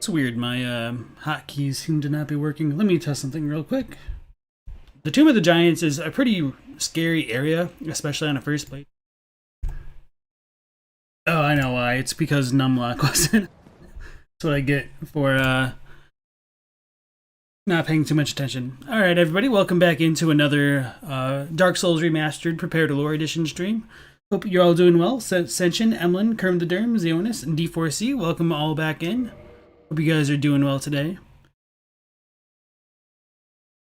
It's weird, my hotkeys seem to not be working. Let me test something real quick. The Tomb of the Giants is a pretty scary area, especially on a first play. Oh, I know why. It's because numlock wasn't. That's what I get for not paying too much attention. Alright, everybody, welcome back into another Dark Souls Remastered Prepare to Lore Edition stream. Hope you're all doing well. Senshin, Emlyn, Kerm the Derm, Zeonis, and D4C, welcome all back in. Hope you guys are doing well today.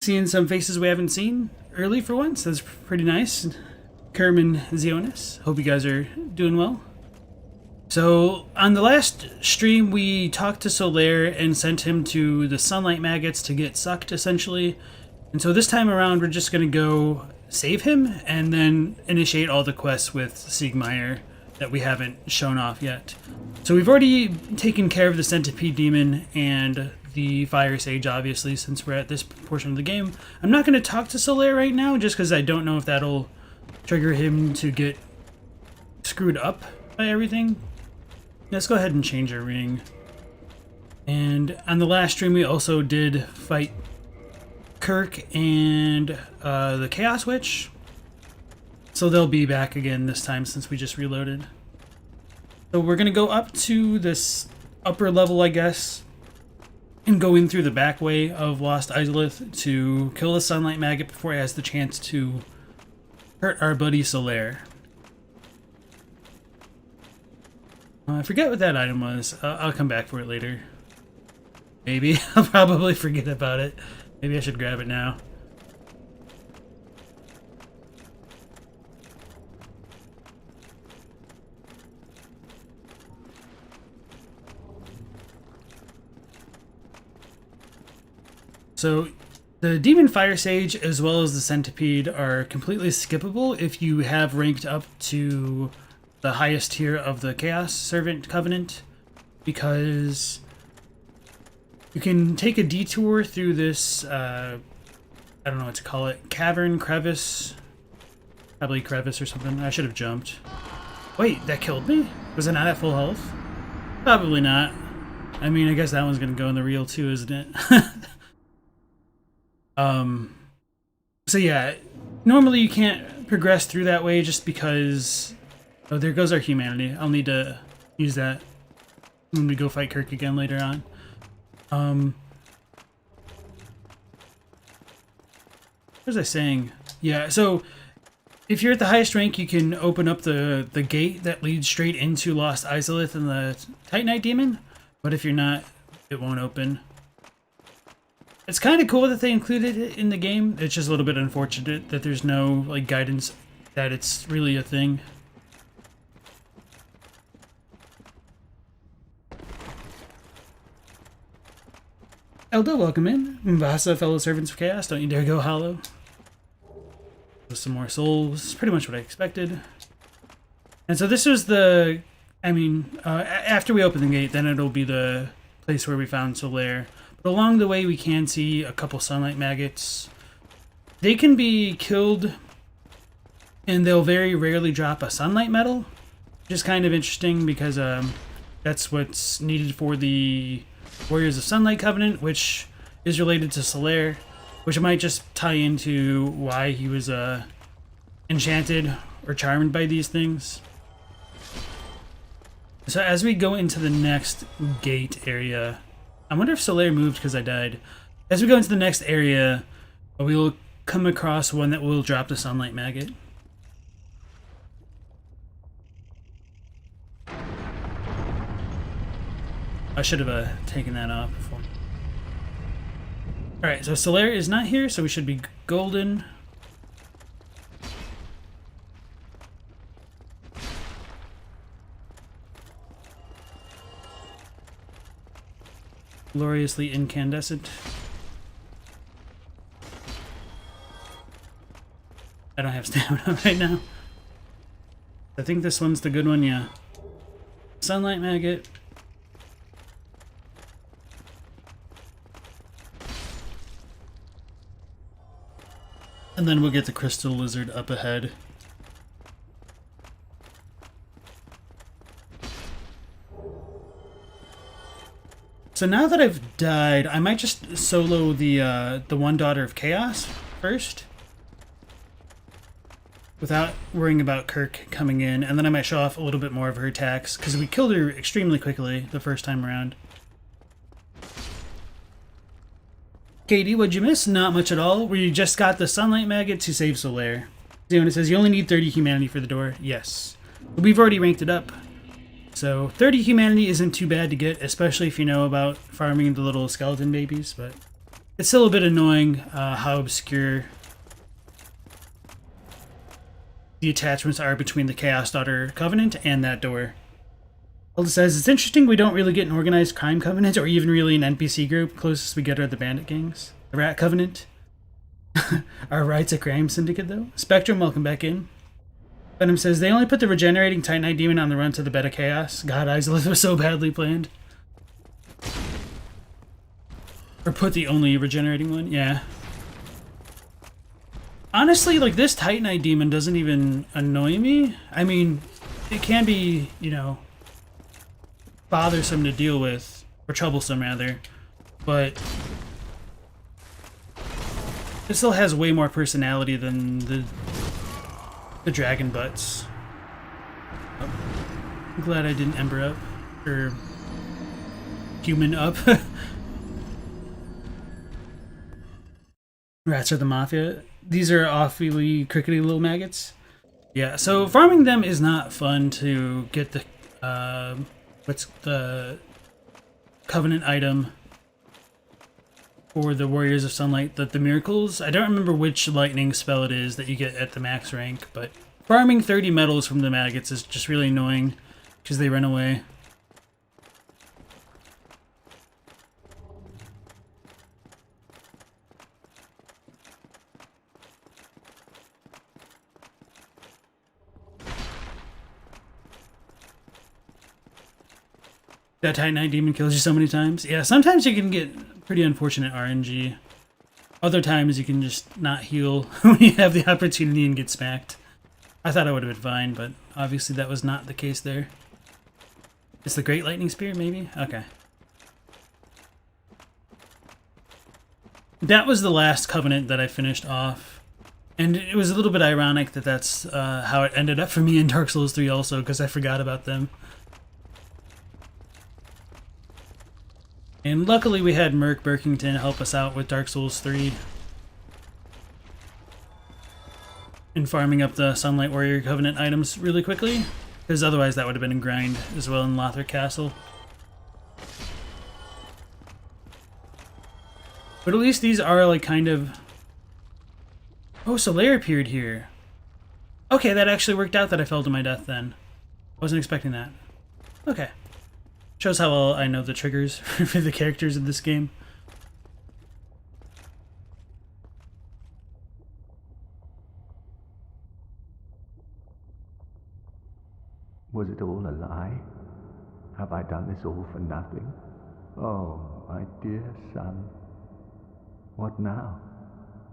Seeing some faces we haven't seen early for once. That's pretty nice. Kerm and Zeonis, hope you guys are doing well. So, on the last stream, we talked to Solaire and sent him to the sunlight maggots to get sucked, essentially. And so this time around, we're just going to go save him and then initiate all the quests with Siegmeyer that we haven't shown off yet. So we've already taken care of the centipede demon and the fire sage, obviously, since we're at this portion of the game. I'm not going to talk to Solaire right now, just because I don't know if that'll trigger him to get screwed up by everything. Let's go ahead and change our ring. And on the last stream, we also did fight Kirk and the Chaos Witch. So they'll be back again this time since we just reloaded. So we're going to go up to this upper level, I guess, and go in through the back way of Lost Izalith to kill the Sunlight Maggot before it has the chance to hurt our buddy Solaire. I forget what that item was. I'll come back for it later. Maybe. I'll probably forget about it. Maybe I should grab it now. So, the Demon Fire Sage as well as the Centipede are completely skippable if you have ranked up to the highest tier of the Chaos Servant Covenant, because you can take a detour through this, I don't know what to call it, cavern, crevice, probably crevice or something. I should have jumped. Wait, that killed me? Was it not at full health? Probably not. I mean, I guess that one's gonna go in the reel too, isn't it? So yeah, normally you can't progress through that way just because... Oh, there goes our humanity. I'll need to use that when we go fight Kirk again later on. What was I saying? Yeah, so if you're at the highest rank, you can open up the gate that leads straight into Lost Izalith and the Titanite Demon, but if you're not, it won't open. It's kind of cool that they included it in the game. It's just a little bit unfortunate that there's no like guidance that it's really a thing. Elda, welcome in. Mbasa, fellow servants of chaos, don't you dare go hollow. With some more souls, pretty much what I expected. And so this was the, after we open the gate, then it'll be the place where we found Solaire. But along the way, we can see a couple sunlight maggots. They can be killed, and they'll very rarely drop a sunlight medal, which is kind of interesting because that's what's needed for the Warriors of Sunlight Covenant, which is related to Solaire, which might just tie into why he was enchanted or charmed by these things. So as we go into the next gate area, I wonder if Solaire moved because I died. As we go into the next area, we will come across one that will drop the Sunlight Maggot. I should have taken that off before. Alright, so Solaire is not here, so we should be golden. Gloriously incandescent. I don't have stamina right now. I think this one's the good one, yeah. Sunlight Maggot. And then we'll get the Crystal Lizard up ahead. So now that I've died, I might just solo the one Daughter of Chaos first, without worrying about Kirk coming in, and then I might show off a little bit more of her attacks, because we killed her extremely quickly the first time around. Katie, what'd you miss? Not much at all. We just got the Sunlight Maggot to save Solaire. Ziona says, you only need 30 humanity for the door. Yes. We've already ranked it up. So 30 humanity isn't too bad to get, especially if you know about farming the little skeleton babies, but it's still a bit annoying how obscure the attachments are between the Chaos Daughter Covenant and that door. Hilda says, it's interesting we don't really get an organized crime covenant or even really an NPC group. Closest we get are the bandit gangs. The Rat Covenant. Our rights a crime syndicate, though. Spectrum, welcome back in. Venom says, they only put the regenerating Titanite Demon on the run to the Beta Chaos. God, Izalith was so badly planned. Or put the only regenerating one, yeah. Honestly, like, this Titanite Demon doesn't even annoy me. I mean, it can be, you know, bothersome to deal with, or troublesome rather, but it still has way more personality than the dragon butts. Oh, I'm glad I didn't ember up, or human up. Rats are the mafia. These are awfully crickety little maggots. Yeah, so farming them is not fun to get the what's the Covenant item for the Warriors of Sunlight, the Miracles. I don't remember which lightning spell it is that you get at the max rank, but farming 30 medals from the maggots is just really annoying because they run away. That Titanite Demon kills you so many times. Yeah, sometimes you can get pretty unfortunate RNG. Other times you can just not heal when you have the opportunity and get smacked. I thought I would have been fine, but obviously that was not the case there. It's the Great Lightning Spear, maybe? Okay. That was the last Covenant that I finished off. And it was a little bit ironic that that's how it ended up for me in Dark Souls 3 also, because I forgot about them. And luckily we had Merc Burkington help us out with Dark Souls 3. And farming up the Sunlight Warrior Covenant items really quickly. Because otherwise that would have been a grind as well in Lothric Castle. But at least these are like kind of... Oh, Solaire appeared here. Okay, that actually worked out that I fell to my death then. I wasn't expecting that. Okay. Shows how well I know the triggers for the characters in this game. Was it all a lie? Have I done this all for nothing? Oh, my dear son. What now?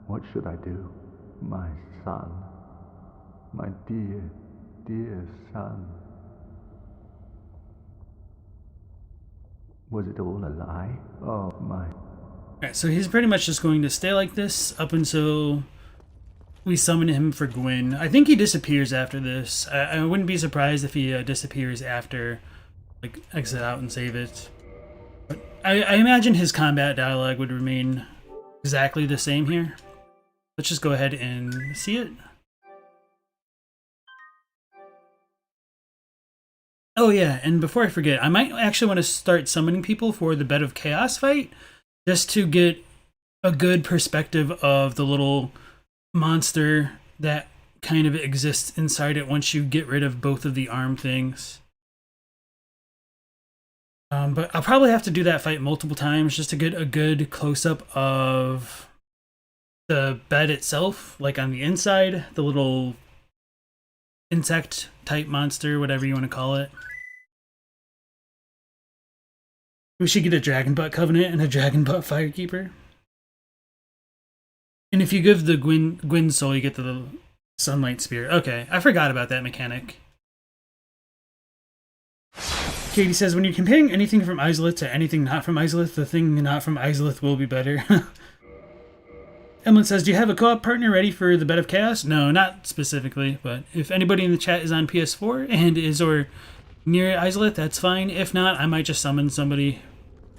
What should I do? My son. My dear, dear son. Was it all a lie? Oh, my... Alright, so he's pretty much just going to stay like this up until we summon him for Gwyn. I think he disappears after this. I wouldn't be surprised if he disappears after, like, exit out and save it. But I imagine his combat dialogue would remain exactly the same here. Let's just go ahead and see it. Oh yeah, and before I forget, I might actually want to start summoning people for the Bed of Chaos fight, just to get a good perspective of the little monster that kind of exists inside it once you get rid of both of the arm things. But I'll probably have to do that fight multiple times just to get a good close-up of the bed itself, like on the inside, the little insect type monster, whatever you want to call it. We should get a Dragon Butt Covenant and a Dragon Butt Firekeeper. And if you give the Gwyn Soul, you get the Sunlight Spear. Okay, I forgot about that mechanic. Katie says, when you're comparing anything from Izalith to anything not from Izalith, the thing not from Izalith will be better. Emlyn says, do you have a co-op partner ready for the Bed of Chaos? No, not specifically, but if anybody in the chat is on PS4 and is or near Izalith, that's fine. If not, I might just summon somebody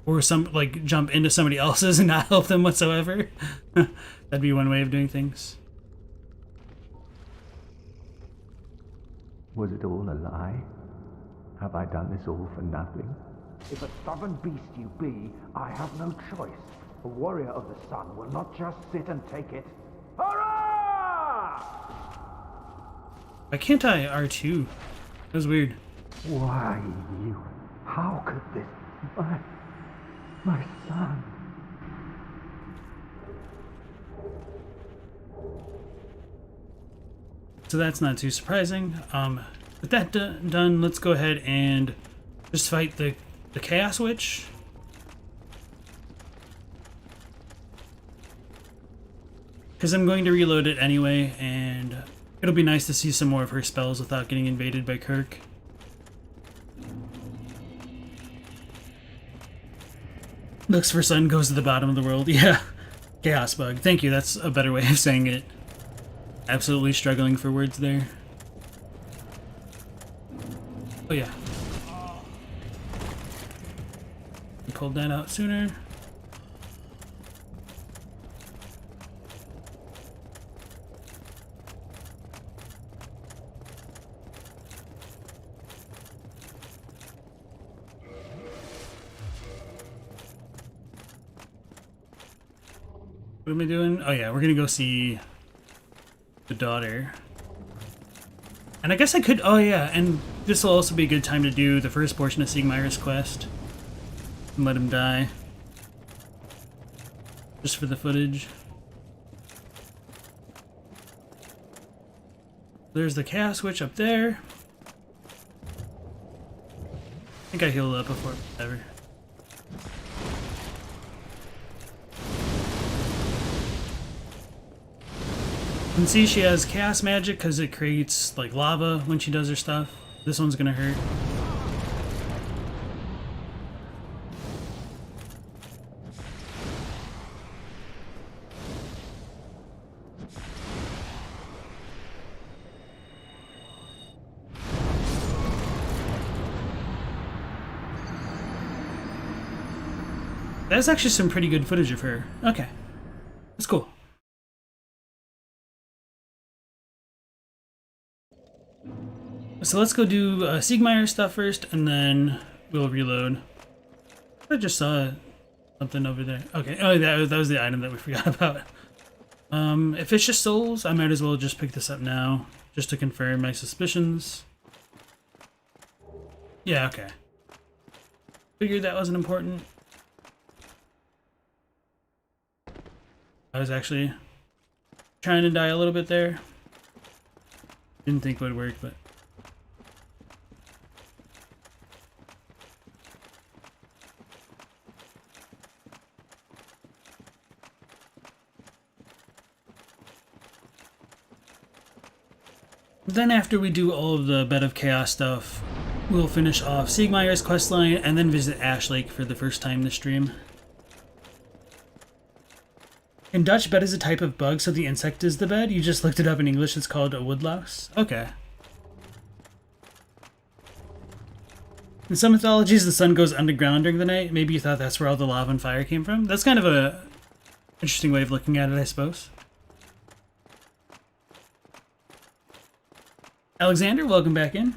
or jump into somebody else's and not help them whatsoever. That'd be one way of doing things. Was it all a lie? Have I done this all for nothing? If a stubborn beast you be, I have no choice. A warrior of the sun will not just sit and take it. Hurrah! Why can't I R2? That was weird. Why, you... How could this... My son... So that's not too surprising. With that done, let's go ahead and just fight the Chaos Witch. Because I'm going to reload it anyway, and it'll be nice to see some more of her spells without getting invaded by Kirk. Looks for sun, goes to the bottom of the world. Yeah. Chaos bug. Thank you, that's a better way of saying it. Absolutely struggling for words there. Oh yeah. We pulled that out sooner. What am I doing? Oh yeah, we're gonna go see the daughter. And I guess I could, oh yeah, and this will also be a good time to do the first portion of Siegmeyer's quest. And let him die. Just for the footage. There's the Chaos Witch up there. I think I healed up before, whatever. You can see she has chaos magic because it creates like lava when she does her stuff. This one's gonna hurt. That's actually some pretty good footage of her. Okay, that's cool. So let's go do Siegmeyer stuff first, and then we'll reload. I just saw something over there. Okay, oh, that was the item that we forgot about. If it's just souls, I might as well just pick this up now, just to confirm my suspicions. Yeah, okay. Figured that wasn't important. I was actually trying to die a little bit there. Didn't think it would work, but... Then after we do all of the Bed of Chaos stuff, we'll finish off Siegmeyer's questline and then visit Ash Lake for the first time this stream. In Dutch, bed is a type of bug, so the insect is the bed. You just looked it up in English, it's called a woodlouse. Okay. In some mythologies, the sun goes underground during the night. Maybe you thought that's where all the lava and fire came from. That's kind of a interesting way of looking at it, I suppose. Alexander, welcome back in.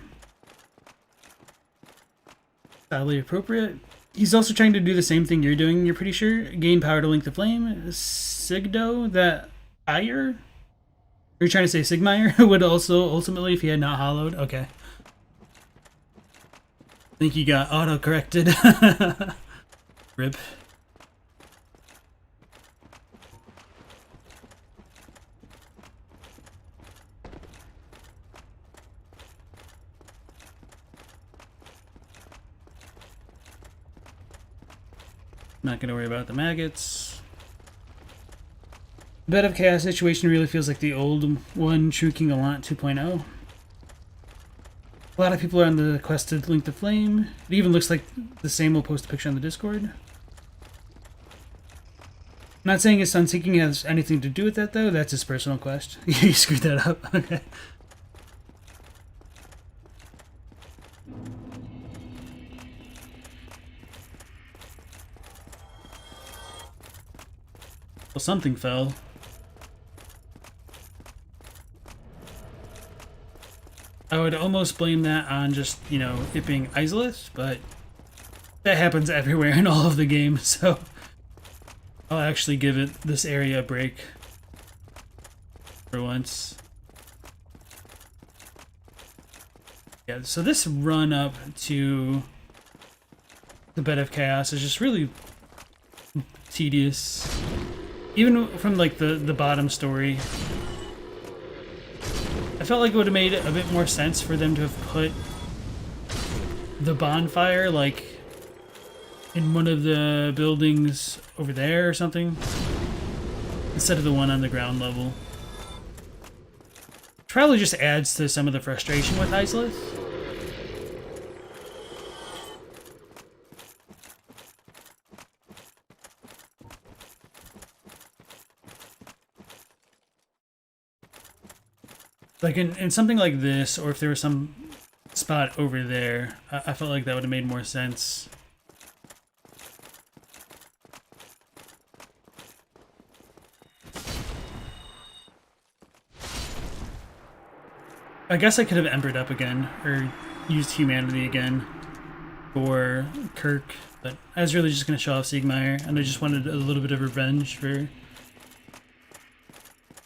Oddly appropriate. He's also trying to do the same thing you're doing, you're pretty sure. Gain power to link the flame. Sigdo, that Ire? You're trying to say Siegmeyer would also ultimately, if he had not hollowed. Okay. I think he got auto-corrected. Rip. Not gonna worry about the maggots. Bed of Chaos situation really feels like the old one, True King Allant 2.0. A lot of people are on the quest to link the flame. It even looks like the same will post a picture on the Discord. I'm not saying his sun seeking has anything to do with that, though. That's his personal quest. You screwed that up. Okay. Well, something fell. I would almost blame that on just, you know, it being Izalith, but that happens everywhere in all of the games, so I'll actually give it this area a break for once. Yeah, so this run up to the Bed of Chaos is just really tedious. Even from like the bottom story, I felt like it would have made a bit more sense for them to have put the bonfire like in one of the buildings over there or something, instead of the one on the ground level. It probably just adds to some of the frustration with Izalith. Like in something like this, or if there was some spot over there, I felt like that would have made more sense. I guess I could have embered up again, or used humanity again for Kirk, but I was really just going to show off Siegmeyer, and I just wanted a little bit of revenge for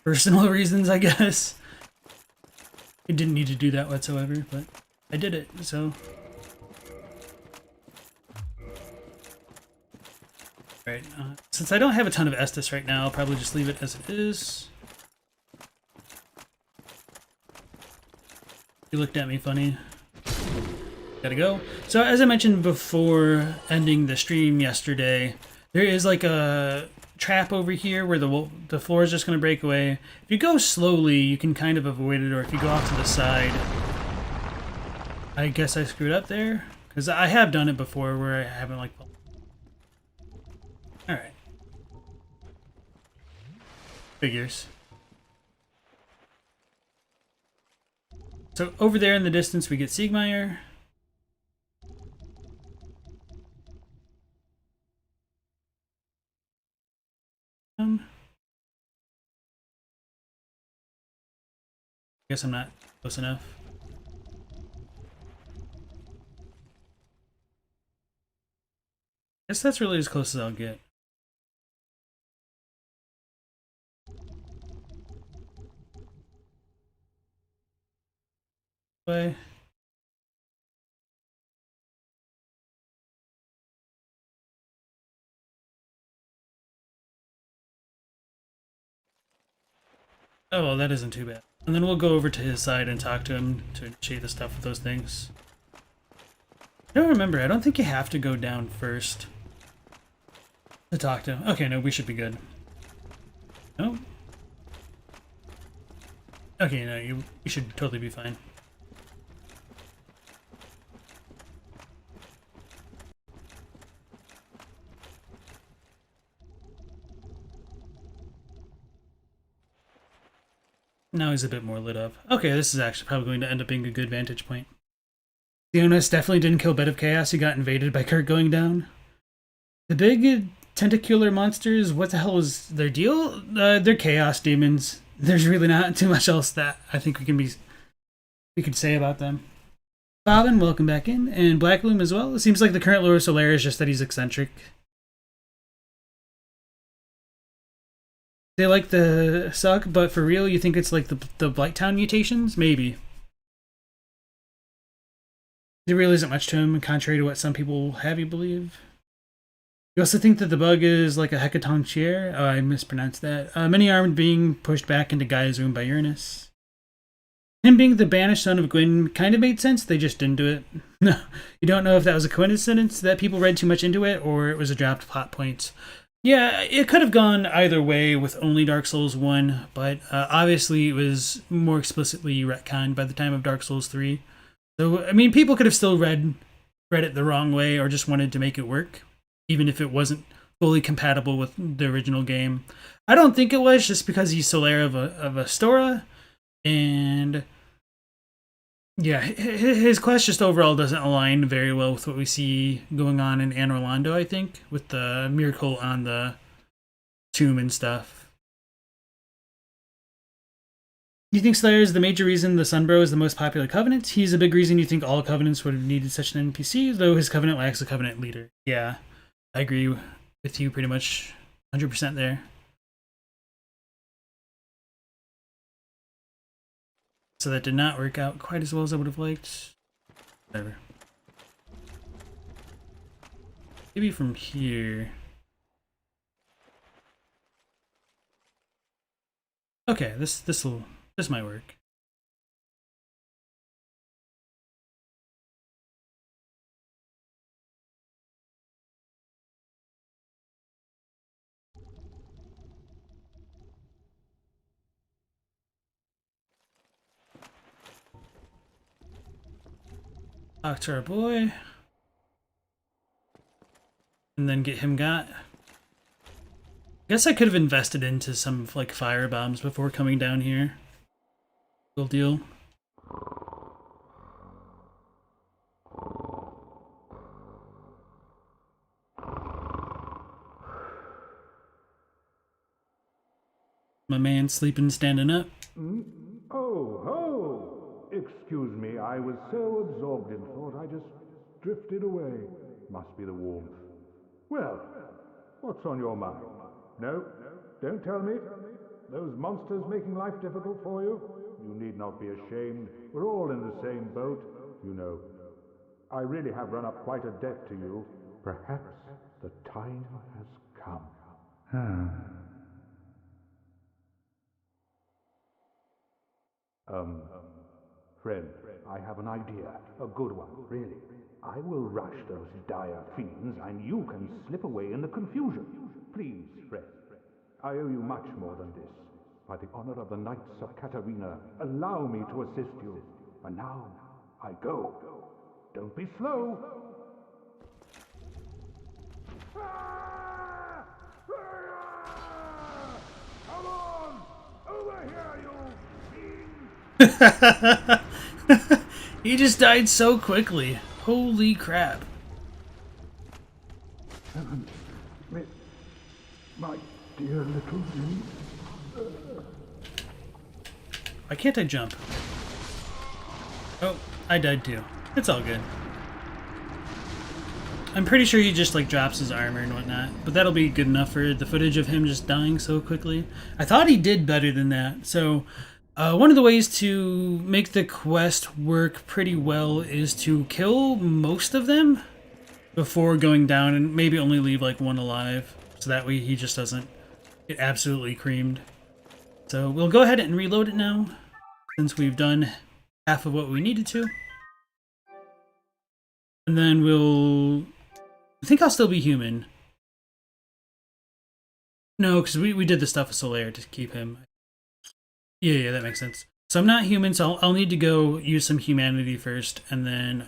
personal reasons, I guess. I didn't need to do that whatsoever, but I did it, so. Alright, since I don't have a ton of Estus right now, I'll probably just leave it as it is. You looked at me funny. Gotta go. So as I mentioned before ending the stream yesterday, there is like a trap over here where the floor is just going to break away. If you go slowly, you can kind of avoid it, or if you go off to the side. I guess I screwed up there, because I have done it before where I haven't like... Alright. Figures. So over there in the distance we get Siegmeyer. Guess I'm not close enough. Guess that's really as close as I'll get. Way. Oh, well, that isn't too bad. And then we'll go over to his side and talk to him to initiate the stuff with those things. I don't remember. I don't think you have to go down first to talk to him. Okay, no, we should be good. No? Okay, no, you should totally be fine. Now he's a bit more lit up. Okay, this is actually probably going to end up being a good vantage point. Theonis definitely didn't kill Bed of Chaos. He got invaded by Kirk going down. The big tentacular monsters, what the hell is their deal? They're chaos demons. There's really not too much else that I think we could say about them. Bobbin, welcome back in, and Blackloom as well. It seems like the current Lord of Solaire is just that he's eccentric. They like the suck, but for real, you think it's like the Blighttown mutations? Maybe. There really isn't much to him, contrary to what some people have you believe. You also think that the bug is like a hecaton chair? Oh, I mispronounced that. Many armed being pushed back into Gaia's womb by Uranus. Him being the banished son of Gwyn kind of made sense, they just didn't do it. No, you don't know if that was a coincidence, that people read too much into it, or it was a dropped plot point. Yeah, it could have gone either way with only Dark Souls 1, but obviously it was more explicitly retconned by the time of Dark Souls 3. So, I mean, people could have still read it the wrong way or just wanted to make it work, even if it wasn't fully compatible with the original game. I don't think it was, just because he's Solaire of Astora, and yeah, his quest just overall doesn't align very well with what we see going on in Anne Orlando, I think, with the miracle on the tomb and stuff. You think Slayer is the major reason the Sunbro is the most popular covenant? He's a big reason you think all covenants would have needed such an NPC, though his covenant lacks a covenant leader. Yeah, I agree with you pretty much 100% there. So that did not work out quite as well as I would have liked. Whatever. Maybe from here. Okay, this might work. Talk to our boy. And then get him got. I guess I could have invested into some like fire bombs before coming down here. Cool deal. My man sleeping, standing up. Oh, ho! Excuse me, I was so absorbed in thought I just drifted away. Must be the warmth. Well, what's on your mind? No, don't tell me. Those monsters making life difficult for you? You need not be ashamed. We're all in the same boat, you know. I really have run up quite a debt to you. Perhaps the time has come. Friend, I have an idea. A good one, really. I will rush those dire fiends, and you can slip away in the confusion. Please, friend. I owe you much more than this. By the honor of the Knights of Katarina, allow me to assist you. And now, I go. Don't be slow. Come on! Over here, you fiend! He just died so quickly. Holy crap. My dear little dude. Why can't I jump? Oh, I died too. It's all good. I'm pretty sure he just like drops his armor and whatnot, but that'll be good enough for the footage of him just dying so quickly. I thought he did better than that. So one of the ways to make the quest work pretty well is to kill most of them before going down and maybe only leave like one alive. So that way he just doesn't get absolutely creamed. So we'll go ahead and reload it now, since we've done half of what we needed to. And then I think I'll still be human. No, because we did the stuff with Solaire to keep him. Yeah, that makes sense. So I'm not human, so I'll need to go use some humanity first, and then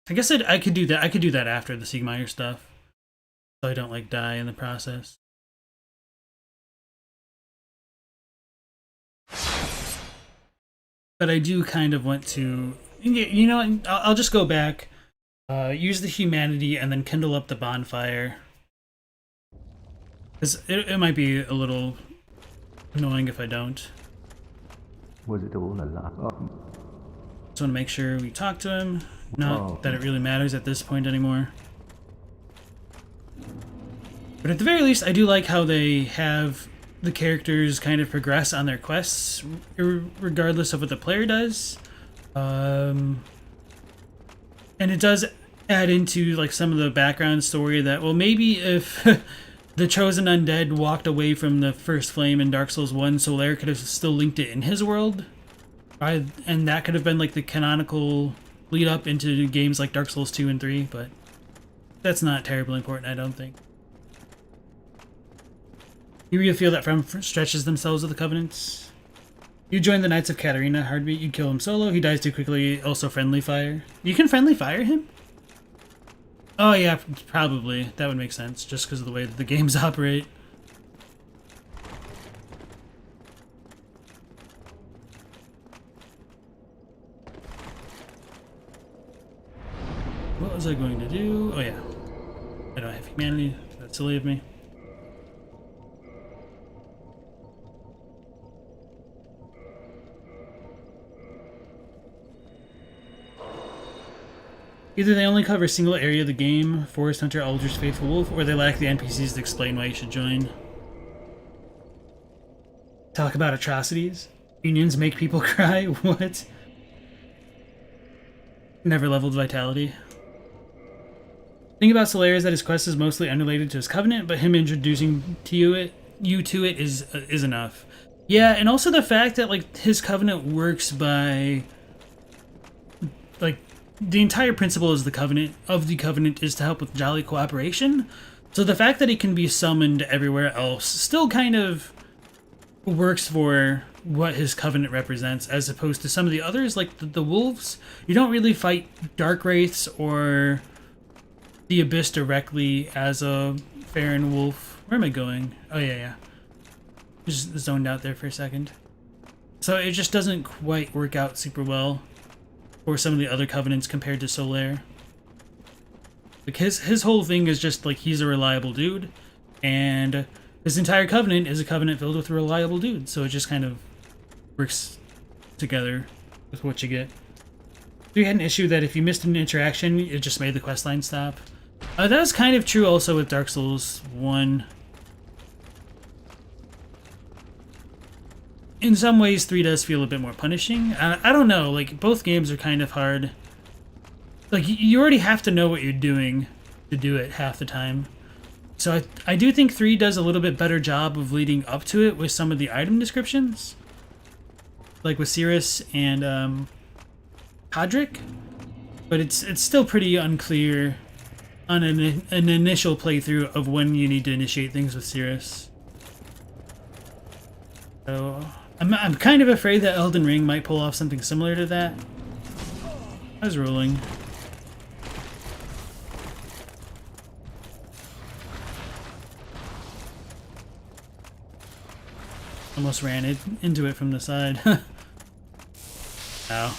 I guess I could do that. I could do that after the Siegmeyer stuff, so I don't like die in the process. But I do kind of want to, you know, I'll just go back, use the humanity, and then kindle up the bonfire. Because it might be a little annoying if I don't. Was it all a lie? Just want to make sure we talk to him. Not that it really matters at this point anymore. But at the very least, I do like how they have the characters kind of progress on their quests, regardless of what the player does. And it does add into like some of the background story that, well, maybe if the chosen undead walked away from the first flame in Dark Souls 1, Solaire could have still linked it in his world. And that could have been like the canonical lead up into games like Dark Souls 2 and 3, but that's not terribly important, I don't think. You really feel that From stretches themselves with the Covenants? You join the Knights of Katarina. Heartbeat. You kill him solo. He dies too quickly. Also friendly fire. You can friendly fire him? Oh yeah, probably. That would make sense, just because of the way that the games operate. What was I going to do? Oh yeah. I don't have humanity. That's silly of me. Either they only cover a single area of the game, Forest Hunter, Aldrich, Faithful Wolf, or they lack the NPCs to explain why you should join. Talk about atrocities. Unions make people cry. What? Never leveled vitality. Thing about Solaire is that his quest is mostly unrelated to his covenant, but him introducing you to it is enough. Yeah, and also the fact that like his covenant works by like the entire principle is the covenant is to help with jolly cooperation. So the fact that he can be summoned everywhere else still kind of works for what his covenant represents, as opposed to some of the others like the wolves. You don't really fight dark wraiths or the abyss directly as a Farron wolf. Where am I going? Oh yeah. Just zoned out there for a second. So it just doesn't quite work out super well for some of the other covenants compared to Solaire. Like his whole thing is just like he's a reliable dude, and his entire covenant is a covenant filled with reliable dudes. So it just kind of works together with what you get. We had an issue that if you missed an interaction, it just made the questline stop. That was kind of true also with Dark Souls 1. In some ways, 3 does feel a bit more punishing. I don't know, like, both games are kind of hard. Like, you already have to know what you're doing to do it half the time. So I do think 3 does a little bit better job of leading up to it with some of the item descriptions. Like with Cirrus and Podrick. But it's still pretty unclear on an initial playthrough of when you need to initiate things with Cirrus. So I'm kind of afraid that Elden Ring might pull off something similar to that. I was rolling. Almost ran into it from the side. Ow.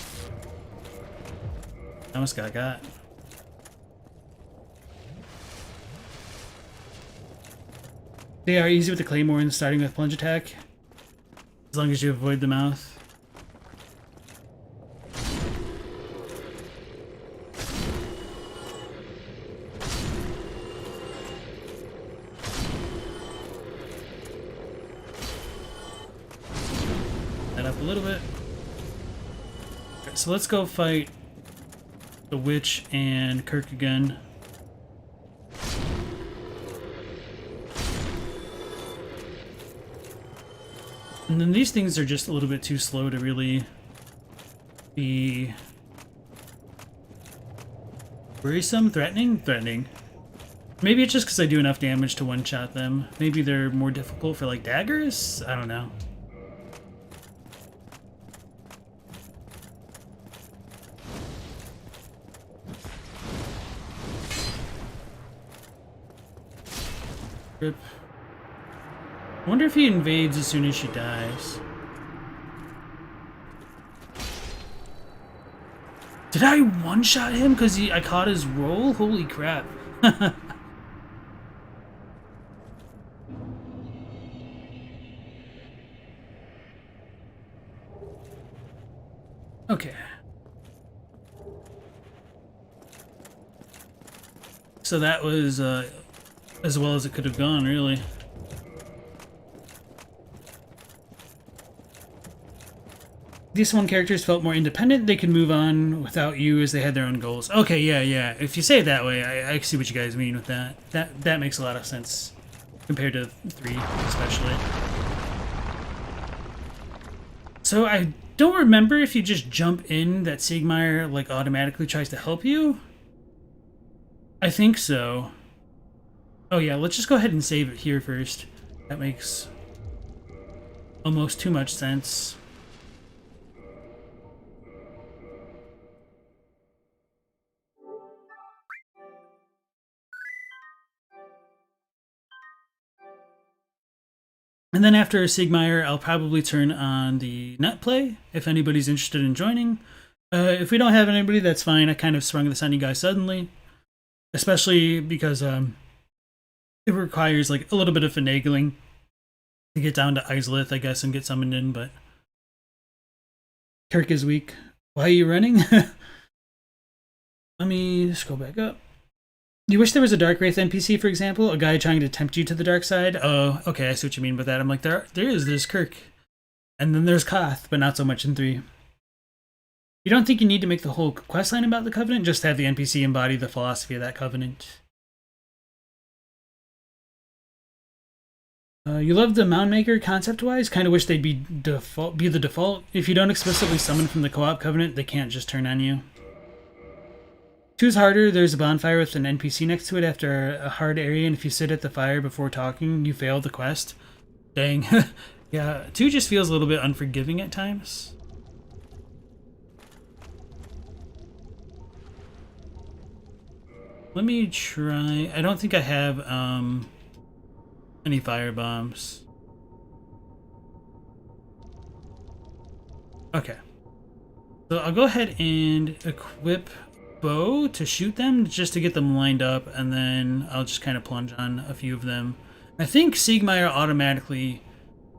Almost got. They are easy with the Claymore and starting with plunge attack. As long as you avoid the mouth. That up a little bit. Okay, so let's go fight the Witch and Kirk again. And then these things are just a little bit too slow to really be worrisome. Threatening. Maybe it's just because I do enough damage to one-shot them. Maybe they're more difficult for like daggers? I don't know. Rip. I wonder if he invades as soon as she dies. Did I one-shot him because I caught his roll? Holy crap. Okay. So that was as well as it could have gone, really. These one characters felt more independent. They could move on without you as they had their own goals. Okay, yeah. If you say it that way, I see what you guys mean with that. That makes a lot of sense compared to 3, especially. So I don't remember if you just jump in that Siegmeyer like automatically tries to help you. I think so. Oh yeah, let's just go ahead and save it here first. That makes almost too much sense. And then after Siegmeyer, I'll probably turn on the net play if anybody's interested in joining. If we don't have anybody, that's fine. I kind of sprung this on you guys suddenly, especially because it requires like a little bit of finagling to get down to Izalith, I guess, and get summoned in, but Kirk is weak. Why are you running? Let me scroll back up. You wish there was a Dark Wraith NPC, for example, a guy trying to tempt you to the dark side? Oh, okay, I see what you mean by that. I'm like, there's Kirk. And then there's Koth, but not so much in 3. You don't think you need to make the whole questline about the Covenant? Just have the NPC embody the philosophy of that Covenant. You love the Mound Maker concept-wise? Kind of wish they'd be the default. If you don't explicitly summon from the co-op Covenant, they can't just turn on you. 2's harder. There's a bonfire with an NPC next to it after a hard area, and if you sit at the fire before talking, you fail the quest. Dang. Yeah, 2 just feels a little bit unforgiving at times. Let me try... I don't think I have any fire bombs. Okay. So I'll go ahead and equip bow to shoot them just to get them lined up, and then I'll just kind of plunge on a few of them. I think Siegmeyer automatically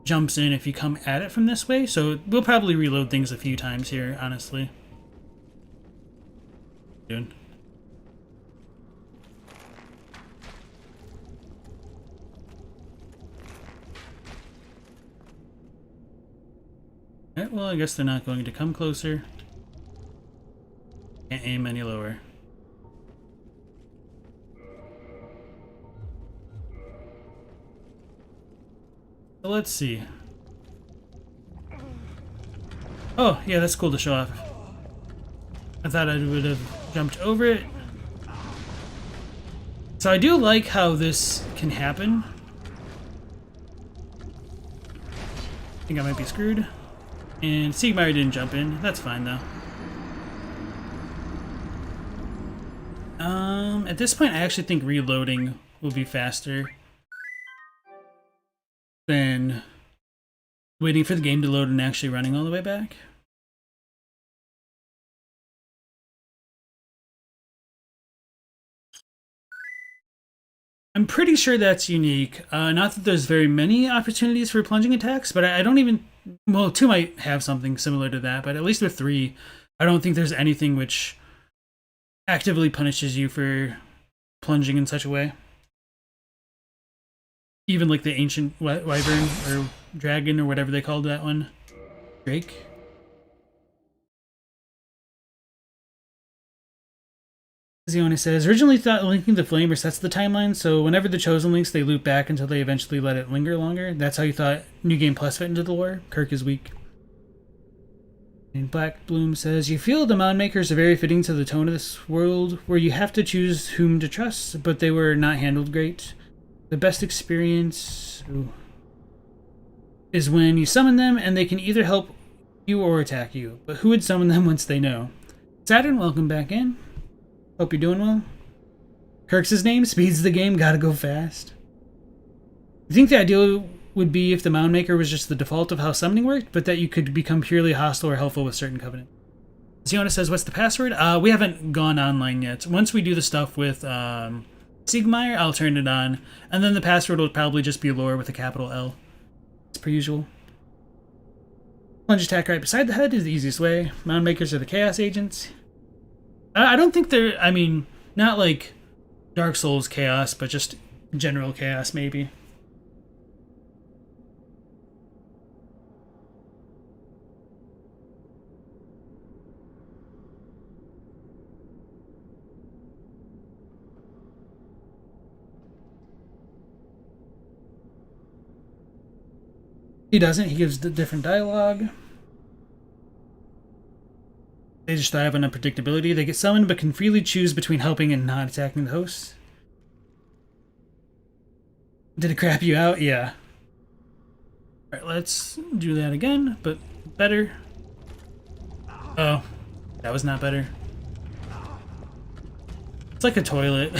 jumps in if you come at it from this way, so we'll probably reload things a few times here, honestly. Dude. Alright, well, I guess they're not going to come closer. Can't aim any lower. So let's see. Oh, yeah, that's cool to show off. I thought I would have jumped over it. So I do like how this can happen. I think I might be screwed. And Siegmeyer didn't jump in. That's fine, though. At this point, I actually think reloading will be faster than waiting for the game to load and actually running all the way back. I'm pretty sure that's unique. Not that there's very many opportunities for plunging attacks, but I don't even... Well, 2 might have something similar to that, but at least with 3, I don't think there's anything which actively punishes you for plunging in such a way. Even like the ancient wyvern or dragon or whatever they called that one. Drake. Ziona says, originally thought linking the flame resets the timeline, so whenever the chosen links, they loop back until they eventually let it linger longer. That's how you thought New Game Plus fit into the lore. Kirk is weak. And Black Bloom says, you feel the Mound Makers are very fitting to the tone of this world, where you have to choose whom to trust, but they were not handled great. The best experience is when you summon them, and they can either help you or attack you. But who would summon them once they know? Saturn, welcome back in. Hope you're doing well. Kirk's his name, speeds the game, gotta go fast. I think the ideal would be if the Mound Maker was just the default of how summoning worked, but that you could become purely hostile or helpful with certain Covenant. Ziona says, what's the password? We haven't gone online yet. Once we do the stuff with Siegmeyer, I'll turn it on, and then the password will probably just be lore with a capital L. As per usual. Plunge attack right beside the head is the easiest way. Mound Makers are the Chaos Agents. I don't think they're, I mean, not like Dark Souls chaos, but just general chaos, maybe. He doesn't, he gives different dialogue. They just thrive on unpredictability. They get summoned, but can freely choose between helping and not attacking the host. Did it crap you out? Yeah. Alright, let's do that again, but better. Oh, that was not better. It's like a toilet.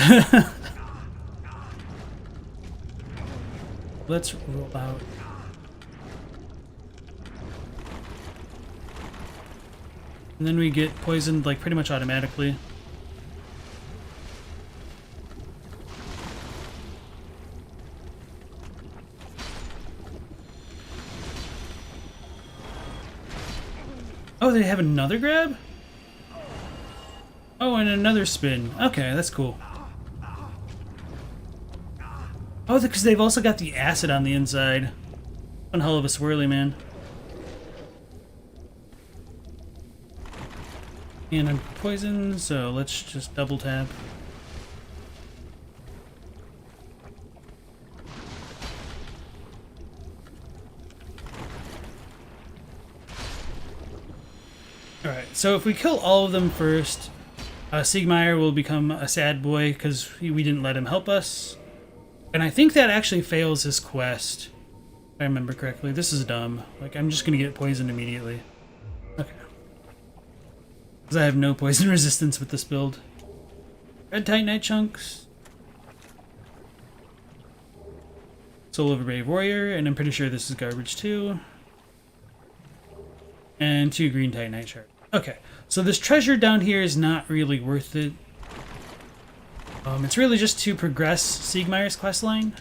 Let's roll out. And then we get poisoned like pretty much automatically. Oh, they have another grab? Oh, and another spin. Okay, that's cool. Oh, because they've also got the acid on the inside. One hell of a swirly, man. And I'm poisoned, so let's just double tap. Alright, so if we kill all of them first, Siegmeyer will become a sad boy because we didn't let him help us. And I think that actually fails his quest, if I remember correctly. This is dumb. Like, I'm just gonna get poisoned immediately. Okay. Because I have no poison resistance with this build. Red Titanite chunks. Soul of a Brave Warrior, and I'm pretty sure this is garbage too. And 2 green Titanite shards. Okay, so this treasure down here is not really worth it. It's really just to progress Siegmeyer's questline.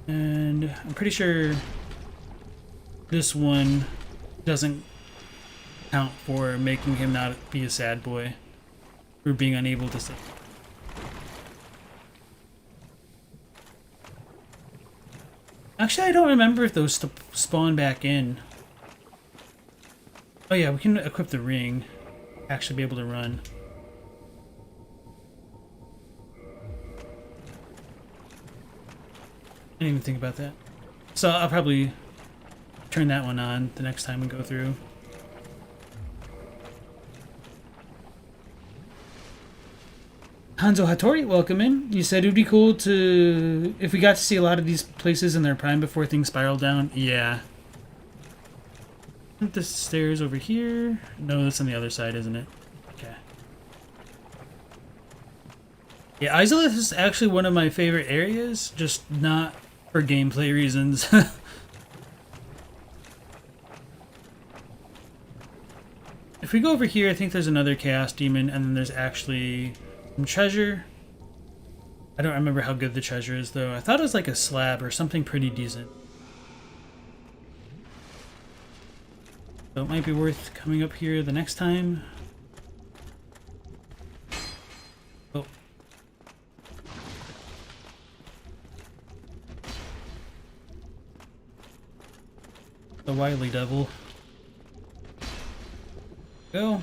And I'm pretty sure this one doesn't count for making him not be a sad boy for being unable to save. Actually, I don't remember if those spawn back in. Oh yeah, we can equip the ring. Actually be able to run. I didn't even think about that. So I'll probably turn that one on the next time we go through. Hanzo Hattori, welcome in. You said it would be cool to if we got to see a lot of these places in their prime before things spiral down. Yeah. The stairs over here. No, that's on the other side, isn't it? Okay. Yeah, Izalith is actually one of my favorite areas, just not for gameplay reasons. If we go over here, I think there's another Chaos Demon, and then there's actually some treasure. I don't remember how good the treasure is, though. I thought it was like a slab or something pretty decent. So it might be worth coming up here the next time. Oh. The wily devil. Go.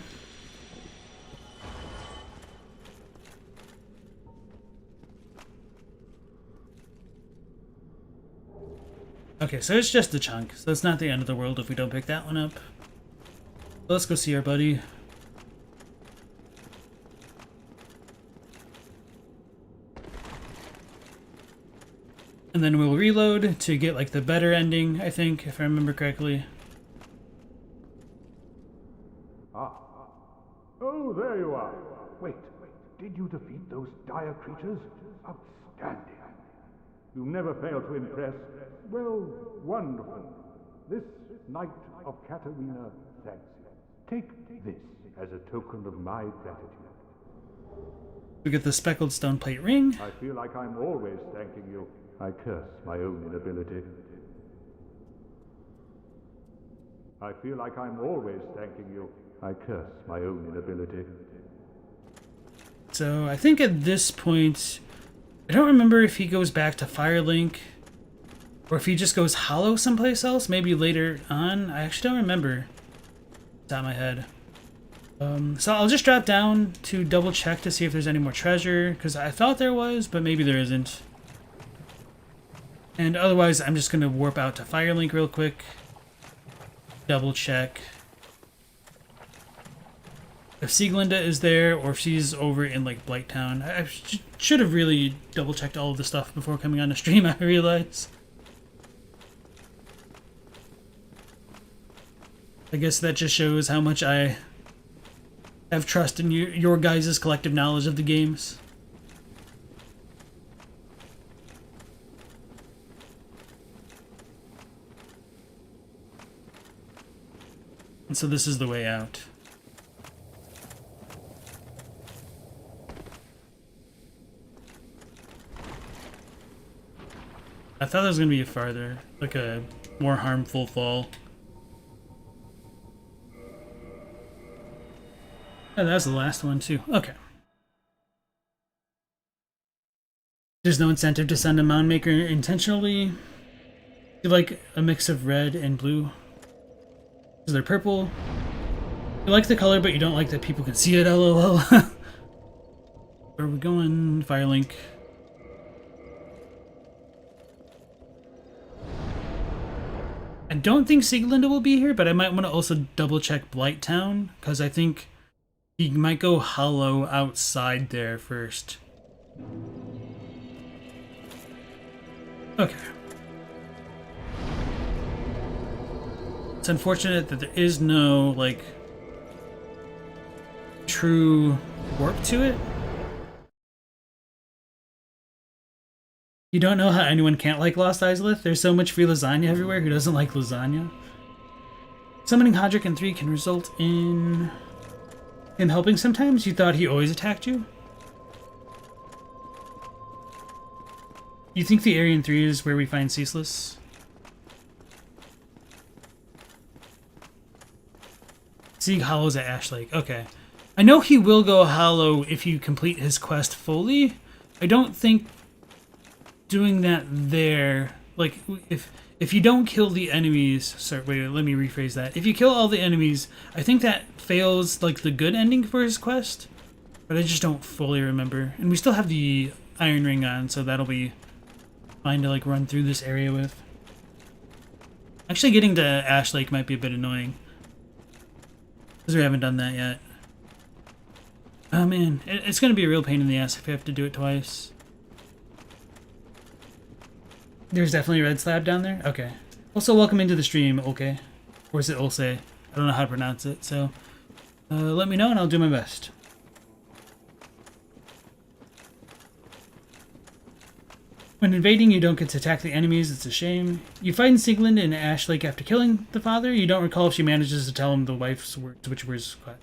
Okay, so it's just a chunk, so it's not the end of the world if we don't pick that one up. Let's go see our buddy. And then we'll reload to get like the better ending, I think, if I remember correctly. Ah. Oh, there you are. Wait, did you defeat those dire creatures? Outstanding. You never fail to impress. Well, wonderful. This Knight of Katarina thanks you. Take this as a token of my gratitude. We get the speckled stone plate ring. I feel like I'm always thanking you. I curse my own inability. I feel like I'm always thanking you. I curse my own inability. So I think at this point, I don't remember if he goes back to Firelink or if he just goes hollow someplace else, maybe later on. I actually don't remember. It's out of my head. So I'll just drop down to double check to see if there's any more treasure, because I thought there was, but maybe there isn't. And otherwise, I'm just going to warp out to Firelink real quick. Double check if Sieglinde is there, or if she's over in like Blighttown. I should have really double checked all of the stuff before coming on the stream, I realize. I guess that just shows how much I have trust in your guys' collective knowledge of the games. And so this is the way out. I thought there was going to be a farther, like a more harmful fall. Oh, that was the last one too. Okay. There's no incentive to send a mound maker intentionally. You like a mix of red and blue. So they're purple. You like the color, but you don't like that people can see it, lol. Where are we going? Firelink. I don't think Sieglinde will be here, but I might want to also double check Blighttown, because I think he might go hollow outside there first. Okay. It's unfortunate that there is no, like, true warp to it. You don't know how anyone can't like Lost Izalith? There's so much free lasagna everywhere, who doesn't like lasagna? Summoning Hodrick in 3 can result in him helping sometimes? You thought he always attacked you? You think the area in 3 is where we find Ceaseless? Sieg Hollow's at Ash Lake. Okay. I know he will go hollow if you complete his quest fully. I don't think doing that there, like, if you don't kill the enemies, sorry, wait, let me rephrase that. If you kill all the enemies, I think that fails, like, the good ending for his quest, but I just don't fully remember. And we still have the Iron Ring on, so that'll be fine to, like, run through this area with. Actually, getting to Ash Lake might be a bit annoying, because we haven't done that yet. Oh man, it's gonna be a real pain in the ass if we have to do it twice. There's definitely a red slab down there? Okay. Also, welcome into the stream, okay. Or is it Olse? I don't know how to pronounce it, so let me know and I'll do my best. When invading, you don't get to attack the enemies, it's a shame. You fight in Sieglinde in Ash Lake after killing the father. You don't recall if she manages to tell him the wife's words, which was what.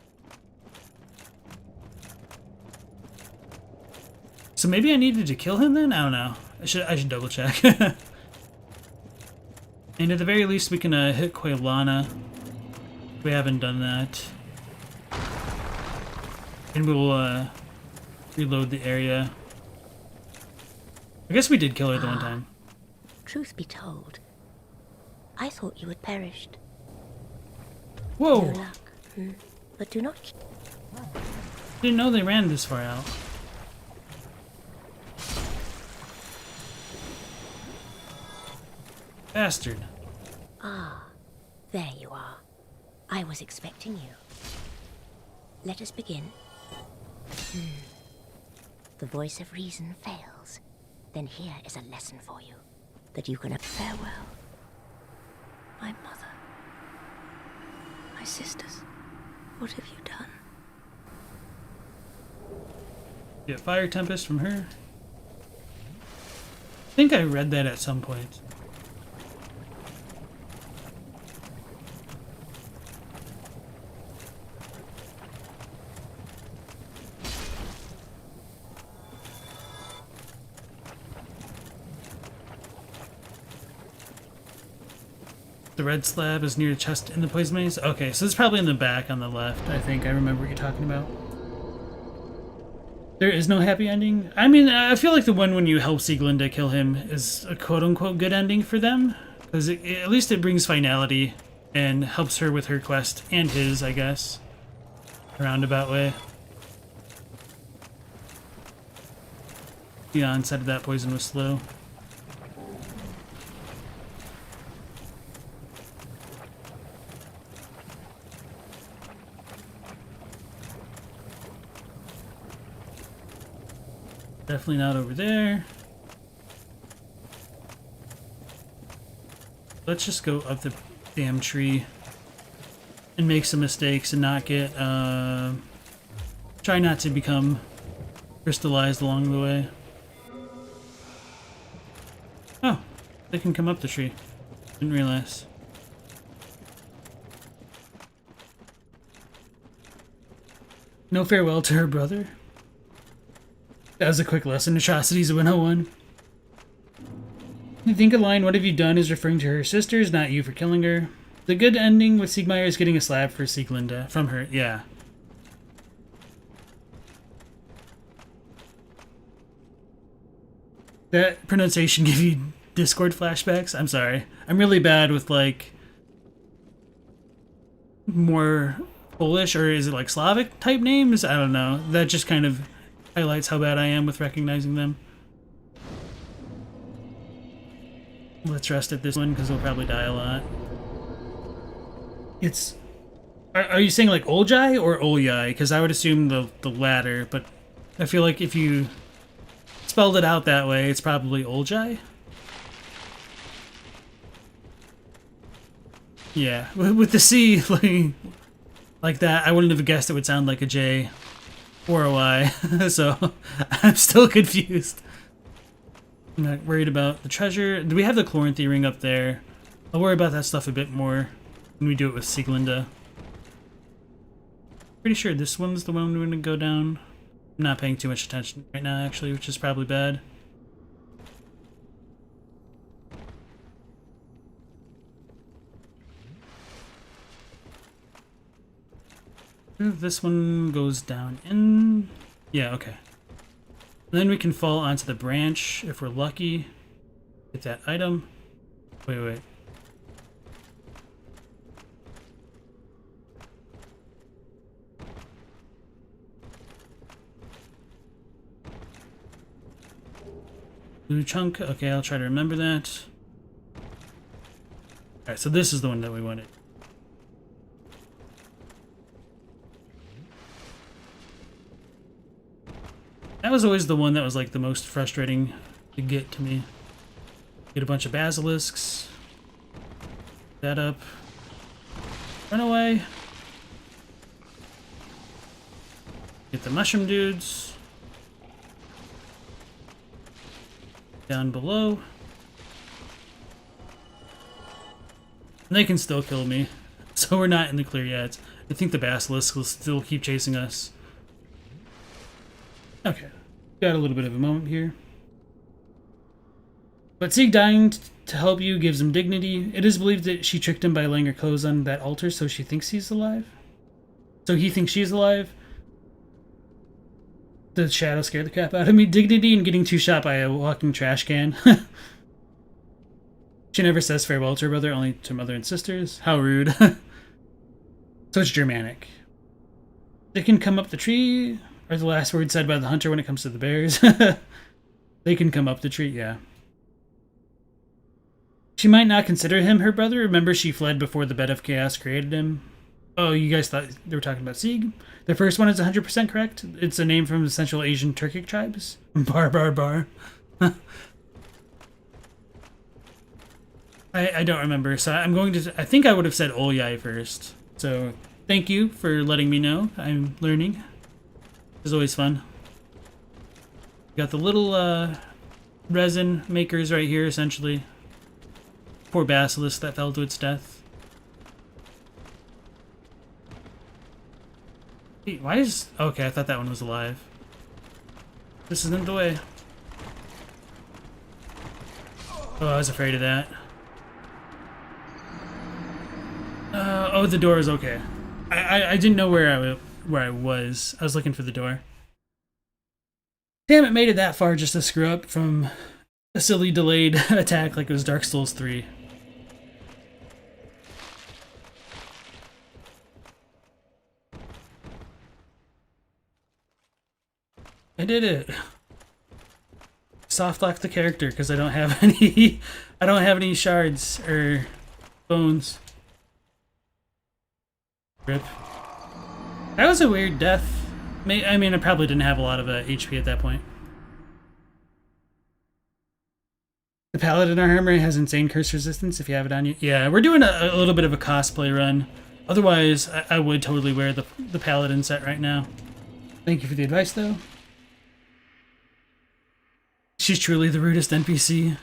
So maybe I needed to kill him then? I don't know. I should double check. And at the very least, we can hit Quaylana. We haven't done that. And we'll reload the area. I guess we did kill her the one time. Truth be told, I thought you had perished. Whoa! No luck, but do not. Didn't know they ran this far out. Bastard. Ah, there you are. I was expecting you. Let us begin. The voice of reason fails. Then here is a lesson for you, that you can farewell. My mother. My sisters. What have you done? Get Fire Tempest from her. I think I read that at some point. The red slab is near the chest in the poison maze? Okay, so it's probably in the back on the left, I think. I remember what you're talking about. There is no happy ending? I mean, I feel like the one when you help Sieglinde kill him is a quote-unquote good ending for them. Because at least it brings finality and helps her with her quest, and his, I guess. A roundabout way. The onset of that poison was slow. Definitely not over there. Let's just go up the damn tree and make some mistakes and not get, try not to become crystallized along the way. Oh, they can come up the tree. Didn't realize. No farewell to her brother. That was a quick lesson. Atrocities 101. You think a line, "What have you done?" is referring to her sisters, not you for killing her. The good ending with Siegmeyer is getting a slab for Sieglinde from her. Yeah. That pronunciation give you Discord flashbacks? I'm sorry. I'm really bad with, like, more Polish, or is it like Slavic type names? I don't know. That just kind of highlights how bad I am with recognizing them. Let's rest at this one because we'll probably die a lot. It's... Are you saying like Oljai or Oljai? Because I would assume the latter, but I feel like if you spelled it out that way, it's probably Oljai. Yeah, with the C like that, I wouldn't have guessed it would sound like a J or a Y, so I'm still confused. I'm not worried about the treasure. Do we have the Chloranthy ring up there? I'll worry about that stuff a bit more when we do it with Sieglinde. Pretty sure this one's the one we're going to go down. I'm not paying too much attention right now, actually, which is probably bad. This one goes down in... Yeah, okay. Then we can fall onto the branch if we're lucky. Get that item. Wait. Blue chunk. Okay, I'll try to remember that. Alright, so this is the one that we wanted. That was always the one that was like the most frustrating to get to me. Get a bunch of basilisks. That up. Run away. Get the mushroom dudes. Down below. And they can still kill me. So we're not in the clear yet. I think the basilisk will still keep chasing us. Okay. Got a little bit of a moment here. But Sieg dying to help you gives him dignity. It is believed that she tricked him by laying her clothes on that altar so she thinks he's alive. So he thinks she's alive. The shadow scared the crap out of me. Dignity and getting two shot by a walking trash can. She never says farewell to her brother, only to mother and sisters. How rude. So it's Germanic. They can come up the tree, or the last word said by the hunter when it comes to the bears. They can come up the tree, yeah. She might not consider him her brother. Remember, she fled before the bed of chaos created him. Oh, you guys thought they were talking about Sieg? The first one is 100% correct. It's a name from the Central Asian Turkic tribes. Bar. I don't remember, so I'm going to... I think I would have said Oljai first. So, thank you for letting me know. I'm learning. It's always fun. Got the little resin makers right here, essentially. Poor basilisk that fell to its death. Hey, why is... Okay, I thought that one was alive. This isn't the way. Oh, I was afraid of that. Oh, the door is okay. I didn't know where I was. I was looking for the door. Damn, it made it that far just to screw up from a silly delayed attack like it was Dark Souls 3. I did it. Soft lock the character because I don't have any. I don't have any shards or bones. Rip. That was a weird death. I mean, I probably didn't have a lot of HP at that point. The Paladin armor has insane curse resistance if you have it on you. Yeah, we're doing a little bit of a cosplay run. Otherwise, I would totally wear the Paladin set right now. Thank you for the advice, though. She's truly the rudest NPC.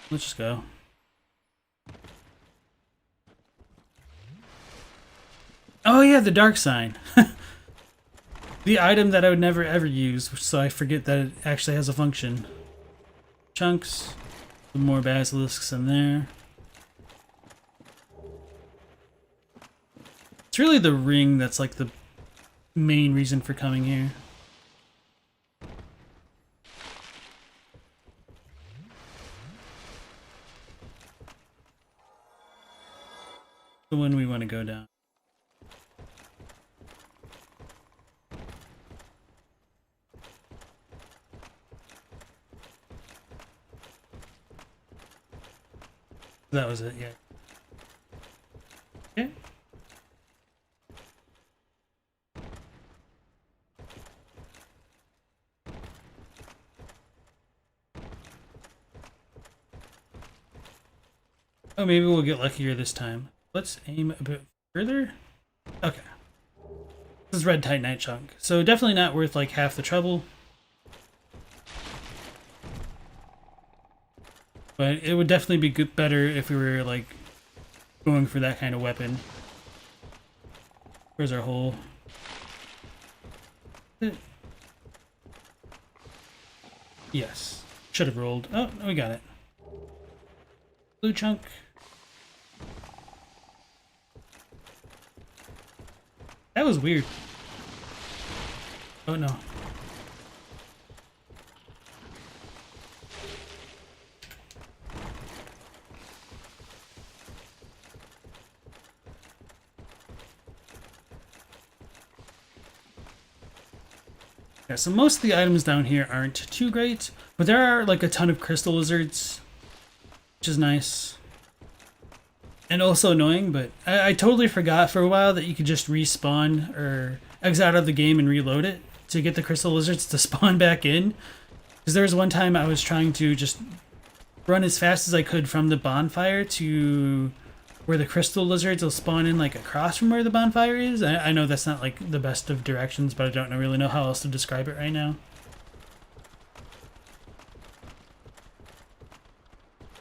Let's just go. have the dark sign. The item that I would never ever use, so I forget that it actually has a function. Chunks. Some more basilisks in there. It's really the ring that's like the main reason for coming here. The one we want to go down. That was it, yeah. Okay. Oh, maybe we'll get luckier this time. Let's aim a bit further. Okay. This is red titanite chunk, so definitely not worth like half the trouble. But it would definitely be better if we were like going for that kind of weapon. Where's our hole? Yes. Should have rolled. Oh, no, we got it. Blue chunk. That was weird. Oh no. Yeah, so most of the items down here aren't too great, but there are like a ton of crystal lizards, which is nice. And also annoying, but I totally forgot for a while that you could just respawn or exit out of the game and reload it to get the crystal lizards to spawn back in. Because there was one time I was trying to just run as fast as I could from the bonfire to where the crystal lizards will spawn in like across from where the bonfire is. I know that's not like the best of directions, but I don't really know how else to describe it right now.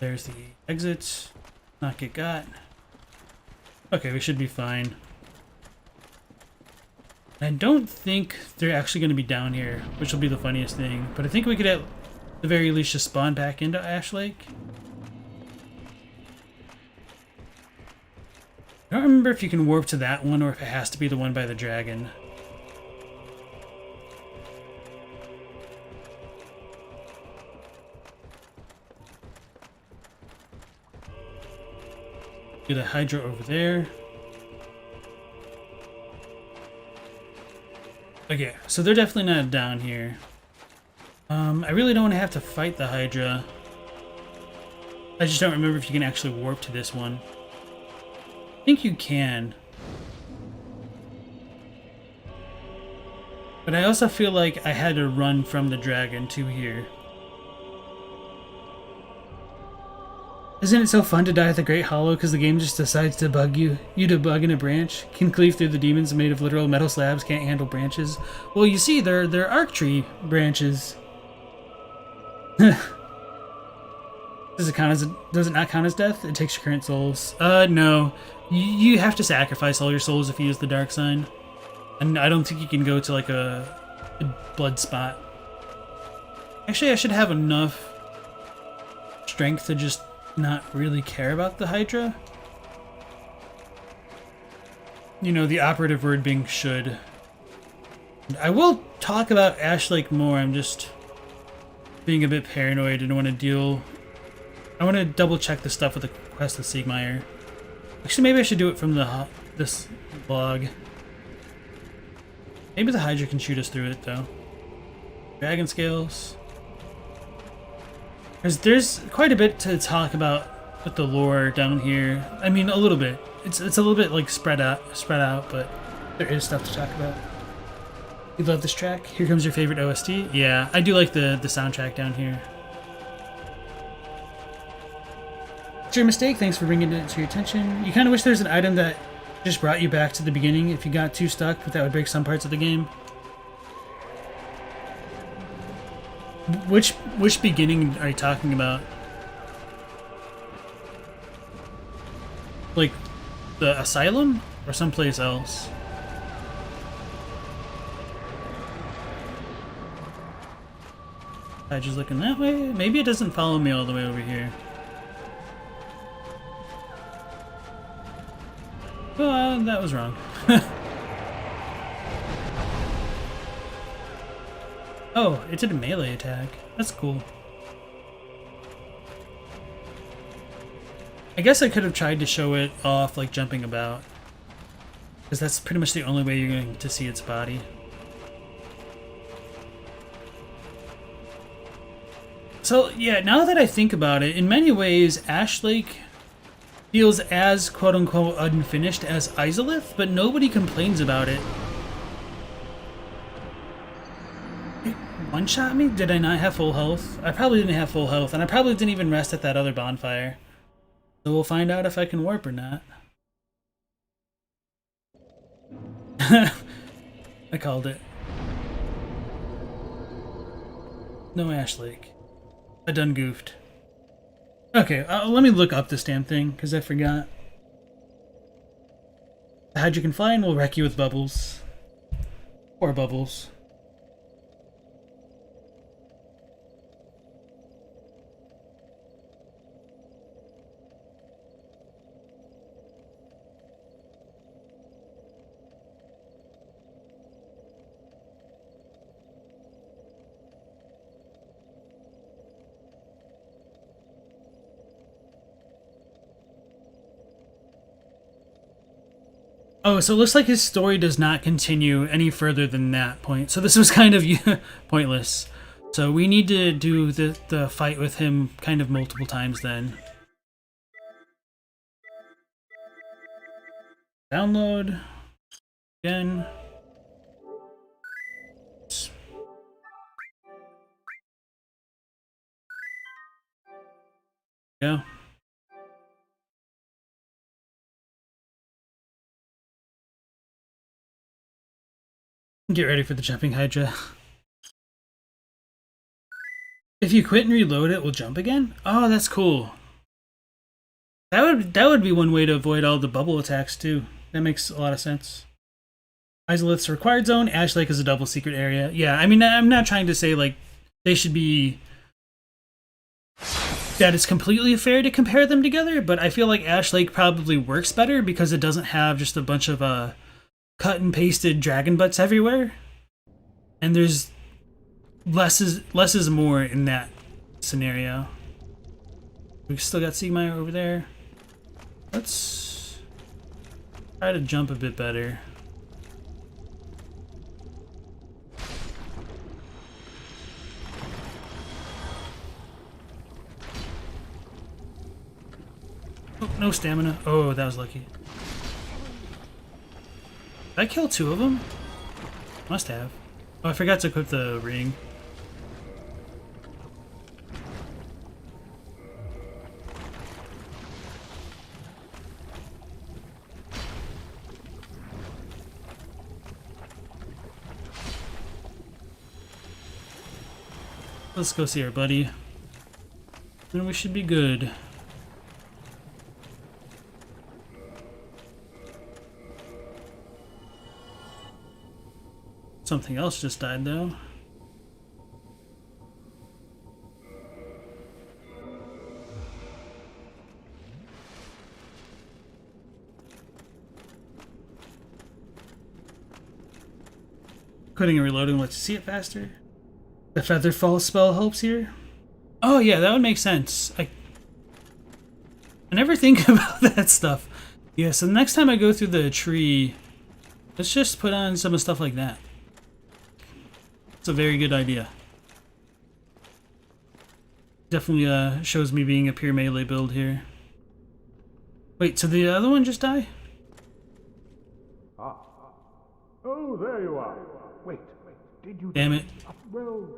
There's the exit. Not get got. Okay, we should be fine. I don't think they're actually going to be down here, which will be the funniest thing. But I think we could at the very least just spawn back into Ash Lake. I don't remember if you can warp to that one or if it has to be the one by the dragon. Get a Hydra over there. Okay, so they're definitely not down here. I really don't want to have to fight the Hydra. I just don't remember if you can actually warp to this one. I think you can. But I also feel like I had to run from the dragon to here. Isn't it so fun to die at the Great Hollow because the game just decides to bug you? You to bug in a branch? Can cleave through the demons made of literal metal slabs, can't handle branches? Well, you see, they're arc tree branches. Does it not count as death? It takes your current souls. No. You have to sacrifice all your souls if you use the dark sign. And I don't think you can go to like a blood spot. Actually, I should have enough strength to just not really care about the Hydra. You know, the operative word being should. I will talk about Ash Lake more. I'm just being a bit paranoid and want to double check the stuff with the quest with Siegmeyer. Actually, maybe I should do it from this log. Maybe the Hydra can shoot us through it though. Dragon scales. There's quite a bit to talk about with the lore down here. I mean, a little bit. It's a little bit like spread out, but there is stuff to talk about. You love this track? Here comes your favorite OST? Yeah, I do like the soundtrack down here. It's your mistake. Thanks for bringing it to your attention. You kind of wish there's an item that just brought you back to the beginning if you got too stuck, but that would break some parts of the game. Which beginning are you talking about? Like the asylum or someplace else? Hydra's looking that way. Maybe it doesn't follow me all the way over here. Oh, that was wrong. Oh, it did a melee attack. That's cool. I guess I could have tried to show it off, like jumping about. Because that's pretty much the only way you're going to see its body. So, yeah, now that I think about it, in many ways, Ash Lake feels as quote-unquote unfinished as Izalith, but nobody complains about it. One-shot me? Did I not have full health? I probably didn't have full health, and I probably didn't even rest at that other bonfire. So we'll find out if I can warp or not. I called it. No Ash Lake. I done goofed. Okay, let me look up this damn thing, because I forgot. The Hydra can fly and will wreck you with bubbles. Or bubbles. Oh, so it looks like his story does not continue any further than that point. So this was kind of pointless. So we need to do the fight with him kind of multiple times then. Download. Again. Go. Get ready for the jumping Hydra. If you quit and reload it, will jump again? Oh, that's cool. That would be one way to avoid all the bubble attacks too. That makes a lot of sense. Izalith's required zone. Ash Lake is a double secret area. Yeah, I mean, I'm not trying to say like they should be that it's completely fair to compare them together, but I feel like Ash Lake probably works better because it doesn't have just a bunch of cut and pasted dragon butts everywhere, and there's less is more in that scenario. We still got Siegmeyer over there. Let's try to jump a bit better. Oh, no stamina. Oh, that was lucky. Did I kill two of them? Must have. Oh, I forgot to equip the ring. Let's go see our buddy. Then we should be good. Something else just died though. Quitting and reloading lets you see it faster. The Featherfall spell helps here. Oh yeah, that would make sense. I never think about that stuff. Yeah, so next time I go through the tree, let's just put on some stuff like that. It's a very good idea. Definitely shows me being a pure melee build here. Wait, so the other one just die? Ah. Oh, there you are. Wait, did you... Damn it. Well...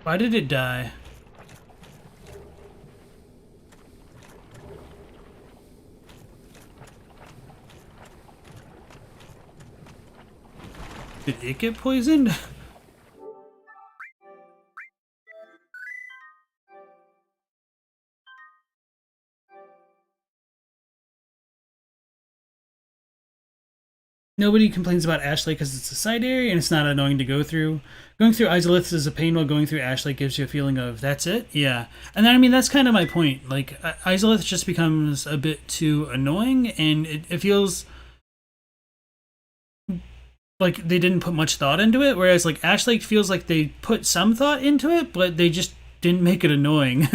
Why did it die? Did it get poisoned? Nobody complains about Ash Lake because it's a side area and it's not annoying to go through. Going through Izalith is a pain, while going through Ash Lake gives you a feeling of, that's it? Yeah. And then, I mean, that's kind of my point. Like, Izalith just becomes a bit too annoying, and it feels like they didn't put much thought into it, whereas, like, Ash Lake feels like they put some thought into it, but they just didn't make it annoying.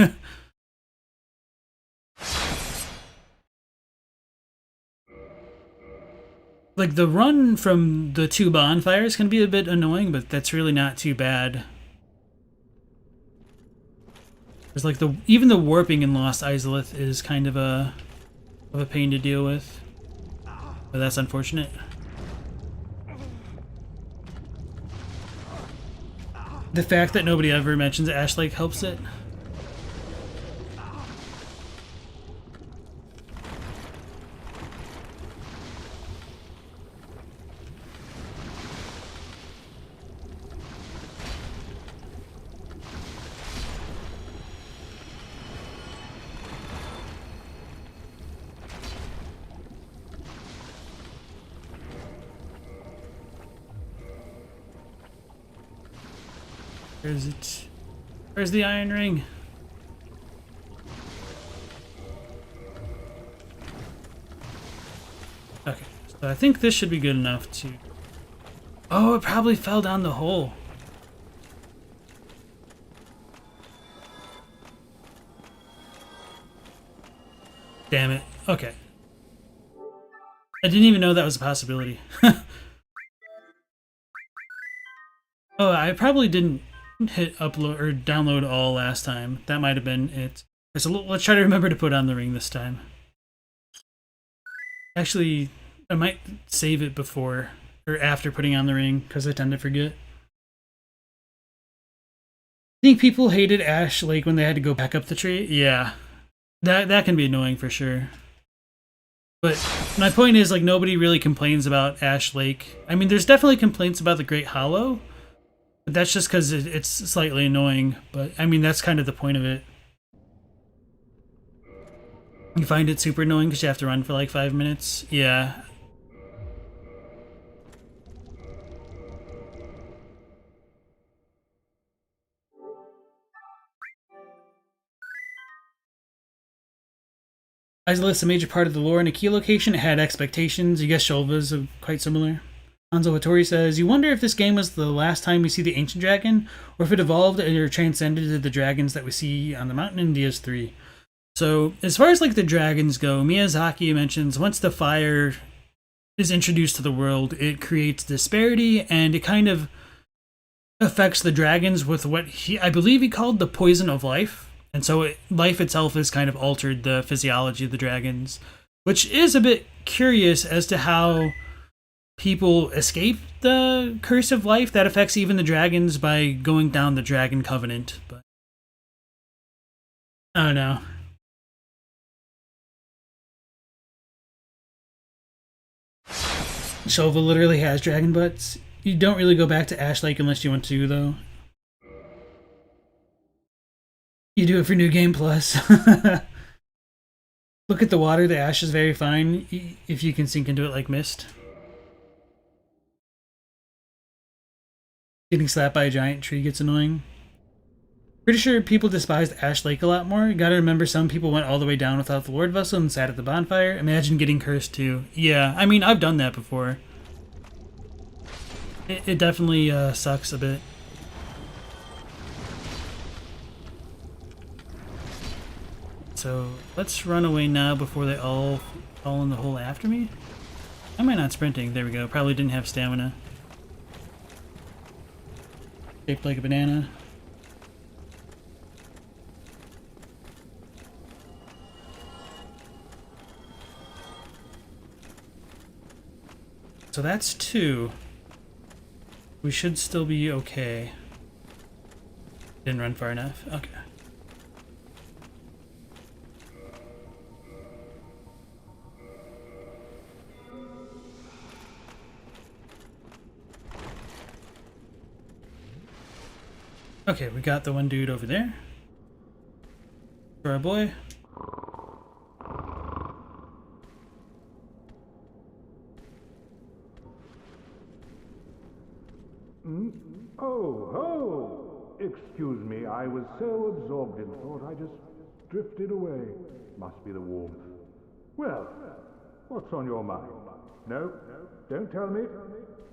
Like, the run from the 2 bonfires can be a bit annoying, but that's really not too bad. There's like even the warping in Lost Izalith is kind of a pain to deal with. But that's unfortunate. The fact that nobody ever mentions Ash Lake helps it. Where is it? Where's the iron ring? Okay, so I think this should be good enough to... Oh, it probably fell down the hole. Damn it. Okay. I didn't even know that was a possibility. Oh, I probably didn't hit upload or download all last time. That might have been it. So let's try to remember to put on the ring this time. Actually, I might save it before or after putting on the ring, because I tend to forget. I think people hated Ash Lake when they had to go back up the tree. Yeah, that can be annoying for sure. But my point is, like, nobody really complains about Ash Lake. I mean, there's definitely complaints about the Great Hollow. But that's just because it's slightly annoying. But, I mean, that's kind of the point of it. You find it super annoying because you have to run for like 5 minutes? Yeah. Izalith's a major part of the lore and a key location. It had expectations. You guess Shulva's quite similar. Hanzo Hattori says, you wonder if this game was the last time we see the ancient dragon, or if it evolved or transcended to the dragons that we see on the mountain in DS3. So, as far as like the dragons go, Miyazaki mentions once the fire is introduced to the world, it creates disparity, and it kind of affects the dragons with what I believe he called the poison of life. And so life itself has kind of altered the physiology of the dragons, which is a bit curious as to how people escape the curse of life that affects even the dragons by going down the dragon covenant. But I don't know. Shova literally has dragon butts. You don't really go back to Ash Lake unless you want to, though. You do it for New Game Plus. Look at the water. The ash is very fine if you can sink into it like mist. Getting slapped by a giant tree gets annoying. Pretty sure people despised Ash Lake a lot more. You gotta remember, some people went all the way down without the Lord Vessel and sat at the bonfire. Imagine getting cursed too. Yeah, I mean, I've done that before. It definitely sucks a bit. So let's run away now before they all fall in the hole after me. Why am I not sprinting? There we go. Probably didn't have stamina. Shaped like a banana. So that's 2. We should still be okay. Didn't run far enough. Okay. Okay, we got the one dude over there. For our boy. Hmm? Oh, ho! Excuse me, I was so absorbed in thought I just drifted away. Must be the warmth. Well, what's on your mind? No? Don't tell me.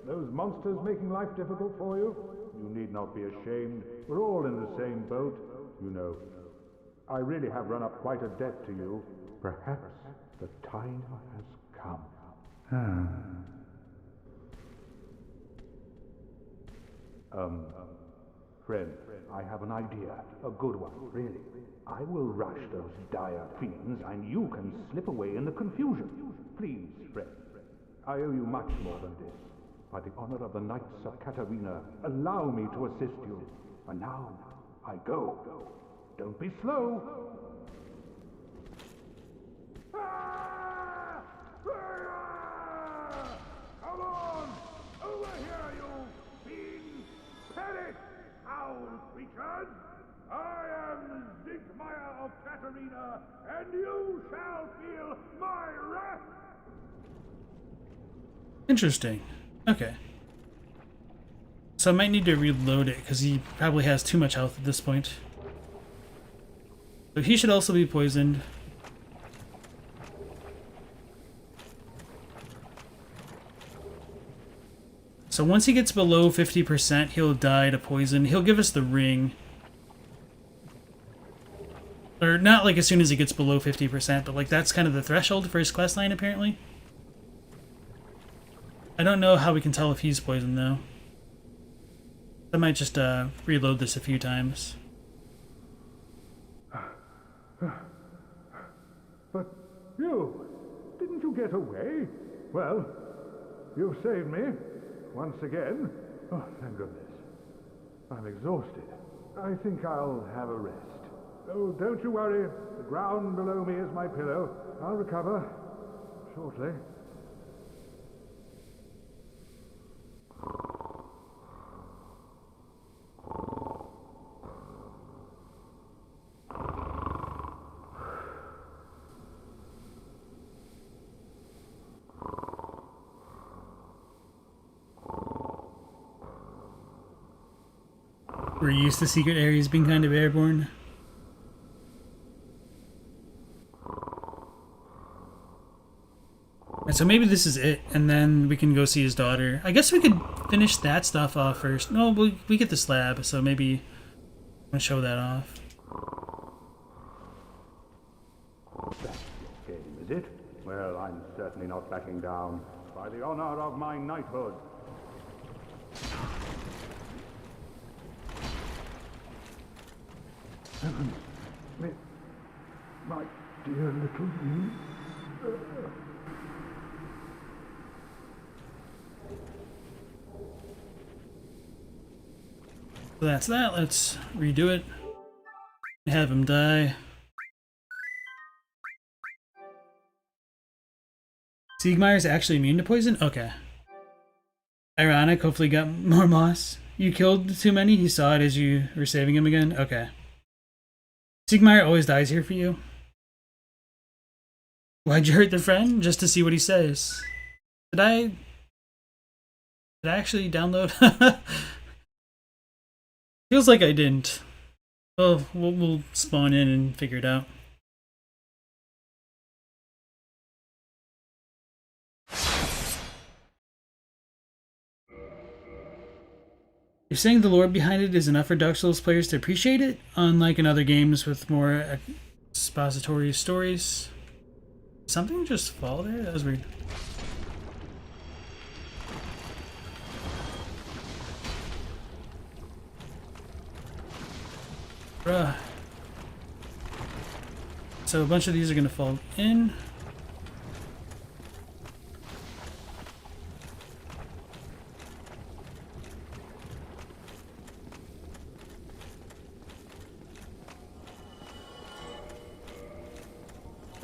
Those monsters making life difficult for you? You need not be ashamed. We're all in the same boat, you know. I really have run up quite a debt to you. Perhaps the time has come. Friend, I have an idea. A good one, really. I will rush those dire fiends, and you can slip away in the confusion. Please, friend. I owe you much more than this. By the honor of the Knights of Katarina, allow me to assist you. And now, I go. Don't be slow. Ah! Ah! Come on! Over here, you fiends! Perish, foul creatures! I am Siegmeyer of Katarina, and you shall feel my wrath! Interesting. Okay. So I might need to reload it, because he probably has too much health at this point. So he should also be poisoned. So once he gets below 50%, he'll die to poison. He'll give us the ring. Or not like as soon as he gets below 50%, but like that's kind of the threshold for his quest line apparently. I don't know how we can tell if he's poisoned though. I might just reload this a few times. But you, didn't you get away? Well, you've saved me. Once again. Oh, thank goodness. I'm exhausted. I think I'll have a rest. Oh, don't you worry. The ground below me is my pillow. I'll recover shortly. We're used to secret areas being kind of airborne. And so maybe this is it, and then we can go see his daughter. I guess we could finish that stuff off first. No, we get the slab, so maybe I'm gonna show that off. That's your game, is it? Well, I'm certainly not backing down. By the honor of my knighthood. Heavens, my dear little me. So that's that. Let's redo it. Have him die. Siegmeyer's actually immune to poison? Okay. Ironic, hopefully got more moss. You killed too many? He saw it as you were saving him again? Okay. Siegmeyer always dies here for you. Why'd you hurt the friend? Just to see what he says. Did I actually download? Feels like I didn't. Well, we'll spawn in and figure it out. You're saying the lore behind it is enough for Dark Souls players to appreciate it, unlike in other games with more expository stories? Something just fall there? That was weird. Bruh. So a bunch of these are gonna fall in.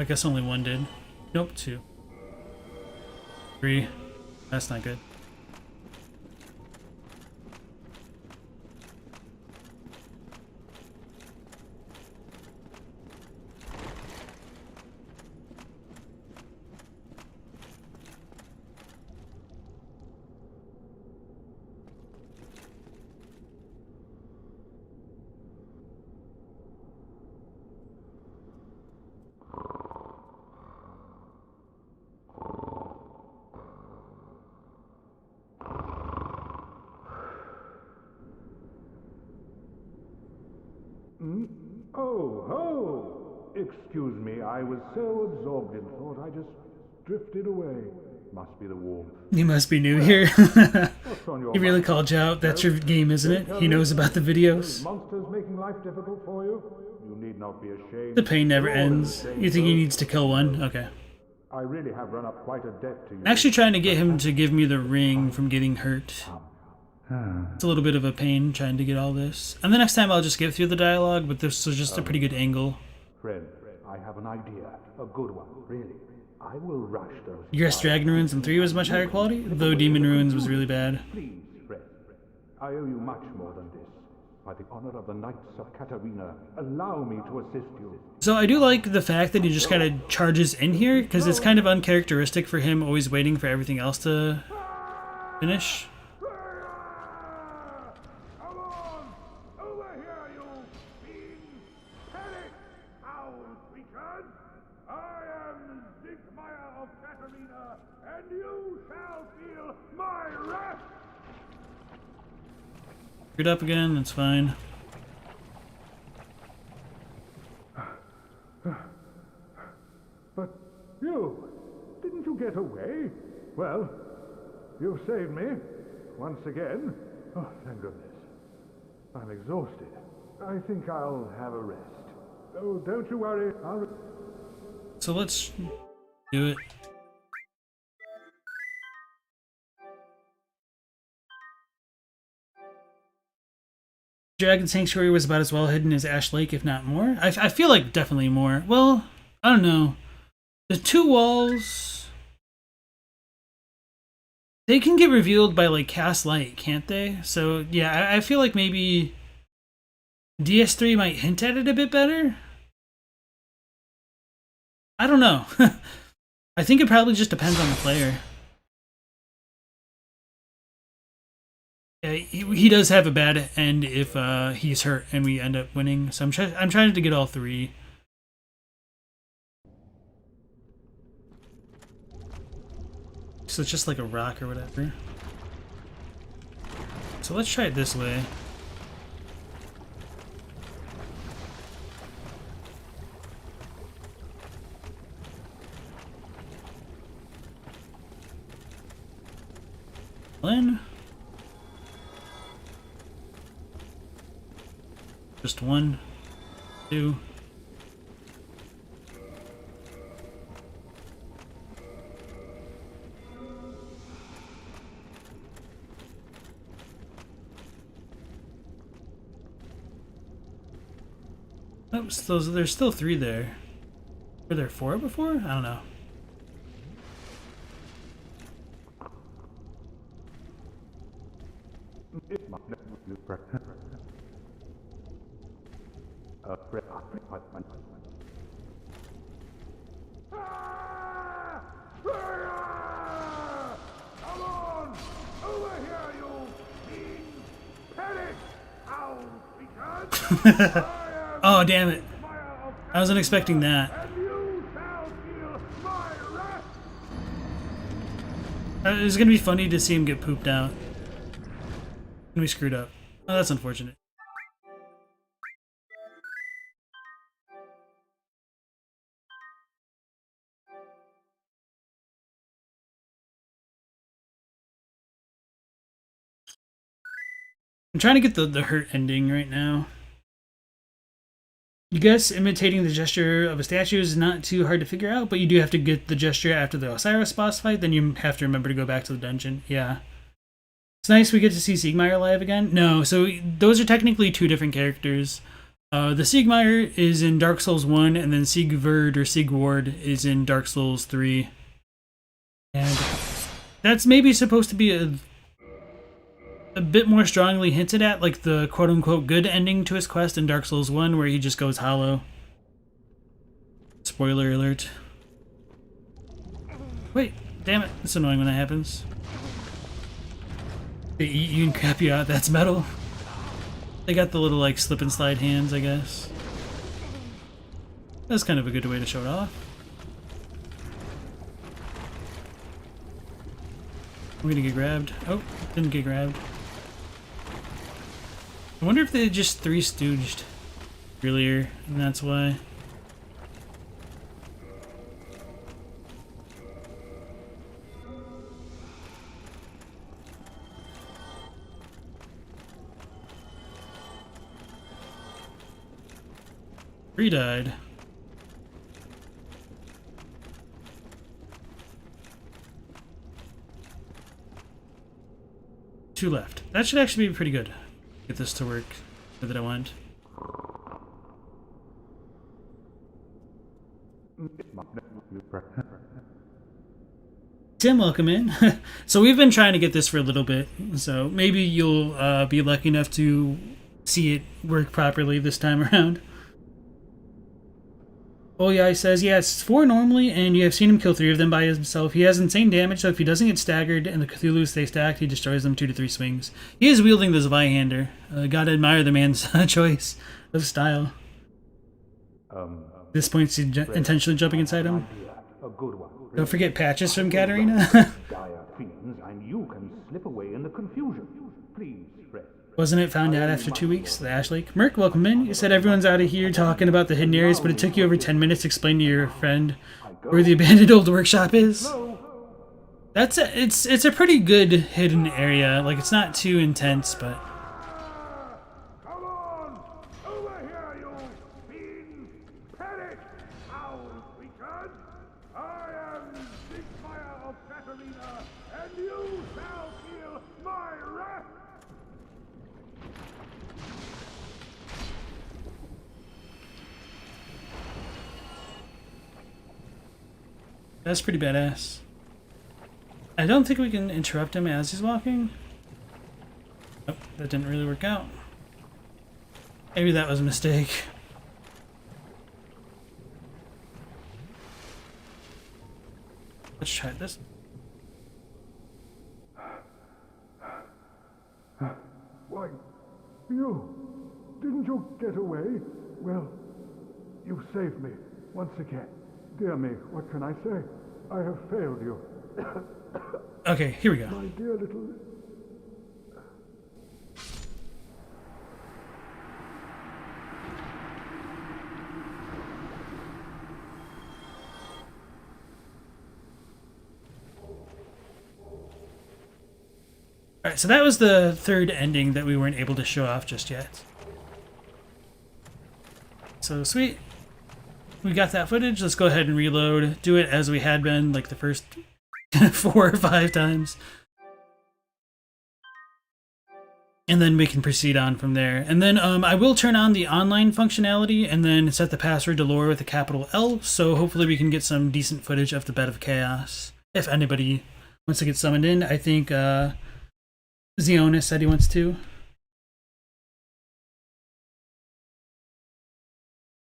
I guess only one did. Nope, 2. 3. That's not good. Oh, ho! Excuse me, I was so absorbed in thought I just drifted away. Must be the warmth. You must be new here. What's on your He really mind? called you out. That's your game, isn't it? He knows about the videos. Monsters making life difficult for you? You need not be ashamed. The pain never We're all in the ends. same You think he boat. needs to kill one? Okay. I really have run up quite a debt to you. I'm actually trying to get him to give me the ring from getting hurt. It's a little bit of a pain trying to get all this. And the next time I'll just get through the dialogue, but this was just a pretty good angle. Friend, I have an idea. A good one, really. I will rush those. Yes, Dragon Ruins in 3 was much higher quality, though Demon Ruins was really bad. Please, friend. I owe you much more than this. By the honor of the Knights of Katarina, allow me to assist you. So I do like the fact that he just kind of charges in here, because it's kind of uncharacteristic for him always waiting for everything else to finish. Come on! Over here, you fiends! Panic! Hound creatures! I am Siegmeyer of Katarina, and you shall feel my wrath! Screwed up again, that's fine. But you, didn't you get away? Well, you've saved me, once again. Oh, thank goodness. I'm exhausted. I think I'll have a rest. Oh, don't you worry, So let's do it. Dragon Sanctuary was about as well hidden as Ash Lake, if not more. I feel like definitely more. Well, I don't know. The 2 walls... They can get revealed by, like, cast light, can't they? So, yeah, I feel like maybe DS3 might hint at it a bit better. I don't know. I think it probably just depends on the player. Yeah, he does have a bad end if he's hurt and we end up winning. So I'm trying to get all 3. So it's just like a rock or whatever. So let's try it this way. Glenn. Just 1, 2. Oh, so there's still 3 there. Were there 4 before? I don't know. Come on! Over here, you fiends! Panic! Hound creatures! Oh, damn it. I wasn't expecting that. And you shall feel my wrath! It was gonna be funny to see him get pooped out. And we screwed up. Oh, that's unfortunate. I'm trying to get the hurt ending right now. You guess imitating the gesture of a statue is not too hard to figure out, but you do have to get the gesture after the Osiris boss fight, then you have to remember to go back to the dungeon. Yeah. It's nice we get to see Siegmeyer live again. No, so those are technically 2 different characters. The Siegmeyer is in Dark Souls 1, and then Siegward or Siegward is in Dark Souls 3. And that's maybe supposed to be a bit more strongly hinted at, like the quote-unquote good ending to his quest in Dark Souls 1, where he just goes hollow. Spoiler alert. Wait, damn it. It's annoying when that happens. They eat you and crap you out, that's metal. They got the little, like, slip and slide hands, I guess. That's kind of a good way to show it off. I'm gonna get grabbed. Oh, didn't get grabbed. I wonder if they just 3 stooged. earlier, and that's why. Three died. Two left. That should actually be pretty good. Get this to work the way that I want. Tim, welcome in. So we've been trying to get this for a little bit, so maybe you'll be lucky enough to see it work properly this time around. Oh yeah, he says, yeah, it's 4 normally, and you have seen him kill 3 of them by himself. He has insane damage, so if he doesn't get staggered and the Cthulhu stay stacked, he destroys them 2 to 3 swings. He is wielding the Zweihander. Gotta admire the man's choice of style. This point's intentionally jumping inside him. A good one. Don't forget patches from Katarina. Dire fiends, and you can slip away in the confusion. Please, friend. Wasn't it found out after 2 weeks? The Ash Lake. Merc, welcome in. You said everyone's out of here talking about the hidden areas, but it took you over 10 minutes to explain to your friend where the abandoned old workshop is. It's a pretty good hidden area. Like, it's not too intense, but Come on! Over here, you fiends! Perish! Owls return! I am Siegmeyer of Katarina, and you shall feel my wrath! that's pretty badass. I don't think we can interrupt him as he's walking. Oh, that didn't really work out. Maybe that was a mistake. Let's try this. Why, you! Didn't you get away? Well, you saved me once again. Dear me, what can I say? I have failed you. Okay, here we go. My dear little... Alright, so that was the third ending that we weren't able to show off just yet. So sweet. We got that footage. Let's go ahead and reload. Do it as we had been like the first 4 or 5 times. And then we can proceed on from there. And then I will turn on the online functionality and then set the password to lore with a capital L. So hopefully we can get some decent footage of the Bed of Chaos. If anybody wants to get summoned in. I think Zionis said he wants to.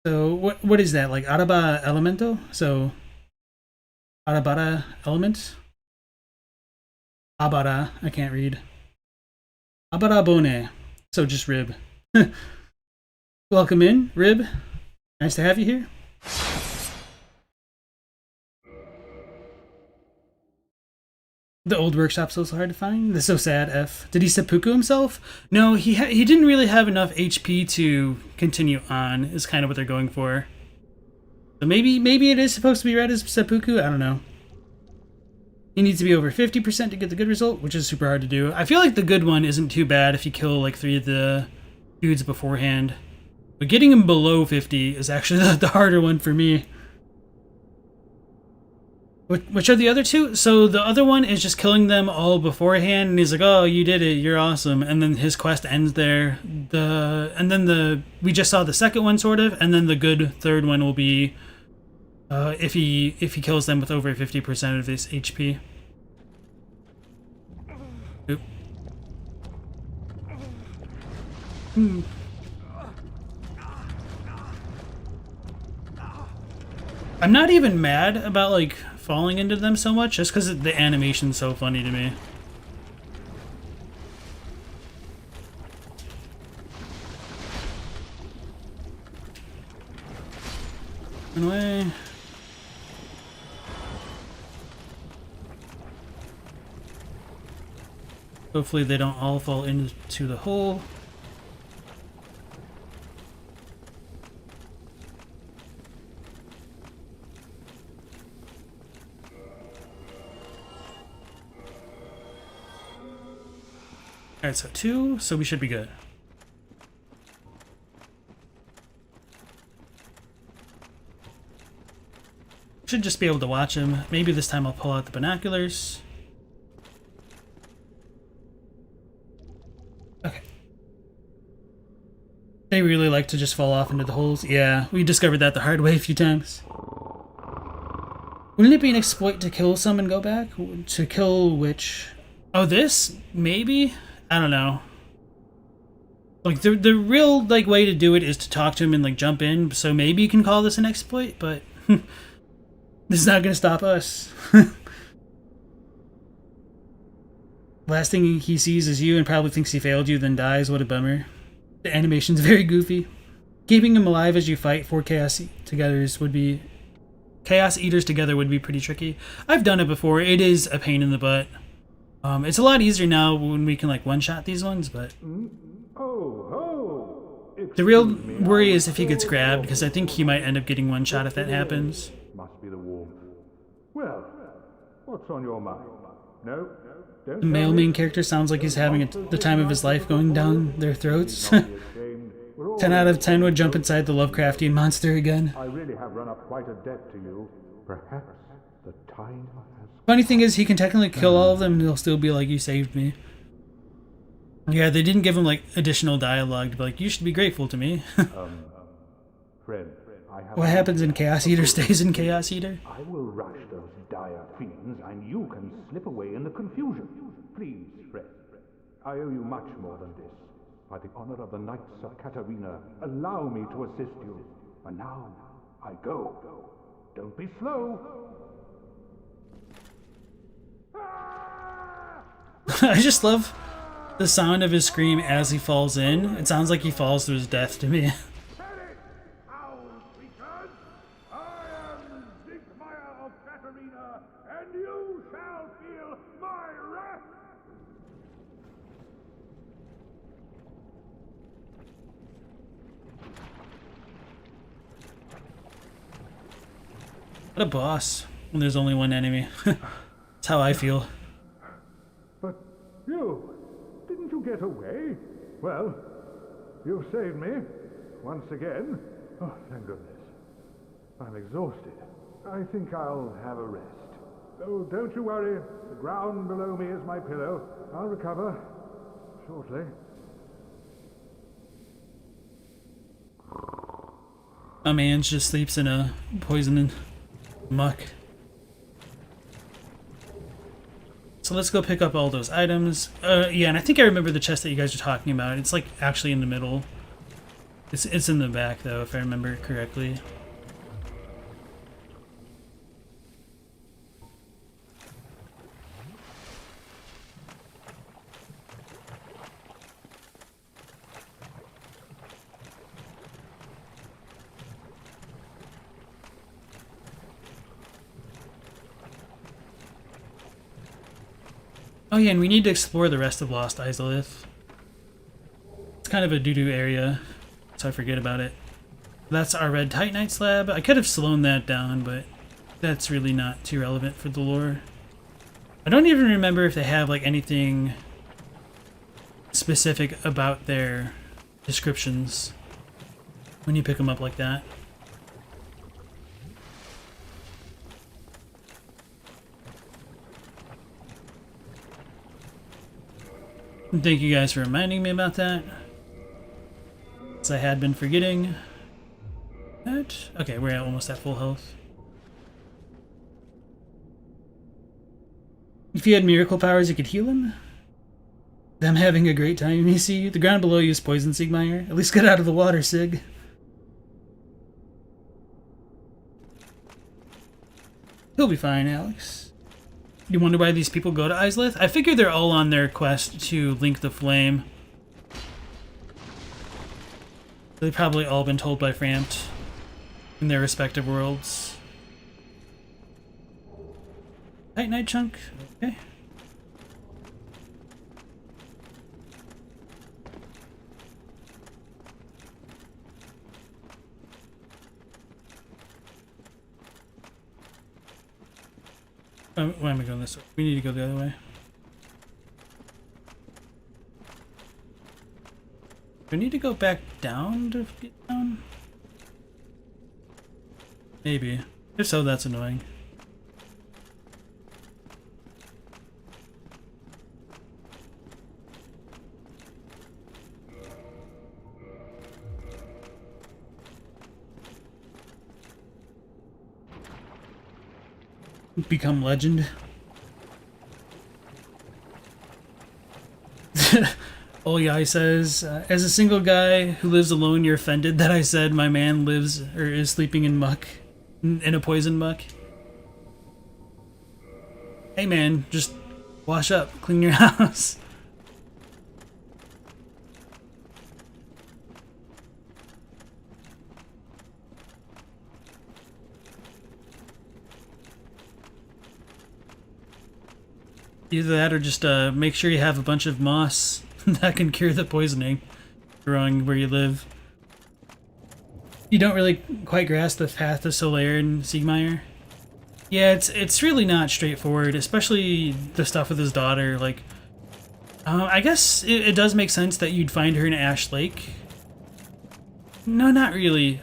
So what is that? Like Araba Elemento? So Arabara Element? Abara, I can't read. Abara Bone. So just Rib. Welcome in, Rib. Nice to have you here. The old workshop's so hard to find. That's so sad, F. Did he seppuku himself? No, he didn't really have enough HP to continue on, is kind of what they're going for. So maybe it is supposed to be read as seppuku, I don't know. He needs to be over 50% to get the good result, which is super hard to do. I feel like the good one isn't too bad if you kill like 3 of the dudes beforehand. But getting him below 50 is actually the harder one for me. Which are the other 2? So the other one is just killing them all beforehand, and he's like, "Oh, you did it! You're awesome!" And then his quest ends there. We just saw the second one sort of, and then the good third one will be if he kills them with over 50% of his HP. Oop. I'm not even mad about like falling into them so much, just because the animation's so funny to me. Run away. Hopefully they don't all fall into the hole. Alright, so 2, so we should be good. Should just be able to watch him. Maybe this time I'll pull out the binoculars. Okay. They really like to just fall off into the holes. Yeah, we discovered that the hard way a few times. Wouldn't it be an exploit to kill some and go back? To kill which? Oh, this? Maybe? I don't know. Like, the real, like, way to do it is to talk to him and, like, jump in. So maybe you can call this an exploit, but this is not going to stop us. Last thing he sees is you and probably thinks he failed you, then dies. What a bummer. The animation's very goofy. Keeping him alive as you fight 4 Chaos Eaters would be pretty tricky. I've done it before. It is a pain in the butt. It's a lot easier now when we can like one-shot these ones, but the real worry is if he gets grabbed, because I think he might end up getting one-shot if that happens. Must be the warmth. Well, what's on your mind? No? The male main character sounds like he's having the time of his life going down their throats. 10 out of 10 would jump inside the Lovecraftian monster again. I really have run up quite a debt to you. Perhaps the time has... Funny thing is, he can technically kill all of them and he'll still be like, you saved me. Yeah, they didn't give him like additional dialogue to be like, you should be grateful to me. Friend, I have... What happens in Chaos Eater stays in Chaos Eater. I will rush those dire fiends and you can slip away in the confusion. Please, friend. I owe you much more than this. By the honor of the Knights of Katarina, allow me to assist you. And now, I go. Don't be slow. I just love the sound of his scream as he falls in. It sounds like he falls to his death to me. I am Siegmeyer of Katarina, and you shall feel my wrath. What a boss when there's only one enemy. That's how I feel. But you, didn't you get away? Well, you've saved me, once again. Oh, thank goodness. I'm exhausted. I think I'll have a rest. Oh, don't you worry. The ground below me is my pillow. I'll recover shortly. A man just sleeps in a poison muck. So let's go pick up all those items. Yeah, and I think I remember the chest that you guys are talking about. It's like actually in the middle. It's in the back though, if I remember correctly. Oh yeah, and we need to explore the rest of Lost Izalith. It's kind of a doo-doo area, so I forget about it. That's our red Titanite slab. I could have slowed that down, but that's really not too relevant for the lore. I don't even remember if they have like anything specific about their descriptions when you pick them up like that. Thank you guys for reminding me about that, as I had been forgetting that. Okay, we're almost at full health. If you had miracle powers, you could heal him. Them having a great time, you see. The ground below you is poison, Siegmeyer. At least get out of the water, Sig. He'll be fine, Alex. You wonder why these people go to Izalith? I figure they're all on their quest to link the flame. They've probably all been told by Frampt in their respective worlds. Titanite chunk? Okay. Why am I going this way? We need to go the other way. Do I need to go back down to get down? Maybe. If so, that's annoying. Become legend. Oh yeah, he says, as a single guy who lives alone, you're offended that I said my man lives or is sleeping in muck, in a poison muck. Hey man, just wash up, clean your house. Either that or just make sure you have a bunch of moss that can cure the poisoning growing where you live. You don't really quite grasp the path to Solaire and Siegmeyer. Yeah, it's really not straightforward, especially the stuff with his daughter. Like, I guess it does make sense that you'd find her in Ash Lake. No, not really.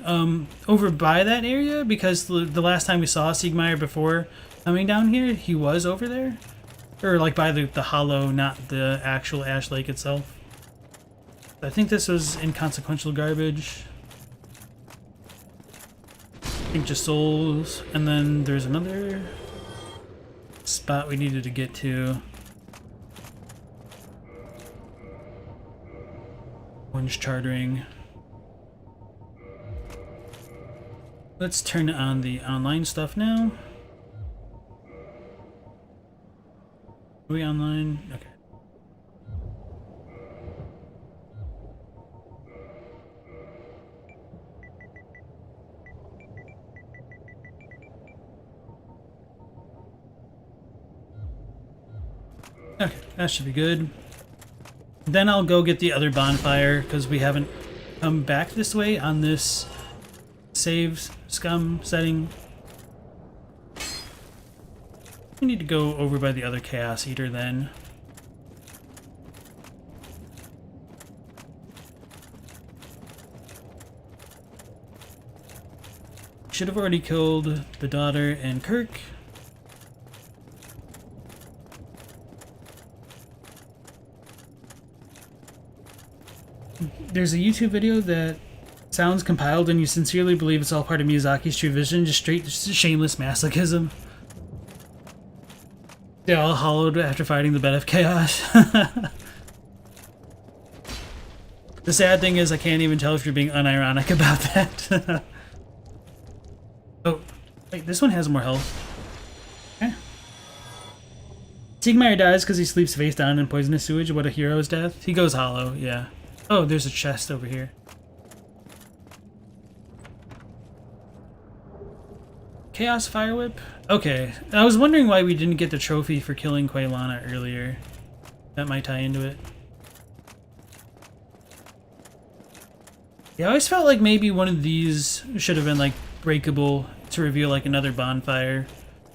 Over by that area, because the last time we saw Siegmeyer before coming down here, he was over there. Or like by the hollow, not the actual Ash Lake itself. I think this was inconsequential garbage. I think just souls. And then there's another spot we needed to get to. Orange chartering. Let's turn on the online stuff now. Are we online? Okay. Okay, that should be good. Then I'll go get the other bonfire, because we haven't come back this way on this save scum setting. We need to go over by the other Chaos Eater then. Should have already killed the daughter and Kirk. There's a YouTube video that sounds compiled and you sincerely believe it's all part of Miyazaki's true vision, just straight shameless masochism. They all hollowed after fighting the bed of chaos. The sad thing is I can't even tell if you're being unironic about that. Oh, wait, this one has more health. Okay. Siegmeyer dies because he sleeps face down in poisonous sewage. What a hero's death. He goes hollow, yeah. Oh, there's a chest over here. Chaos Fire Whip? Okay, I was wondering why we didn't get the trophy for killing Quaylana earlier. That might tie into it. Yeah, I always felt like maybe one of these should have been like breakable to reveal like another bonfire,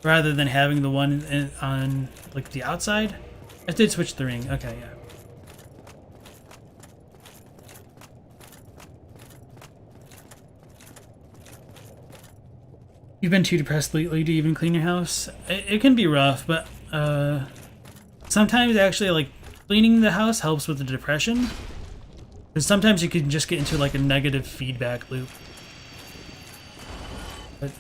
rather than having the one on like the outside. I did switch the ring. Okay, yeah. You've been too depressed lately to even clean your house? It can be rough, but sometimes actually like cleaning the house helps with the depression. Because sometimes you can just get into like a negative feedback loop. But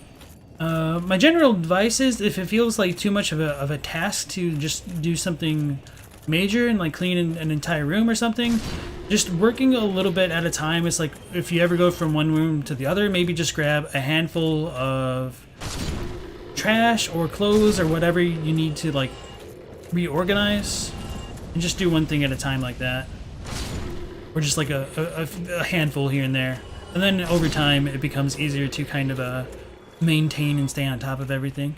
my general advice is if it feels like too much of a task to just do something major and like clean an entire room or something, just working a little bit at a time. It's like if you ever go from one room to the other, maybe just grab a handful of trash or clothes or whatever you need to like reorganize, and just do one thing at a time like that, or just like a handful here and there, and then over time it becomes easier to kind of maintain and stay on top of everything.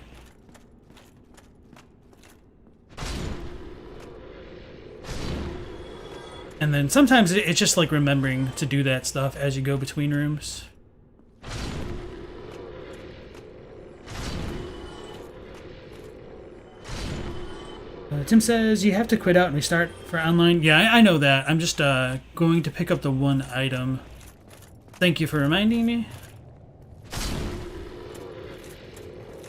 And then sometimes it's just like remembering to do that stuff as you go between rooms. Tim says you have to quit out and restart for online. Yeah, I know that. I'm just going to pick up the one item. Thank you for reminding me.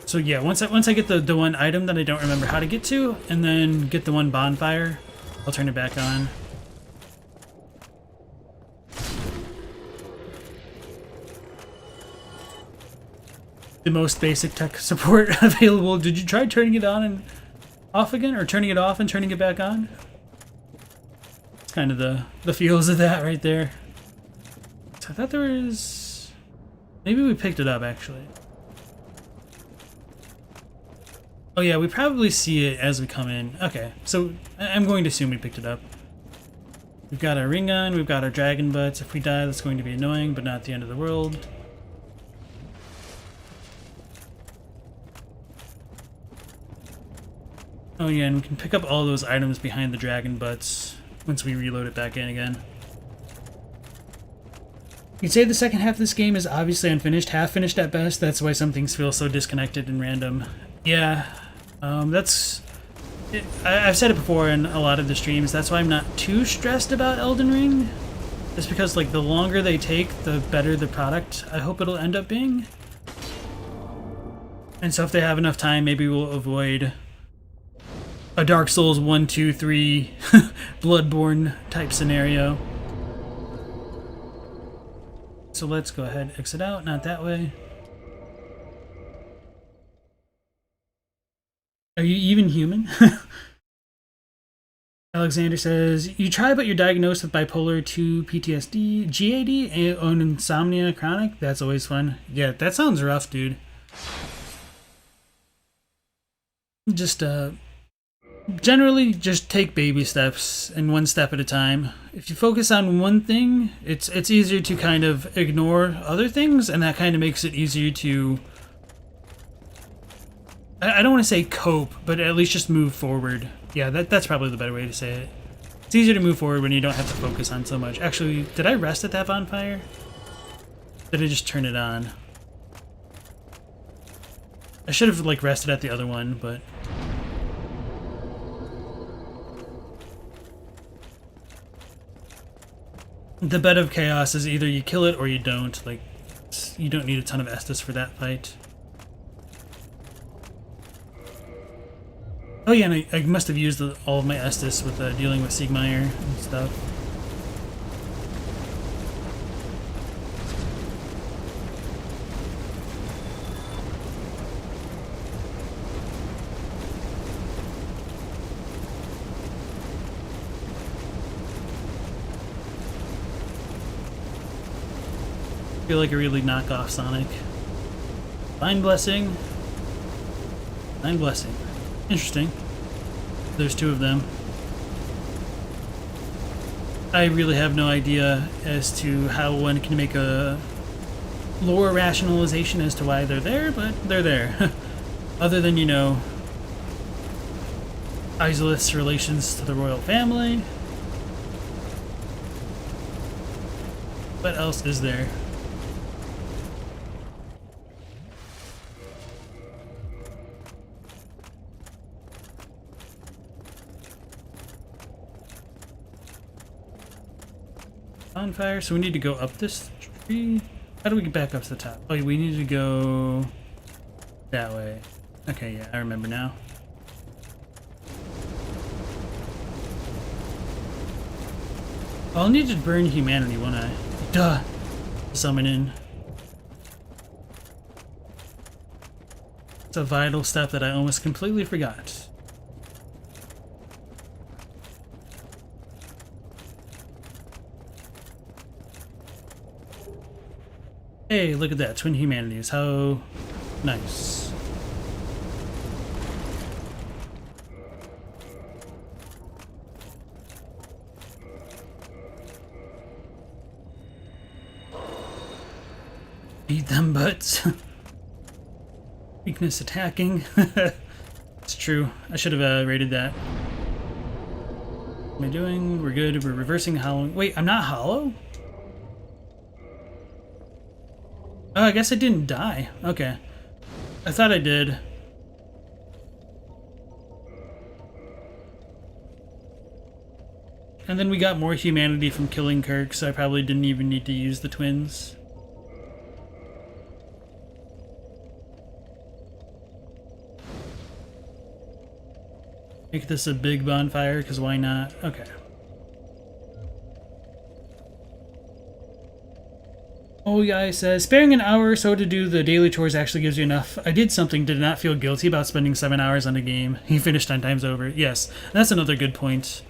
So yeah, once I get the one item that I don't remember how to get to, and then get the one bonfire, I'll turn it back on. The most basic tech support available. Did you try turning it on and off again, or turning it off and turning it back on? It's kind of the feels of that right there. So I thought there was... Maybe we picked it up, actually. Oh yeah, we probably see it as we come in. Okay, so I'm going to assume we picked it up. We've got our ring on, we've got our dragon butts. If we die, that's going to be annoying, but not the end of the world. Oh yeah, and we can pick up all those items behind the dragon butts once we reload it back in again. You'd say the second half of this game is obviously unfinished, half finished at best. That's why some things feel so disconnected and random. Yeah, that's... I've said it before in a lot of the streams, that's why I'm not too stressed about Elden Ring. Just because, like, the longer they take, the better the product I hope it'll end up being. And so if they have enough time, maybe we'll avoid a Dark Souls 1, 2, 3 Bloodborne type scenario. So let's go ahead and exit out, not that way. Are you even human? Alexander says, you try but you're diagnosed with bipolar 2 PTSD, GAD, and insomnia chronic? That's always fun. Yeah, that sounds rough, dude. Just, generally, just take baby steps and one step at a time. If you focus on one thing, it's easier to kind of ignore other things, and that kind of makes it easier to... I don't want to say cope, but at least just move forward. Yeah, that's probably the better way to say it. It's easier to move forward when you don't have to focus on so much. Actually, did I rest at that bonfire? Did I just turn it on? I should have, like, rested at the other one, but... The bed of chaos is either you kill it or you don't. Like, you don't need a ton of Estus for that fight. Oh yeah, and I must have used all of my Estus with dealing with Siegmeyer and stuff. I feel like a really knockoff Sonic. Divine Blessing. Divine Blessing. Interesting. There's two of them. I really have no idea as to how one can make a lore rationalization as to why they're there, but they're there. Other than, you know, Izalith's relations to the royal family. What else is there? Bonfire, so we need to go up this tree. How do we get back up to the top? Oh, we need to go that way. Okay, yeah, I remember now. I'll need to burn humanity, won't I? Duh! Summon in. It's a vital step that I almost completely forgot. Hey, look at that. Twin humanities. How nice. Beat them butts. Weakness attacking. It's true. I should have rated that. What am I doing? We're good. We're reversing hollow. Wait, I'm not hollow? Oh, I guess I didn't die. Okay. I thought I did. And then we got more humanity from killing Kirk, so I probably didn't even need to use the twins. Make this a big bonfire, because why not? Okay. Oh, guy says, sparing an hour or so to do the daily chores actually gives you enough. I did something, did not feel guilty about spending 7 hours on a game. He finished 10 times over. Yes, that's another good point.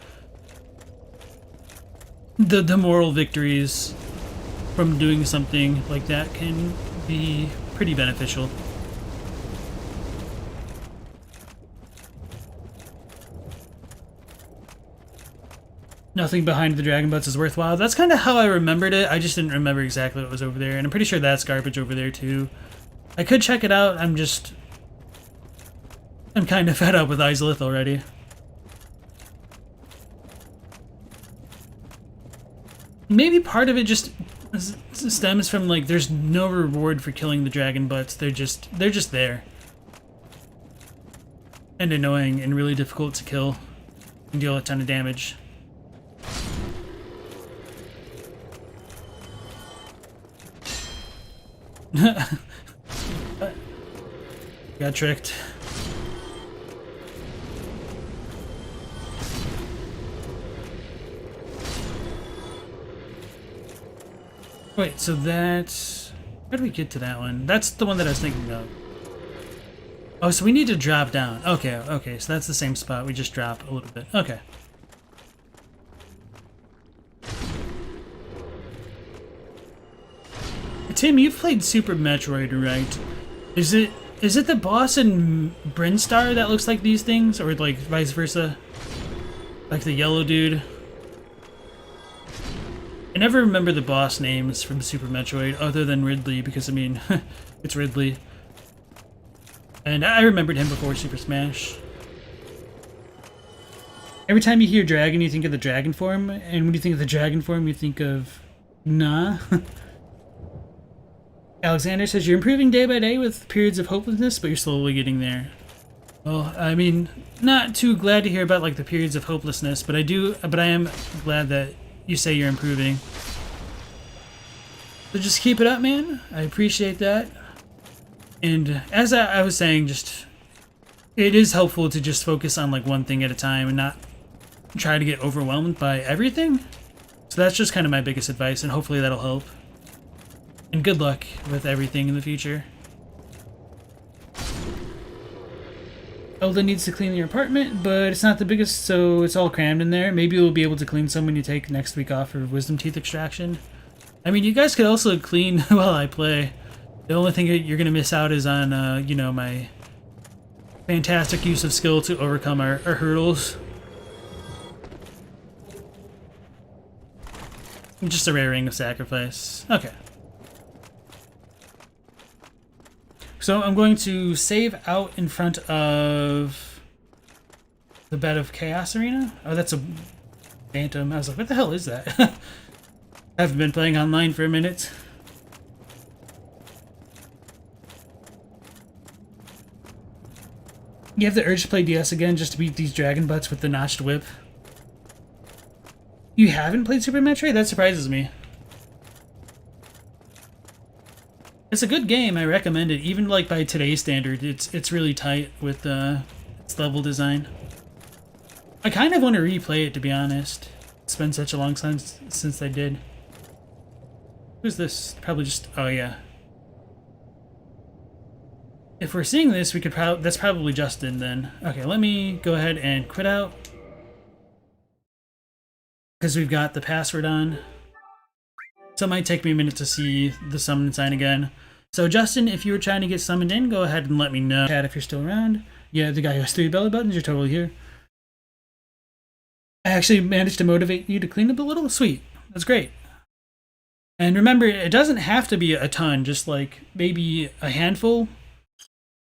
The moral victories from doing something like that can be pretty beneficial. Nothing behind the dragon butts is worthwhile. That's kind of how I remembered it. I just didn't remember exactly what was over there. And I'm pretty sure that's garbage over there too. I could check it out. I'm kind of fed up with Izalith already. Maybe part of it just stems from, like, there's no reward for killing the dragon butts. They're just there. And annoying and really difficult to kill and deal a ton of damage. Got tricked. Wait, so that's... How do we get to that one? That's the one that I was thinking of. Oh, so we need to drop down. Okay, okay, so that's the same spot. We just drop a little bit. Okay. Tim, you've played Super Metroid, right? Is it the boss in Brinstar that looks like these things? Or, like, vice versa? Like the yellow dude? I never remember the boss names from Super Metroid other than Ridley, because, I mean, it's Ridley. And I remembered him before Super Smash. Every time you hear dragon, you think of the dragon form, and when you think of the dragon form, you think of... Nah. Alexander says, you're improving day by day with periods of hopelessness, but you're slowly getting there. Well, I mean, not too glad to hear about, like, the periods of hopelessness, but I am glad that you say you're improving. So just keep it up, man. I appreciate that. And as I was saying, just it is helpful to just focus on, like, one thing at a time and not try to get overwhelmed by everything. So that's just kind of my biggest advice, and hopefully that'll help. And good luck with everything in the future. Elda needs to clean your apartment, but it's not the biggest, so it's all crammed in there. Maybe you'll be able to clean some when you take next week off for wisdom teeth extraction. I mean, you guys could also clean while I play. The only thing you're going to miss out is on, you know, my fantastic use of skill to overcome our hurdles. Just a rare ring of sacrifice. Okay. So I'm going to save out in front of the Bed of Chaos Arena. Oh, that's a phantom. I was like, what the hell is that? I haven't been playing online for a minute. You have the urge to play DS again just to beat these dragon butts with the notched whip. You haven't played Super Metroid? That surprises me. It's a good game. I recommend it. Even like by today's standard, it's really tight with its level design. I kind of want to replay it, to be honest. It's been such a long time since I did. Who's this? Probably just... Oh, yeah. If we're seeing this, we could that's probably Justin then. Okay, let me go ahead and quit out. Because we've got the password on. So it might take me a minute to see the summon sign again. So Justin, if you were trying to get summoned in, go ahead and let me know. Chat if you're still around. Yeah, the guy who has 3 belly buttons, you're totally here. I actually managed to motivate you to clean up a little? Sweet. That's great. And remember, it doesn't have to be a ton, just like maybe a handful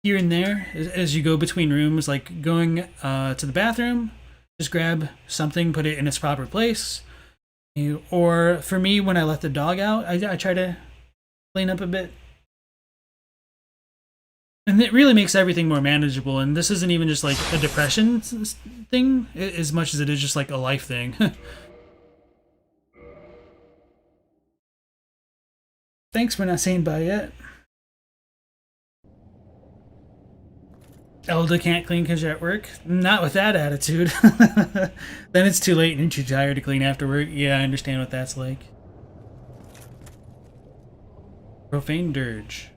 here and there as you go between rooms, like going to the bathroom, just grab something, put it in its proper place. Or for me, when I let the dog out, I try to clean up a bit. And it really makes everything more manageable. And this isn't even just like a depression thing as much as it is just like a life thing. Thanks for not saying bye yet. Elda can't clean because you're at work? Not with that attitude. Then it's too late and too tired to clean after work. Yeah, I understand what that's like. Profane Dirge.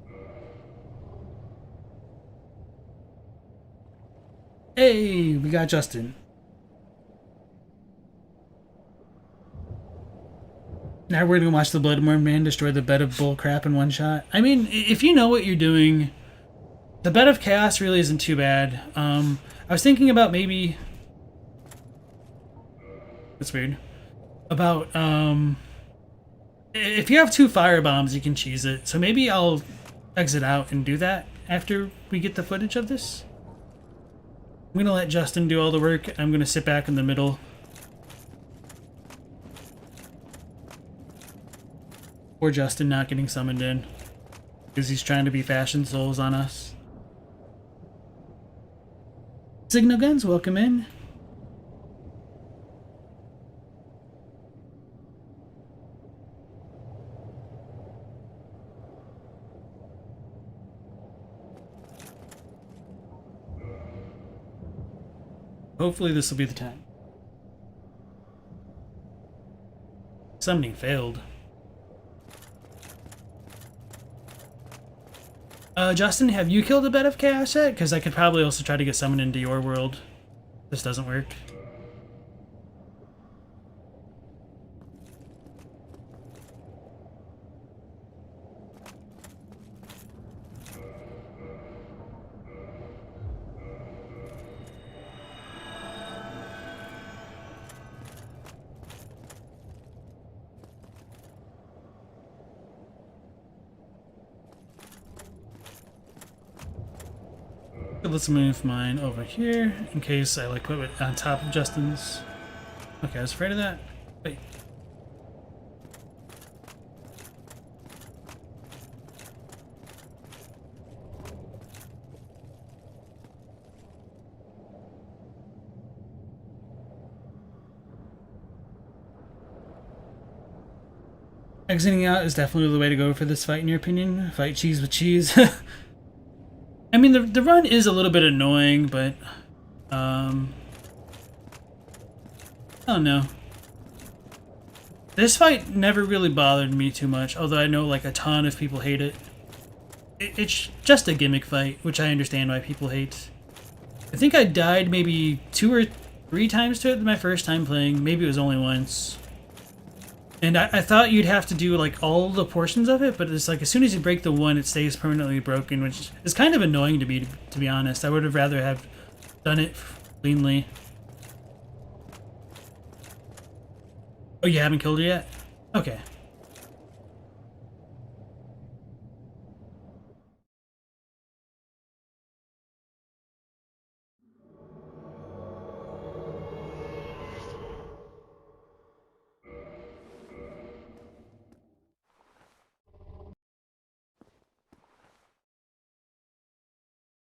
Hey, we got Justin. Now we're gonna watch the Bloodborne man destroy the bed of bullcrap in one shot. I mean, if you know what you're doing, the bed of chaos really isn't too bad. I was thinking about maybe... That's weird. About, if you have 2 firebombs, you can cheese it. So maybe I'll exit out and do that after we get the footage of this. I'm gonna let Justin do all the work. I'm gonna sit back in the middle. Poor Justin not getting summoned in. Because he's trying to be fashion souls on us. Signal Guns, welcome in. Hopefully this will be the time. Summoning failed. Justin, have you killed a bed of chaos yet? Because I could probably also try to get summoned into your world. This doesn't work. Let's move mine over here in case I like put it on top of Justin's. Okay, I was afraid of that. Wait. Exiting out is definitely the way to go for this fight, in your opinion? Fight cheese with cheese. I mean, the run is a little bit annoying, but, I don't know. This fight never really bothered me too much, although I know, like, a ton of people hate it. It's just a gimmick fight, which I understand why people hate. I think I died maybe 2 or 3 times to it my first time playing. Maybe it was only once. And I thought you'd have to do, like, all the portions of it, but it's like, as soon as you break the one, it stays permanently broken, which is kind of annoying to me, to be honest. I would have rather have done it cleanly. Oh, you haven't killed her yet? Okay.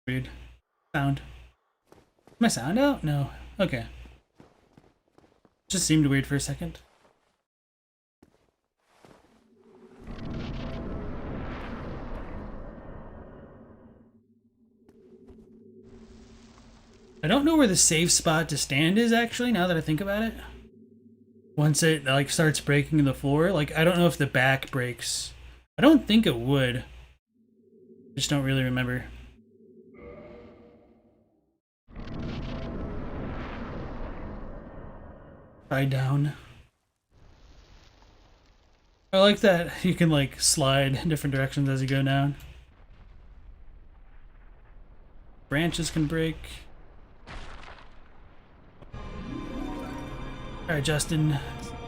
Weird. Sound. My sound out? No. Okay. Just seemed weird for a second. I don't know where the safe spot to stand is, actually, now that I think about it. Once it, like, starts breaking the floor. Like, I don't know if the back breaks. I don't think it would. I just don't really remember. Try down. I like that you can, like, slide in different directions as you go down. Branches can break. Alright, Justin.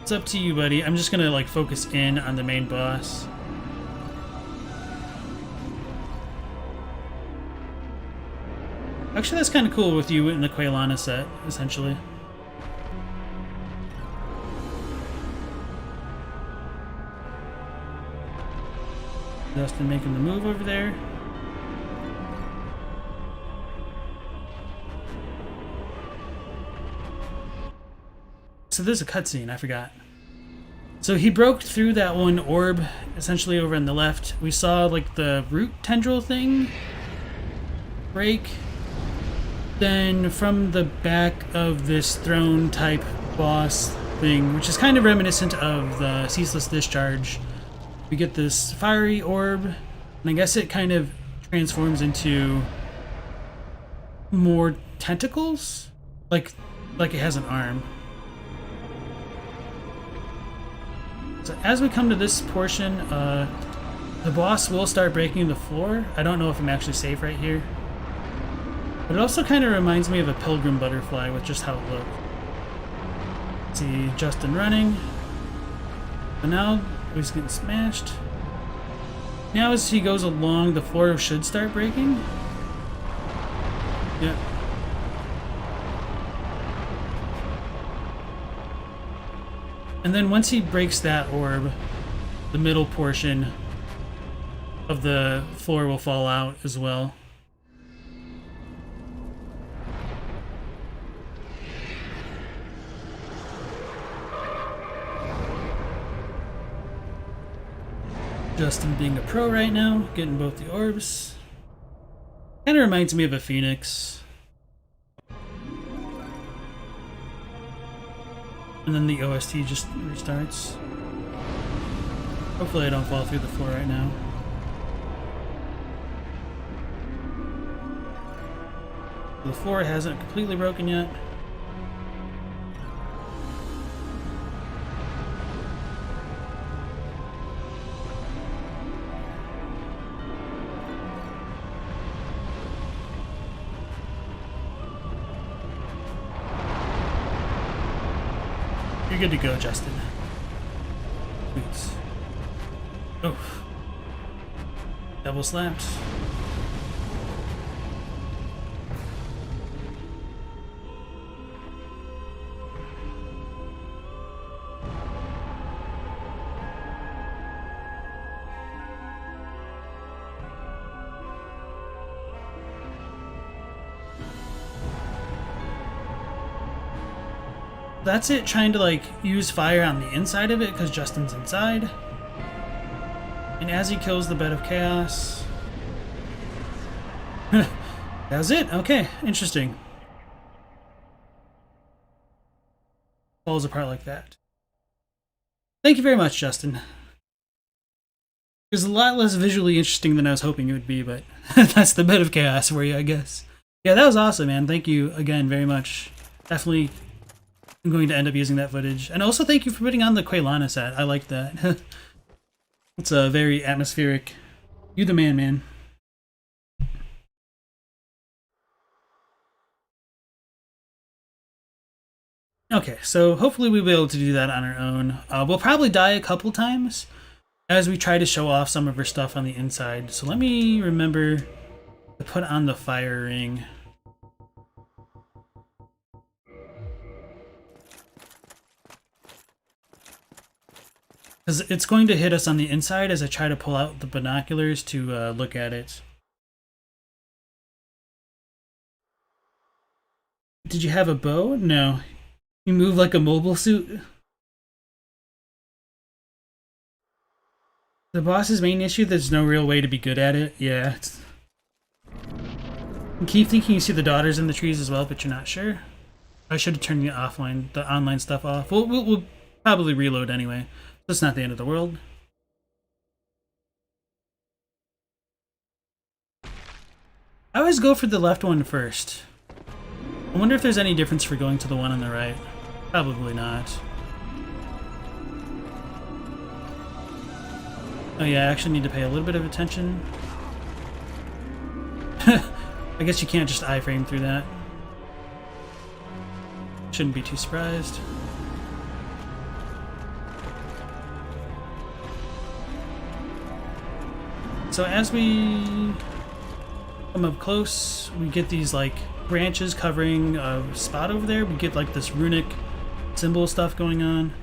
It's up to you, buddy. I'm just gonna, like, focus in on the main boss. Actually, that's kind of cool with you in the Quailana set, essentially. Justin making the move over there. So there's a cutscene, I forgot. So he broke through that one orb, essentially over on the left. We saw like the root tendril thing break. Then from the back of this throne type boss thing, which is kind of reminiscent of the ceaseless discharge, we get this fiery orb, and I guess it kind of transforms into more tentacles, like it has an arm. So as we come to this portion, the boss will start breaking the floor. I don't know if I'm actually safe right here. But it also kind of reminds me of a pilgrim butterfly with just how it looked. See Justin running. But now he's getting smashed. Now as he goes along, the floor should start breaking. Yep. And then once he breaks that orb, the middle portion of the floor will fall out as well. Justin being a pro right now, getting both the orbs. Kind of reminds me of a phoenix. And then the OST just restarts. Hopefully I don't fall through the floor right now. The floor hasn't completely broken yet. You're good to go, Justin. Boots. Oh. Double slapped. That's it, trying to like use fire on the inside of it because Justin's inside. And as he kills the bed of chaos. That was it. Okay, interesting. Falls apart like that. Thank you very much, Justin. It was a lot less visually interesting than I was hoping it would be, but that's the bed of chaos for you, I guess. Yeah, that was awesome, man. Thank you again very much. Definitely I'm going to end up using that footage. And also thank you for putting on the Quaylana set. I like that. It's a very atmospheric. You the man, man. Okay, so hopefully we'll be able to do that on our own. We'll probably die a couple times as we try to show off some of our stuff on the inside. So let me remember to put on the fire ring. Because it's going to hit us on the inside as I try to pull out the binoculars to look at it. Did you have a bow? No. You move like a mobile suit? The boss's main issue, there's no real way to be good at it. Yeah. You keep thinking you see the daughters in the trees as well, but you're not sure. I should have turned the online stuff off. We'll probably reload anyway. That's not the end of the world. I always go for the left one first. I wonder if there's any difference for going to the one on the right. Probably not. Oh yeah, I actually need to pay a little bit of attention. I guess you can't just iframe through that. Shouldn't be too surprised. So as we come up close, we get these like branches covering a spot over there. We get like this runic symbol stuff going on.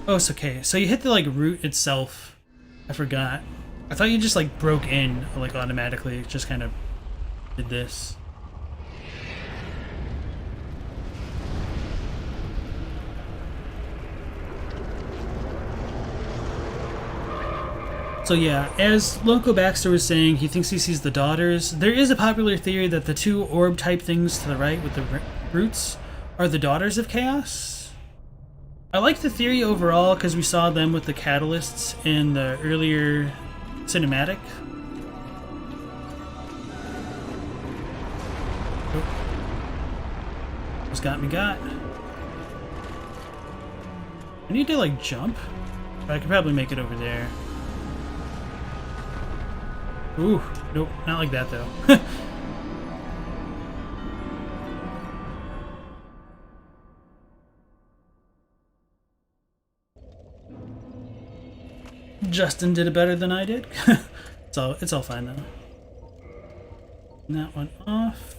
Oh, it's okay. So you hit the like root itself. I forgot. I thought you just like broke in like automatically. It just kind of did this. So yeah, as Loco Baxter was saying, he thinks he sees the daughters. There is a popular theory that the two orb-type things to the right with the roots are the daughters of Chaos. I like the theory overall because we saw them with the catalysts in the earlier cinematic. Oh. Just got me got. I need to like jump, but I could probably make it over there. Ooh, nope, not like that though. Justin did it better than I did. It's all fine though. That one off.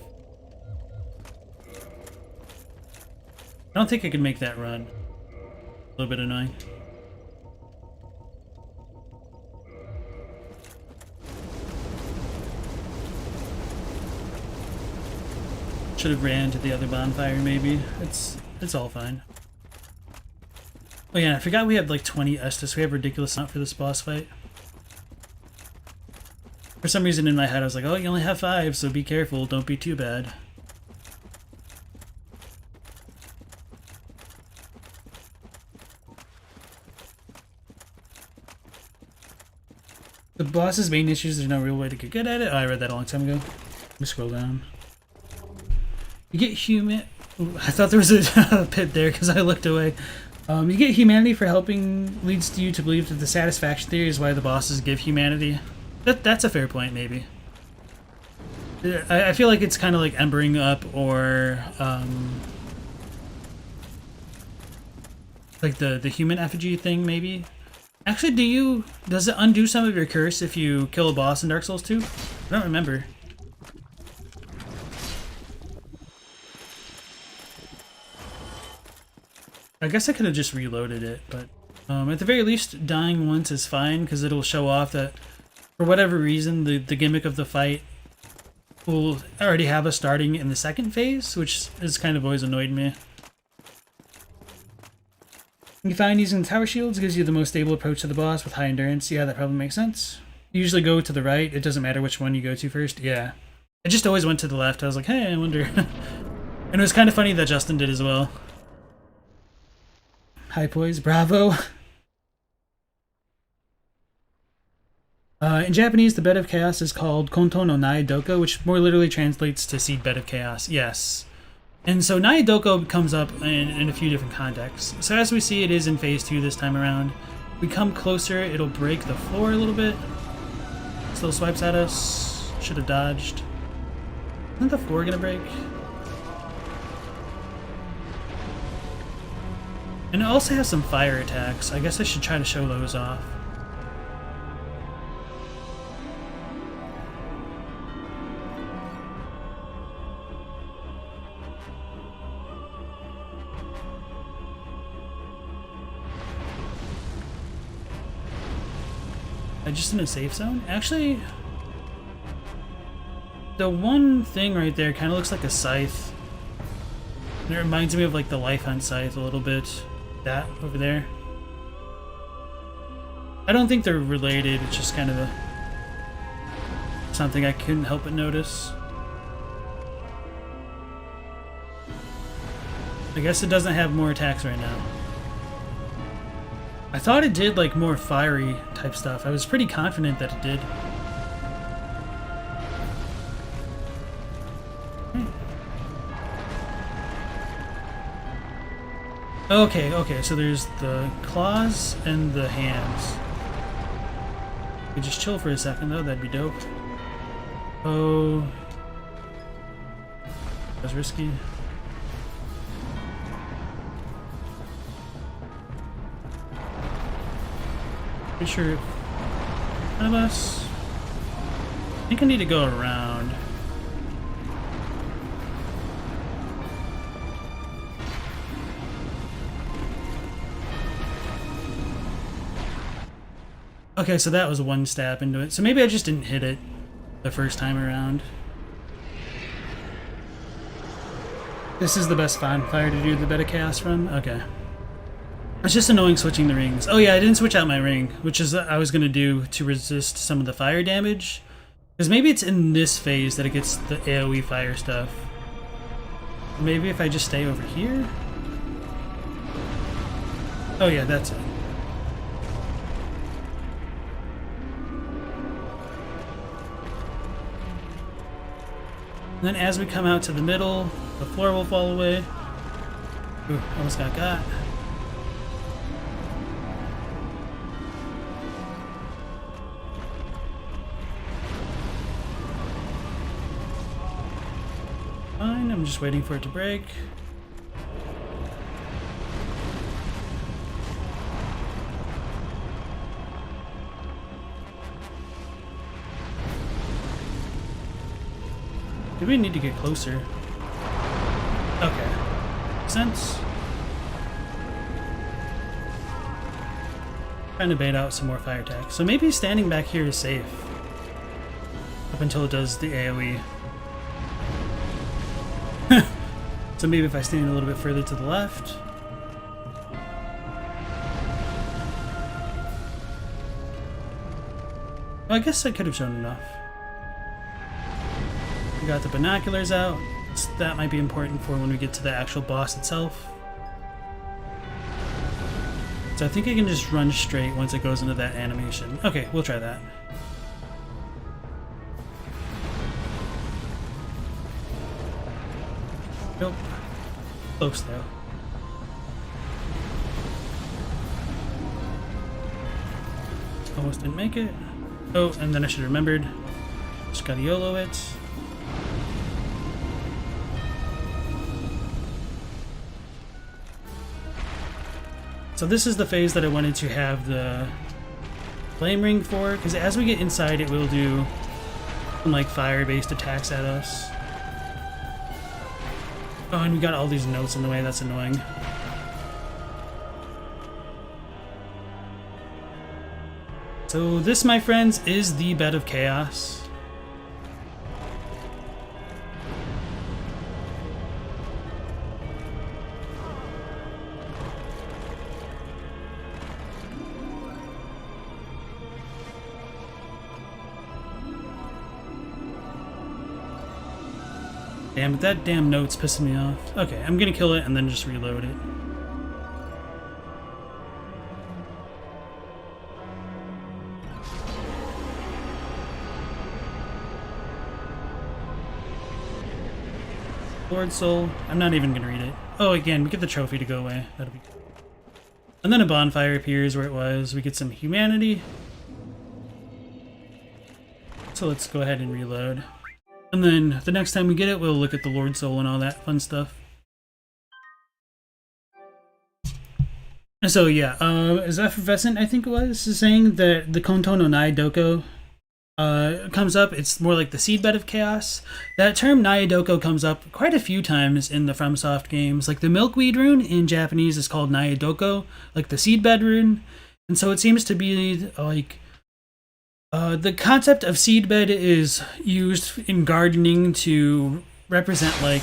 I don't think I can make that run. A little bit annoying. Should have ran to the other bonfire maybe. It's all fine. Oh yeah, I forgot we have like 20 Estus. We have ridiculous amount for this boss fight. For some reason in my head I was like, oh, you only have 5, so be careful, don't be too bad. The boss's main issue is there's no real way to get good at it. Oh, I read that a long time ago. Let me scroll down. You get human... Ooh, I thought there was a pit there because I looked away. You get humanity for helping leads you to believe that the satisfaction theory is why the bosses give humanity. That's a fair point, maybe. I feel like it's kind of like embering up or like the human effigy thing, maybe. Actually, does it undo some of your curse if you kill a boss in Dark Souls 2? I don't remember. I guess I could have just reloaded it, but at the very least, dying once is fine because it'll show off that for whatever reason, the gimmick of the fight will already have us starting in the second phase, which has kind of always annoyed me. You find using tower shields gives you the most stable approach to the boss with high endurance. Yeah, that probably makes sense. You usually go to the right. It doesn't matter which one you go to first. Yeah. I just always went to the left. I was like, hey, I wonder. And it was kind of funny that Justin did as well. High poise, bravo. In Japanese, the bed of chaos is called Konto no Nai Doko, which more literally translates to seed bed of chaos. Yes. And so Nai Doko comes up in a few different contexts. So as we see, it is in phase 2 this time around. We come closer, it'll break the floor a little bit. Still swipes at us. Should have dodged. Isn't the floor gonna break? And it also has some fire attacks. I guess I should try to show those off. I just in a safe zone? Actually, the one thing right there kind of looks like a scythe. And it reminds me of like the Life Hunt scythe a little bit. That over there. I don't think they're related, it's just kind of something I couldn't help but notice. I guess it doesn't have more attacks right now. I thought it did like more fiery type stuff. I was pretty confident that it did. Okay, so there's the claws and the hands. We just chill for a second though, that'd be dope. Oh, that was risky. Pretty sure one of us. I think I need to go around. Okay, so that was one stab into it. So maybe I just didn't hit it the first time around. This is the best bonfire to do the beta chaos from? Okay. It's just annoying switching the rings. Oh yeah, I didn't switch out my ring, which is I was going to do to resist some of the fire damage. Because maybe it's in this phase that it gets the AoE fire stuff. Maybe if I just stay over here? Oh yeah, that's it. And then as we come out to the middle, the floor will fall away. Ooh, almost got. Fine, I'm just waiting for it to break. Do we need to get closer? Okay. Makes sense. Trying to bait out some more fire attacks. So maybe standing back here is safe. Up until it does the AoE. So maybe if I stand a little bit further to the left. Well, I guess I could have shown enough. We got the binoculars out. So that might be important for when we get to the actual boss itself. So I think I can just run straight once it goes into that animation. Okay, we'll try that. Nope. Close though. Almost didn't make it. Oh, and then I should have remembered. Just gotta YOLO it. So this is the phase that I wanted to have the flame ring for, because as we get inside it will do some like fire-based attacks at us. Oh, and we got all these notes in the way, that's annoying. So this, my friends, is the bed of chaos. Damn, but that damn note's pissing me off. Okay, I'm gonna kill it and then just reload it. Lord Soul. I'm not even gonna read it. Oh, again, we get the trophy to go away. That'll be good. And then a bonfire appears where it was. We get some humanity. So let's go ahead and reload. And then the next time we get it, we'll look at the Lord Soul and all that fun stuff. And so yeah, is Effervescent, I think it was, saying that the Konto no Nai Doko comes up. It's more like the seedbed of chaos. That term Nai Doko comes up quite a few times in the FromSoft games. Like the Milkweed rune in Japanese is called Nai Doko, like the seedbed rune. And so it seems to be like the concept of seedbed is used in gardening to represent like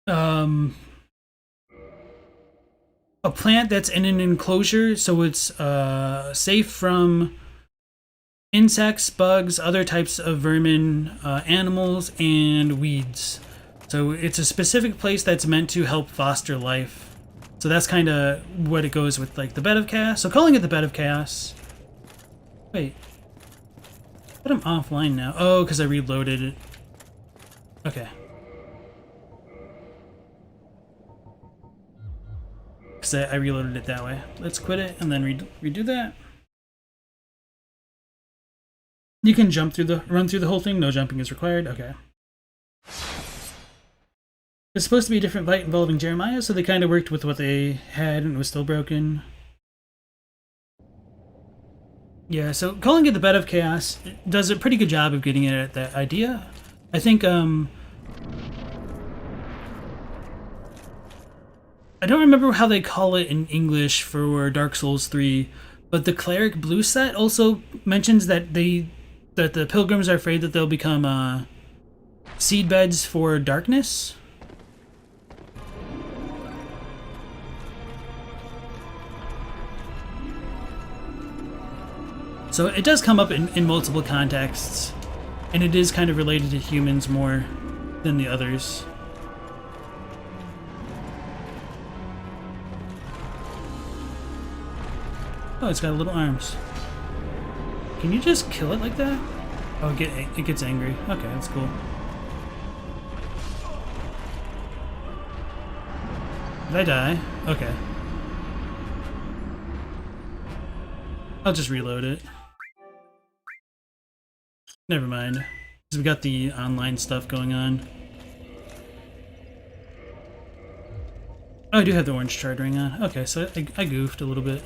a plant that's in an enclosure, so it's safe from insects, bugs, other types of vermin, animals, and weeds. So it's a specific place that's meant to help foster life. So that's kind of what it goes with, like the bed of chaos. So calling it the bed of chaos. Wait, but I'm offline now. Oh, because I reloaded it. Okay. Because I reloaded it that way. Let's quit it and then redo that. You can run through the whole thing. No jumping is required. Okay. It's supposed to be a different fight involving Jeremiah, so they kind of worked with what they had and it was still broken. Yeah, so calling it the Bed of Chaos does a pretty good job of getting at that idea. I think, I don't remember how they call it in English for Dark Souls 3, But the Cleric Blue set also mentions that the pilgrims are afraid that they'll become seed beds for darkness. So it does come up in multiple contexts, and it is kind of related to humans more than the others. Oh, it's got little arms. Can you just kill it like that? Oh, it gets angry. Okay, that's cool. Did I die? Okay. I'll just reload it. Never mind. Because we got the online stuff going on. Oh, I do have the orange chartering on. Okay, so I goofed a little bit.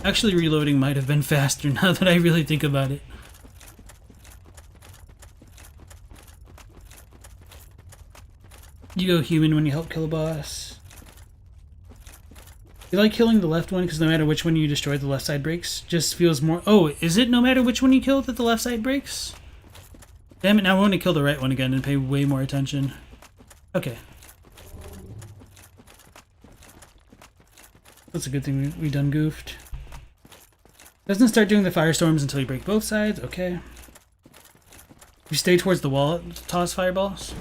Actually, reloading might have been faster now that I really think about it. You go human when you help kill a boss. You like killing the left one because no matter which one you destroy, the left side breaks. Just feels more... Oh, is it no matter which one you kill that the left side breaks? Damn it, now I want to kill the right one again and pay way more attention. Okay. That's a good thing we done goofed. Doesn't start doing the firestorms until you break both sides. Okay. You stay towards the wall, toss fireballs.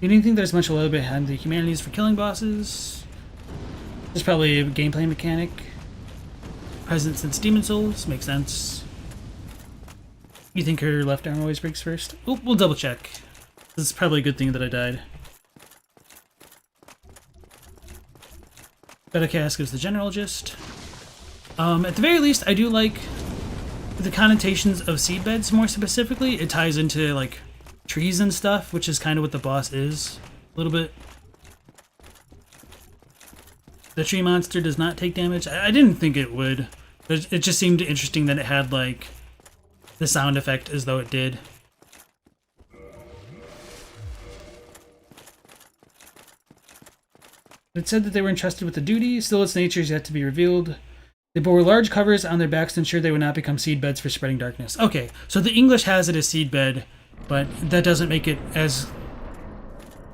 You didn't think there's much a little bit behind the humanities for killing bosses. There's probably a gameplay mechanic. Present since Demon Souls. Makes sense. You think her left arm always breaks first? We'll double check. This is probably a good thing that I died. Beta Cask is the general gist. At the very least, I do like the connotations of seed beds more specifically. It ties into like trees and stuff, which is kind of what the boss is a little bit. The tree monster does not take damage. I didn't think it would. It just seemed interesting that it had like the sound effect as though it did. It said that they were entrusted with the duty, still its nature is yet to be revealed. They bore large covers on their backs to ensure they would not become seed beds for spreading darkness. Okay, so the English has it as seed bed, but that doesn't make it as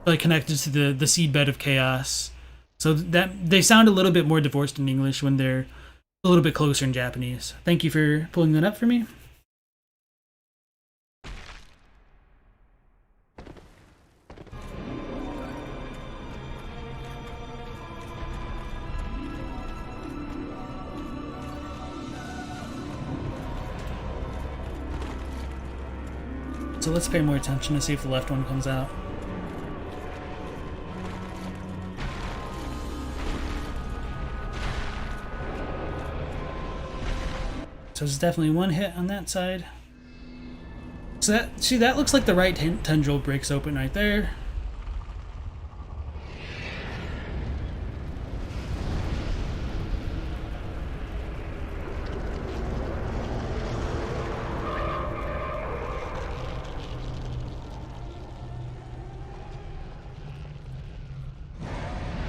like connected to the seed bed of chaos. So that they sound a little bit more divorced in English when they're a little bit closer in Japanese. Thank you for pulling that up for me. So let's pay more attention to see if the left one comes out. So there's definitely one hit on that side. So that looks like the right tendril breaks open right there.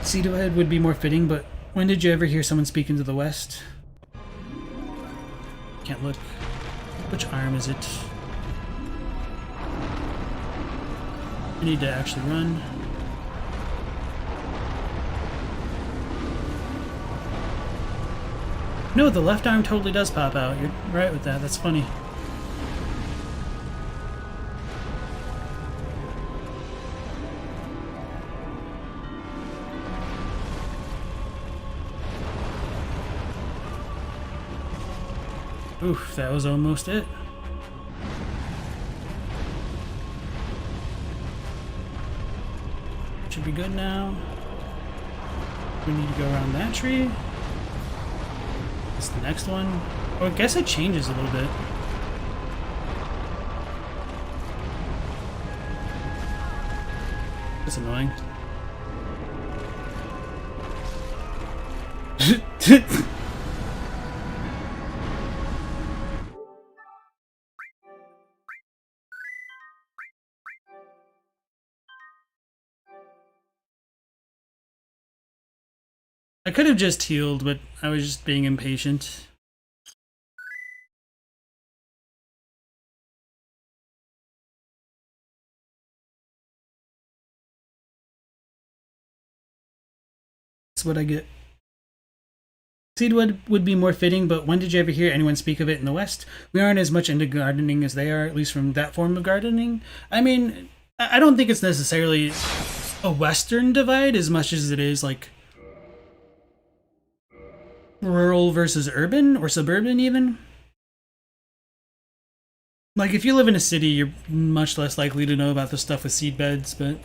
Cedarhead would be more fitting, but when did you ever hear someone speak into the west? Can't look. Which arm is it? I need to actually run. No, the left arm totally does pop out. You're right with that. That's funny. Oof, that was almost it. Should be good now. We need to go around that tree. That's the next one. Oh, I guess it changes a little bit. That's annoying. I could have just healed, but I was just being impatient. That's what I get. Seedwood would be more fitting, but when did you ever hear anyone speak of it in the West? We aren't as much into gardening as they are, at least from that form of gardening. I mean, I don't think it's necessarily a Western divide as much as it is like rural versus urban or suburban even. Like if you live in a city, you're much less likely to know about the stuff with seed beds, but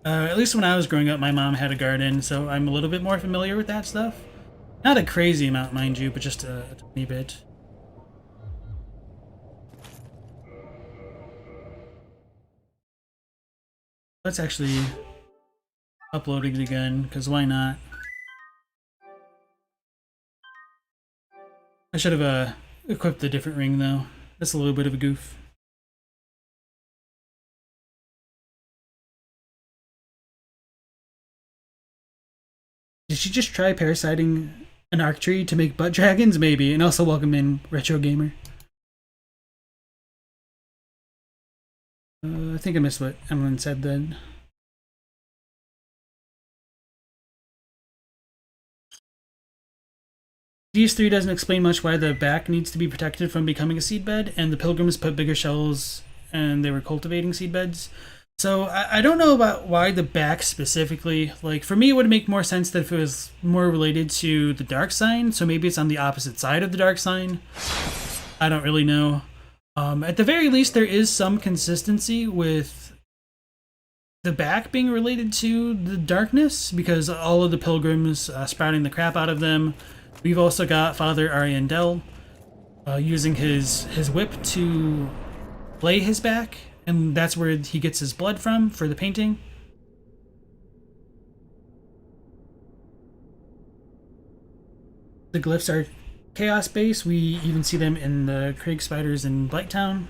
at least when I was growing up, my mom had a garden, so I'm a little bit more familiar with that stuff. Not a crazy amount, mind you, but just a tiny bit. Let's actually upload it again, because why not? I should have equipped a different ring, though. That's a little bit of a goof. Did she just try parasiting an arc tree to make butt dragons? Maybe. And also welcome in Retro Gamer. I think I missed what Emlyn said then. DS3 doesn't explain much why the back needs to be protected from becoming a seedbed, and the pilgrims put bigger shells and they were cultivating seedbeds. So I don't know about why the back specifically. Like for me, it would make more sense that if it was more related to the dark sign. So maybe it's on the opposite side of the dark sign. I don't really know. At the very least, there is some consistency with the back being related to the darkness because all of the pilgrims sprouting the crap out of them. We've also got Father Ariandel using his whip to lay his back. And that's where he gets his blood from for the painting. The glyphs are chaos based. We even see them in the Craig Spiders in Blighttown.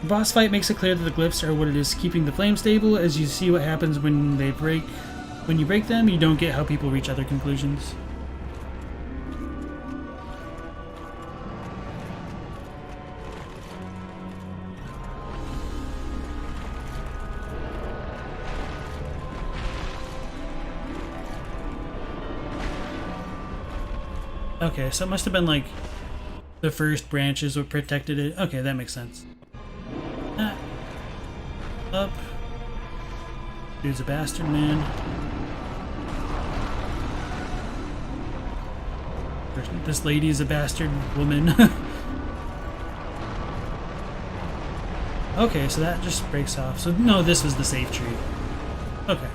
The boss fight makes it clear that the glyphs are what it is keeping the flame stable. As you see what happens when they break. When you break them, you don't get how people reach other conclusions. Okay, so it must have been like the first branches what protected it. Okay, that makes sense. Ah. Up. Dude's a bastard, man. This lady is a bastard woman. Okay, so that just breaks off. So no, this was the safe tree. Okay.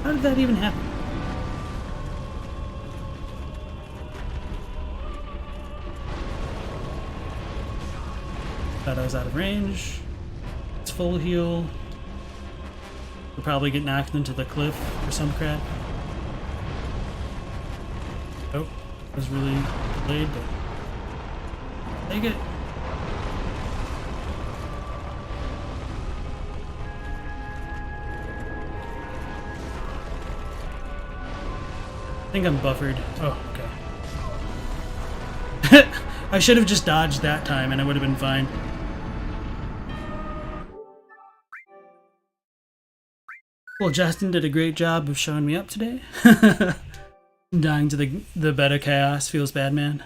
How did that even happen? Thought I was out of range. It's full heal. We'll probably get knocked into the cliff or some crap. Oh, it was really delayed, but take it. I think I'm buffered. Oh, okay. I should have just dodged that time and I would have been fine. Well, Justin did a great job of showing me up today. Dying to the beta chaos feels bad, man.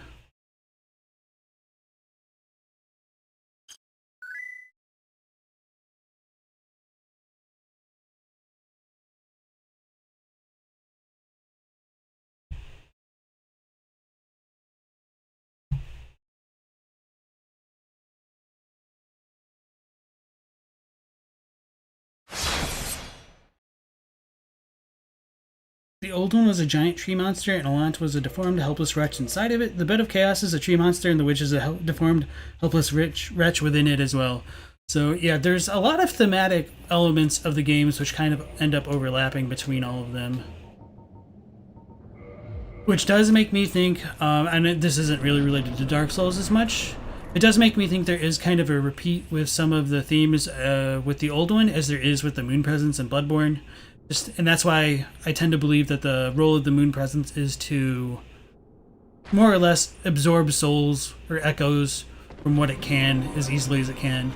The old one was a giant tree monster, and Alant was a deformed, helpless wretch inside of it. The Bed of Chaos is a tree monster, and the witch is a deformed, helpless wretch within it as well. So yeah, there's a lot of thematic elements of the games which kind of end up overlapping between all of them. Which does make me think, and this isn't really related to Dark Souls as much, It does make me think there is kind of a repeat with some of the themes with the old one, as there is with the Moon Presence and Bloodborne. And that's why I tend to believe that the role of the Moon Presence is to more or less absorb souls or echoes from what it can as easily as it can.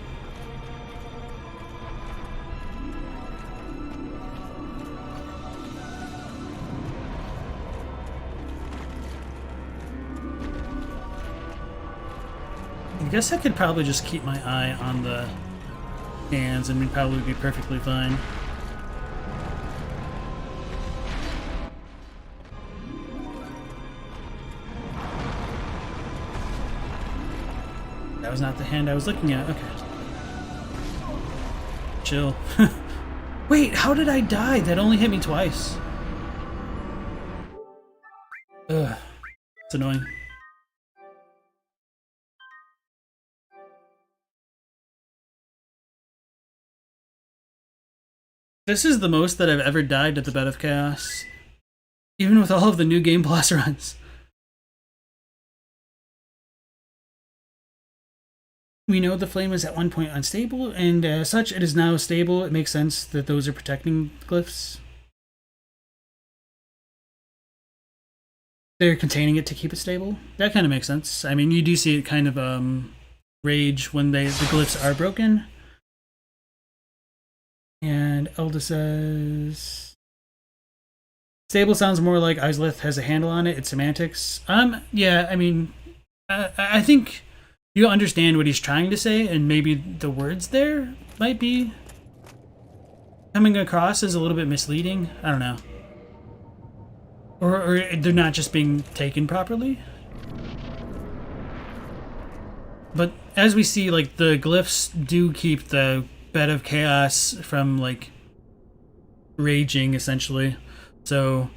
I guess I could probably just keep my eye on the hands and we'd probably be perfectly fine. That was not the hand I was looking at. Okay. Chill. Wait, how did I die? That only hit me twice. Ugh. It's annoying. This is the most that I've ever died at the Bed of Chaos, even with all of the new Game Plus runs. We know the flame was at one point unstable, and as such, it is now stable. It makes sense that those are protecting glyphs. They're containing it to keep it stable. That kind of makes sense. I mean, you do see it kind of rage when the glyphs are broken. And Elda says, stable sounds more like Izalith has a handle on it. It's semantics. Yeah, I mean, I think you understand what he's trying to say, and maybe the words there might be coming across as a little bit misleading. I don't know. Or they're not just being taken properly. But as we see, like, the glyphs do keep the Bed of Chaos from, like, raging, essentially. So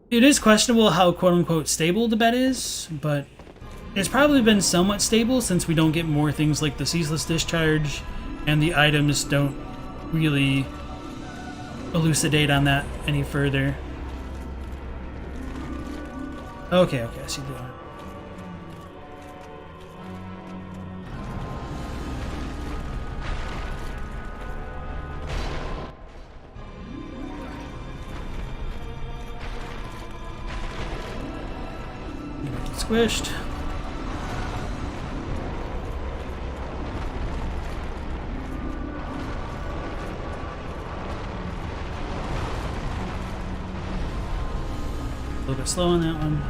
it is questionable how quote-unquote stable the bed is, but it's probably been somewhat stable since we don't get more things like the ceaseless discharge, and the items don't really elucidate on that any further. Okay, I see the arm. Squished. A little bit slow on that one.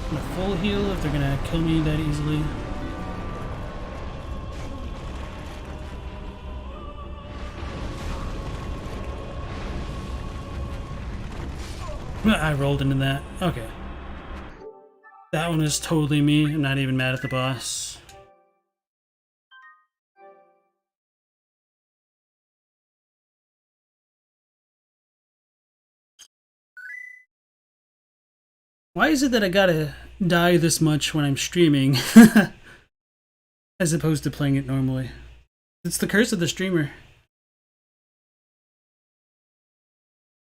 I'm gonna full heal if they're gonna kill me that easily. I rolled into that. Okay. That one is totally me. I'm not even mad at the boss. Why is it that I gotta die this much when I'm streaming? As opposed to playing it normally? It's the curse of the streamer.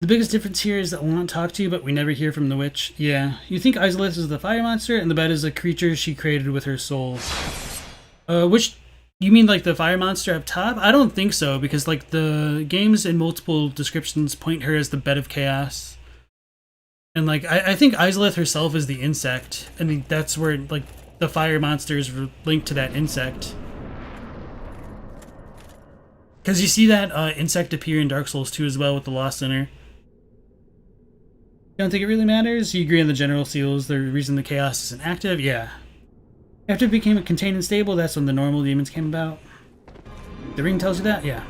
The biggest difference here is that we'll not talk to you, but we never hear from the witch. Yeah, you think Izalith is the fire monster, and the bed is a creature she created with her soul. Which, you mean like the fire monster up top? I don't think so, because like the games in multiple descriptions point her as the Bed of Chaos. And like, I think Izalith herself is the insect, and that's where like the fire monster is linked to that insect. Because you see that insect appear in Dark Souls 2 as well with the Lost Sinner. You don't think it really matters? You agree on the general seals, the reason the chaos isn't active? Yeah. After it became contained and stable, that's when the normal demons came about. The ring tells you that? Yeah.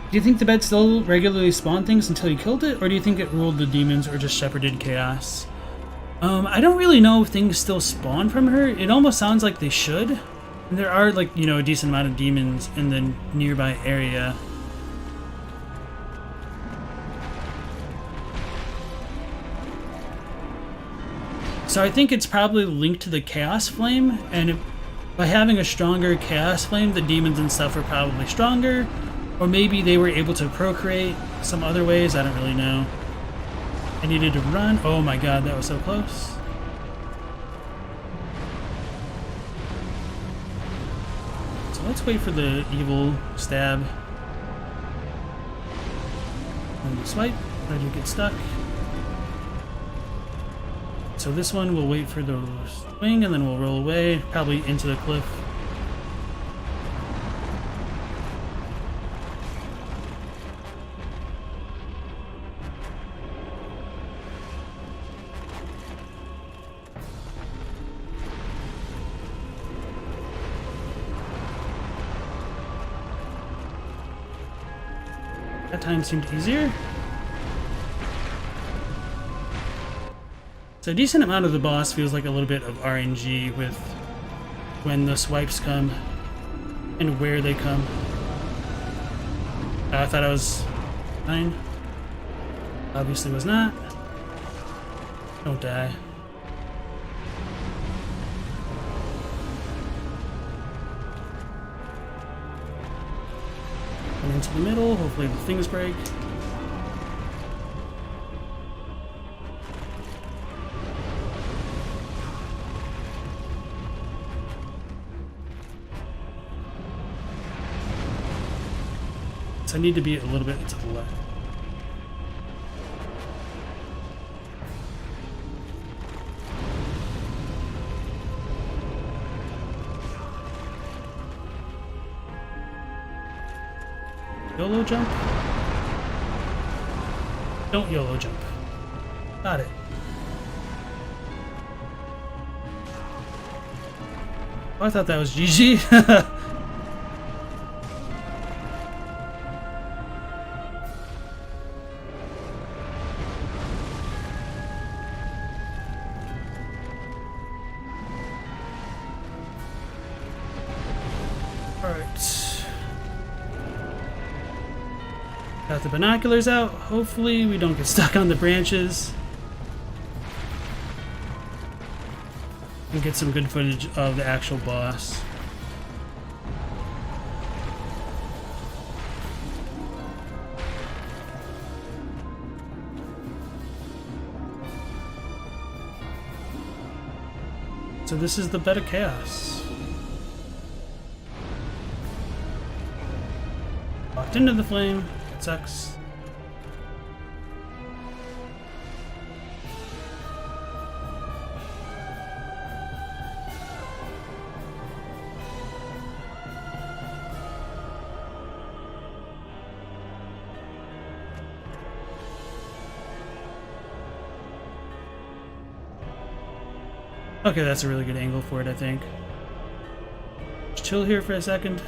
Do you think the bed still regularly spawned things until you killed it? Or do you think it ruled the demons or just shepherded chaos? I don't really know if things still spawn from her. It almost sounds like they should. And there are, like, you know, a decent amount of demons in the nearby area. So I think it's probably linked to the Chaos Flame, and by having a stronger Chaos Flame, the demons and stuff are probably stronger, or maybe they were able to procreate some other ways, I don't really know. I needed to run. Oh my god, that was so close. So let's wait for the evil stab. And the swipe. Try to get stuck. So this one we'll wait for the swing and then we'll roll away, probably into the cliff. That time seemed easier. So a decent amount of the boss feels like a little bit of RNG with when the swipes come and where they come. I thought I was fine. Obviously was not. Don't die. And into the middle, hopefully the things break. I need to be a little bit to the left. YOLO jump? Don't YOLO jump. Got it. Oh, I thought that was GG. Got the binoculars out. Hopefully we don't get stuck on the branches. And get some good footage of the actual boss. So this is the bed of chaos. Walked into the flame. It sucks. Okay, that's a really good angle for it, I think. Just chill here for a second.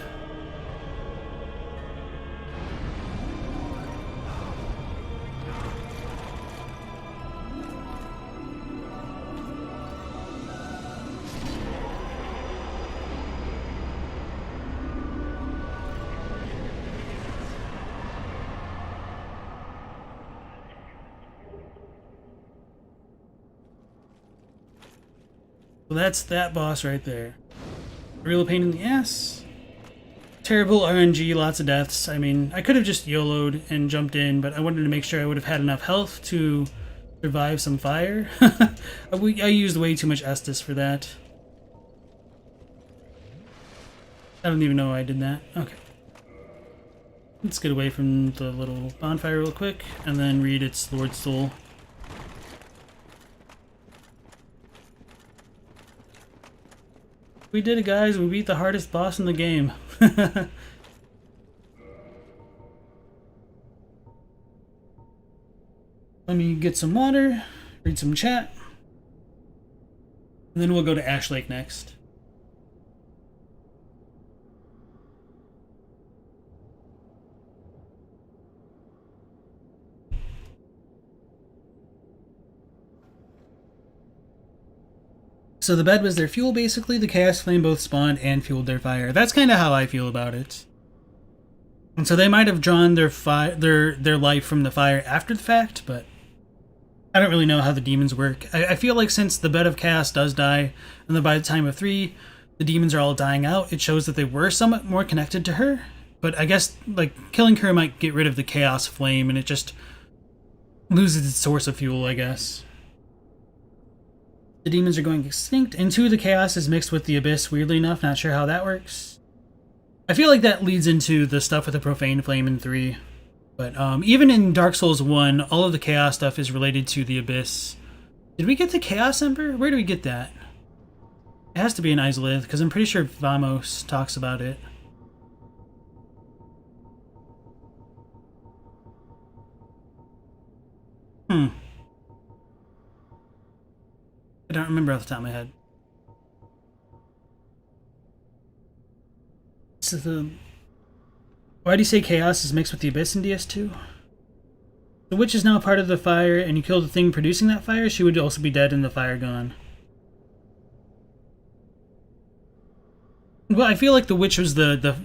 So that's that boss right there. Real pain in the ass. Terrible RNG, lots of deaths. I mean, I could have just YOLO'd and jumped in, but I wanted to make sure I would have had enough health to survive some fire. I used way too much Estus for that. I don't even know why I did that. Okay. Let's get away from the little bonfire real quick, and then read its Lord's Soul. We did it, guys. We beat the hardest boss in the game. Let me get some water, read some chat, and then we'll go to Ash Lake next. So the bed was their fuel, basically. The Chaos Flame both spawned and fueled their fire. That's kind of how I feel about it. And so they might have drawn their life from the fire after the fact, but I don't really know how the demons work. I feel like since the Bed of Chaos does die, and then by the time of 3, the demons are all dying out, it shows that they were somewhat more connected to her. But I guess, like, killing her might get rid of the Chaos Flame, and it just loses its source of fuel, I guess. The demons are going extinct. Into the chaos is mixed with the abyss, weirdly enough. Not sure how that works. I feel like that leads into the stuff with the profane flame in 3. But even in Dark Souls 1, all of the chaos stuff is related to the abyss. Did we get the Chaos Ember? Where do we get that? It has to be in Izalith, because I'm pretty sure Vamos talks about it. I don't remember off the top of my head. So why do you say chaos is mixed with the abyss in DS2? The witch is now part of the fire, and you kill the thing producing that fire, she would also be dead and the fire gone. Well, I feel like the witch was the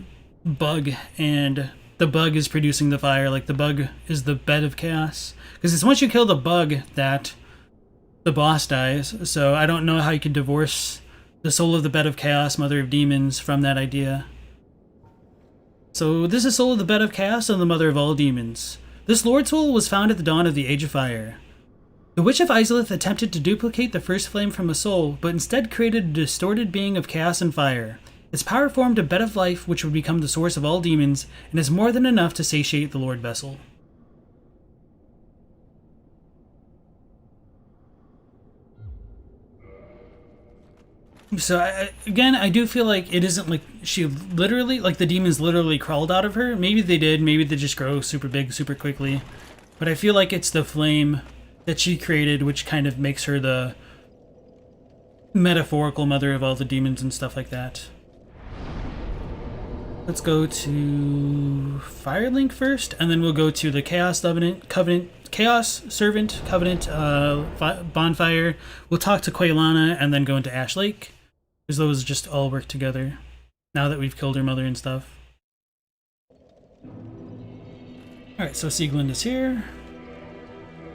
bug, and the bug is producing the fire. Like, the bug is the bed of chaos. Because it's once you kill the bug that the boss dies, so I don't know how you can divorce the soul of the bed of chaos, mother of demons, from that idea. So this is soul of the bed of chaos and the mother of all demons. This Lord Soul was found at the dawn of the Age of Fire. The Witch of Izalith attempted to duplicate the first flame from a soul, but instead created a distorted being of chaos and fire. Its power formed a bed of life which would become the source of all demons, and is more than enough to satiate the Lord Vessel. So, I do feel like it isn't like she literally, like the demons literally crawled out of her. Maybe they did, maybe they just grow super big super quickly. But I feel like it's the flame that she created which kind of makes her the metaphorical mother of all the demons and stuff like that. Let's go to Firelink first, and then we'll go to the Chaos Covenant, Chaos Servant Covenant bonfire. We'll talk to Quaylana and then go into Ash Lake, because those just all work together now that we've killed her mother and stuff. Alright, so Sieglinde is here.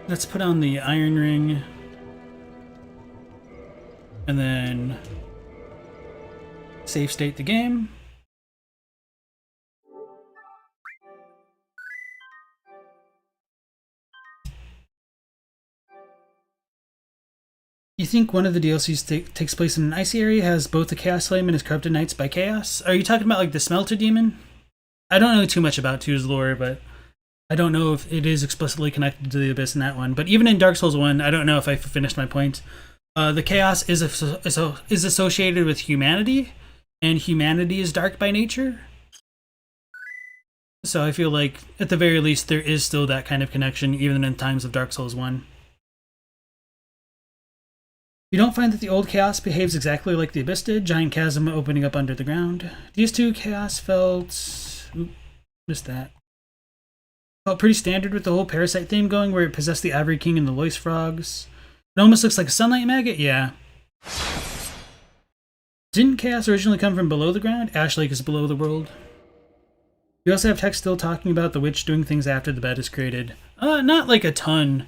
Let's put on the Iron Ring. And then save state the game. You think one of the DLCs takes place in an icy area, has both the Chaos Flame and is corrupted knights by chaos? Are you talking about like the Smelter Demon? I don't know too much about 2's lore, but I don't know if it is explicitly connected to the Abyss in that one. But even in Dark Souls 1, I don't know if I finished my point. The chaos is associated with humanity, and humanity is dark by nature. So I feel like, at the very least, there is still that kind of connection, even in times of Dark Souls 1. You don't find that the old chaos behaves exactly like the Abyss did, giant chasm opening up under the ground. DS2 chaos felt... Oop, missed that. Felt pretty standard with the whole parasite theme going, where it possessed the Ivory King and the Lois Frogs. It almost looks like a sunlight maggot? Yeah. Didn't chaos originally come from below the ground? Ash Lake is below the world. You also have text still talking about the witch doing things after the bed is created. Not like a ton.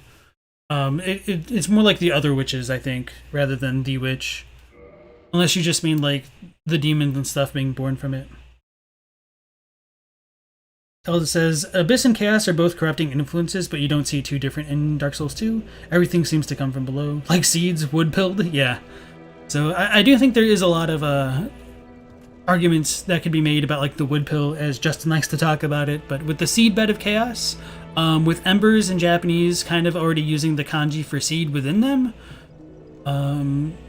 It's more like the other witches, I think, rather than the witch. Unless you just mean like the demons and stuff being born from it. Elda says, Abyss and Chaos are both corrupting influences, but you don't see two different in Dark Souls 2. Everything seems to come from below. Like seeds, wood pilled? Yeah. So I do think there is a lot of arguments that could be made about like the wood pill, as Justin likes to talk about it, but with the seed bed of chaos, with embers in Japanese kind of already using the kanji for seed within them,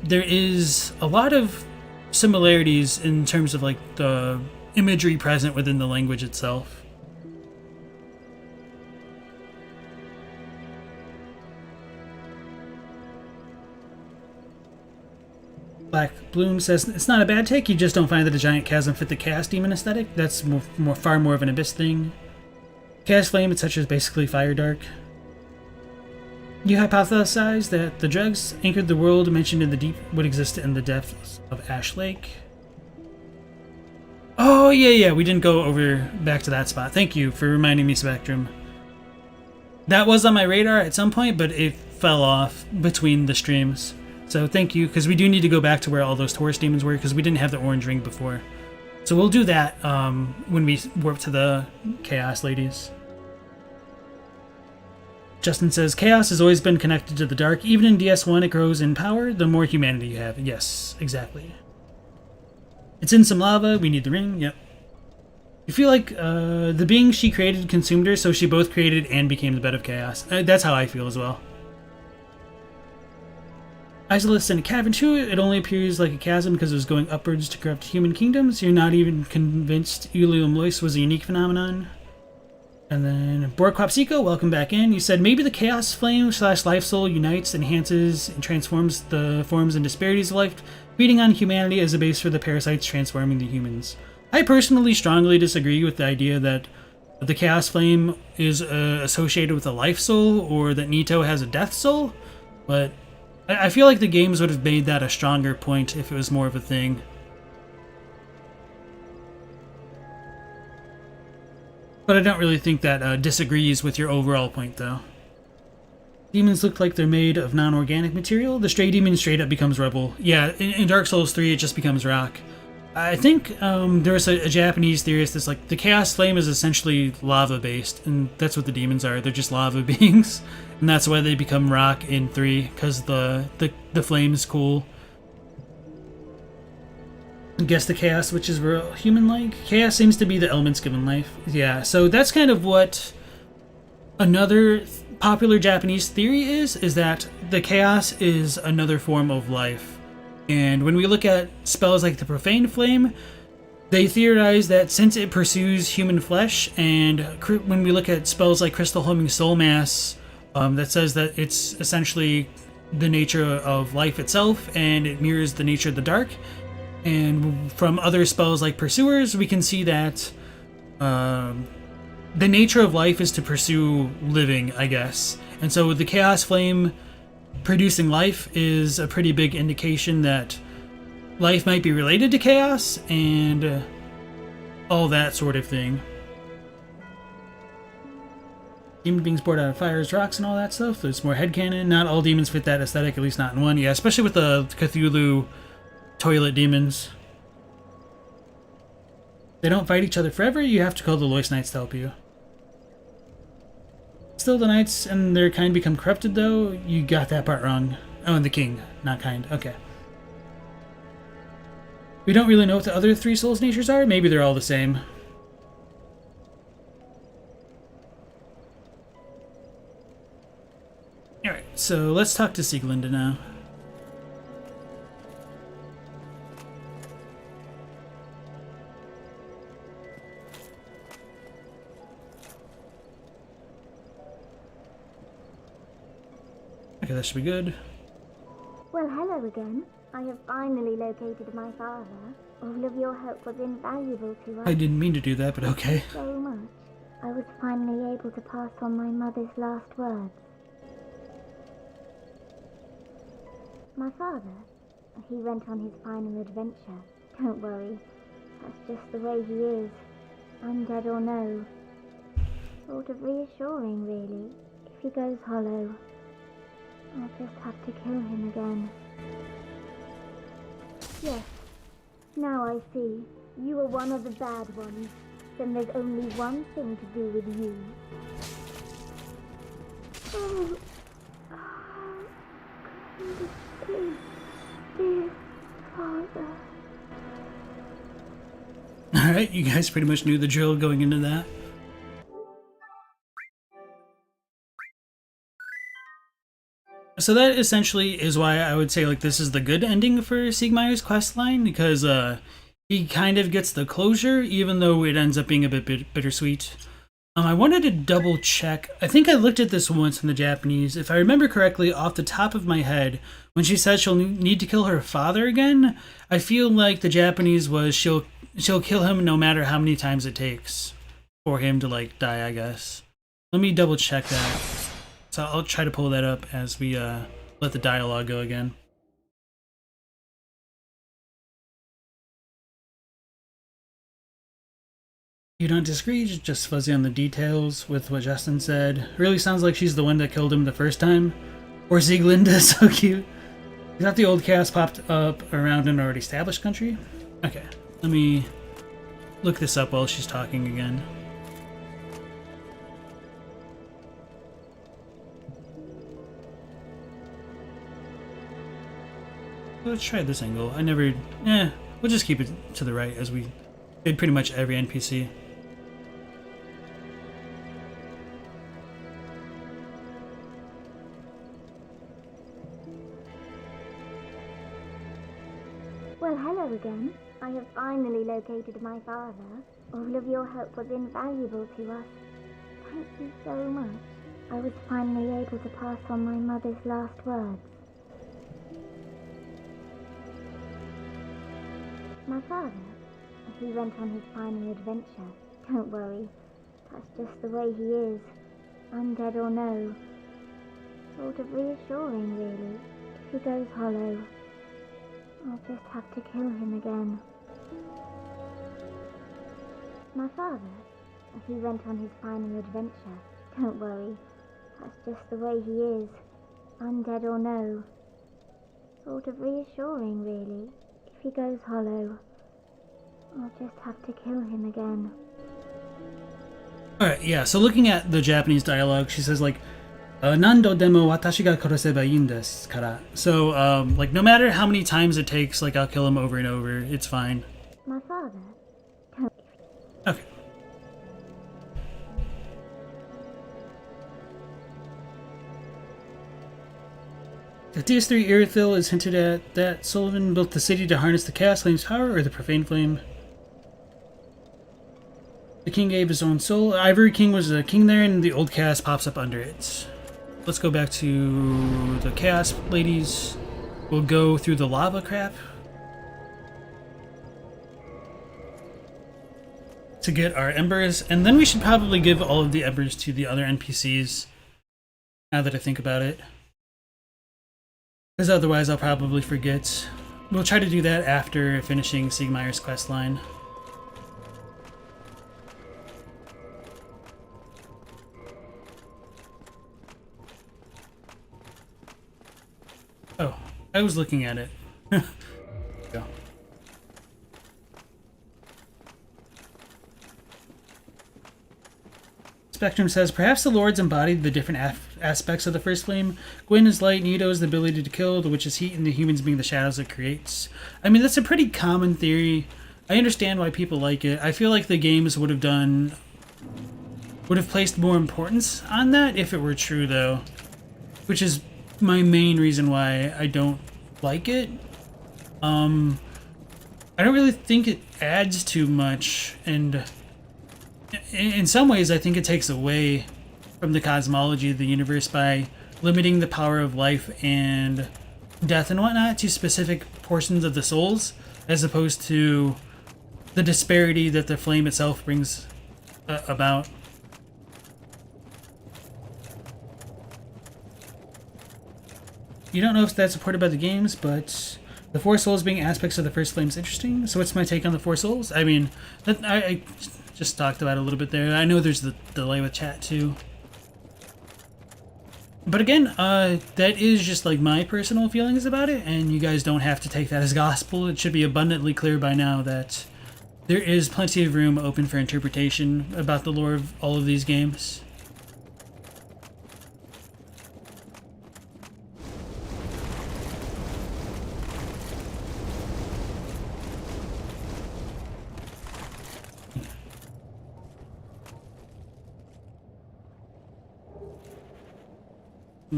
there is a lot of similarities in terms of like the imagery present within the language itself. Black Bloom says, it's not a bad take, you just don't find that a giant chasm fit the Chaos Demon aesthetic. That's far more of an Abyss thing. Chaos Flame, it's such as basically Fire Dark. You hypothesize that the drugs anchored the world mentioned in the deep would exist in the depths of Ash Lake. Oh, yeah, we didn't go back to that spot. Thank you for reminding me, Spectrum. That was on my radar at some point, but it fell off between the streams. So thank you, because we do need to go back to where all those Taurus demons were, because we didn't have the orange ring before. So we'll do that when we warp to the Chaos Ladies. Justin says, chaos has always been connected to the dark. Even in DS1, it grows in power the more humanity you have. Yes, exactly. It's in some lava. We need the ring. Yep. You feel like the being she created consumed her, so she both created and became the bed of chaos. That's how I feel as well. Izalith in a cavern too. It only appears like a chasm because it was going upwards to corrupt human kingdoms. You're not even convinced Ulium Lois was a unique phenomenon. And then Borquapsico, welcome back in. You said maybe the Chaos Flame / Life Soul unites, enhances, and transforms the forms and disparities of life, feeding on humanity as a base for the parasites transforming the humans. I personally strongly disagree with the idea that the Chaos Flame is associated with a Life Soul, or that Nito has a Death Soul, but I feel like the games would have made that a stronger point if it was more of a thing. But I don't really think that disagrees with your overall point, though. Demons look like they're made of non-organic material. The stray demon straight up becomes rubble. Yeah, in Dark Souls 3, it just becomes rock. I think there was a Japanese theorist that's like, the Chaos Flame is essentially lava-based, and that's what the demons are. They're just lava beings, and that's why they become rock in 3, because the flame is cool. I guess the chaos, which is real human-like. Chaos seems to be the elements given life. Yeah, so that's kind of what another popular Japanese theory is that the chaos is another form of life. And when we look at spells like the Profane Flame, they theorize that since it pursues human flesh, and when we look at spells like Crystal Homing Soul Mass, that says that it's essentially the nature of life itself, and it mirrors the nature of the dark. And from other spells like Pursuers, we can see that the nature of life is to pursue living, I guess. And so the Chaos Flame producing life is a pretty big indication that life might be related to chaos and all that sort of thing. Demon beings poured out of fires, rocks, and all that stuff. There's more headcanon. Not all demons fit that aesthetic, at least not in 1. Yeah, especially with the Cthulhu toilet demons. They don't fight each other forever. You have to call the Lois Knights to help you. Still, the Knights and their kind become corrupted, though. You got that part wrong. Oh, and the King, not kind. Okay. We don't really know what the other 3 souls' natures are. Maybe they're all the same. Alright, so let's talk to Sieglinde now. Okay, that should be good. Well, hello again. I have finally located my father. All of your help was invaluable to us. I didn't mean to do that, but okay. So much. I was finally able to pass on my mother's last words. My father, he went on his final adventure. Don't worry. That's just the way he is. Undead or no. Sort of reassuring, really. If he goes hollow, I'll just have to kill him again. Yes. Now I see. You are one of the bad ones. Then there's only one thing to do with you. Oh. Dear Father. Alright, you guys pretty much knew the drill going into that. So that essentially is why I would say, like, this is the good ending for Siegmeyer's questline, because he kind of gets the closure, even though it ends up being a bit bittersweet. I wanted to double check. I think I looked at this once in the Japanese. If I remember correctly, off the top of my head, when she said she'll need to kill her father again, I feel like the Japanese was she'll kill him no matter how many times it takes for him to, like, die, I guess. Let me double check that. So I'll try to pull that up as we let the dialogue go again. You don't disagree, just fuzzy on the details with what Justin said. Really sounds like she's the one that killed him the first time. Or Sieglinde, so cute. Is that the old chaos popped up around an already established country? Okay, let me look this up while she's talking again. Let's try this angle. We'll just keep it to the right as we did pretty much every NPC. Well, hello again. I have finally located my father. All of your help was invaluable to us. Thank you so much. I was finally able to pass on my mother's last words. My father, he went on his final adventure. Don't worry, that's just the way he is. Undead or no. Sort of reassuring, really. If he goes hollow, I'll just have to kill him again. My father, he went on his final adventure. Don't worry, that's just the way he is. Undead or no. Sort of reassuring, really. If he goes hollow, I'll just have to kill him again. Alright, yeah, so looking at the Japanese dialogue, she says like, Nando demo watashi ga koroseba ii desu kara. So, like, no matter how many times it takes, like, I'll kill him over and over, it's fine. My father? Okay. The DS3 Irithil is hinted at that Sullivan built the city to harness the Chaos Flame's power, or the Profane Flame. The king gave his own soul. Ivory King was a king there, and the old Chaos pops up under it. Let's go back to the Chaos ladies. We'll go through the lava crap to get our embers, and then we should probably give all of the embers to the other NPCs, now that I think about it. Because otherwise I'll probably forget. We'll try to do that after finishing Siegmeyer's questline. Oh, I was looking at it. Go. Spectrum says, perhaps the Lords embodied the different aspects of the First Flame. Gwyn is light, Nito is the ability to kill, the Witch is heat, and the humans being the shadows it creates. I mean, that's a pretty common theory. I understand why people like it. I feel like the games would have placed more importance on that if it were true, though. Which is my main reason why I don't like it. I don't really think it adds too much, and in some ways, I think it takes away from the cosmology of the universe by limiting the power of life and death and whatnot to specific portions of the souls, as opposed to the disparity that the flame itself brings about. You don't know if that's supported by the games, but the Four Souls being aspects of the First Flame is interesting. So what's my take on the Four Souls? I mean, I just talked about it a little bit there. I know there's the delay with chat too. But again, that is just like my personal feelings about it, and you guys don't have to take that as gospel. It should be abundantly clear by now that there is plenty of room open for interpretation about the lore of all of these games.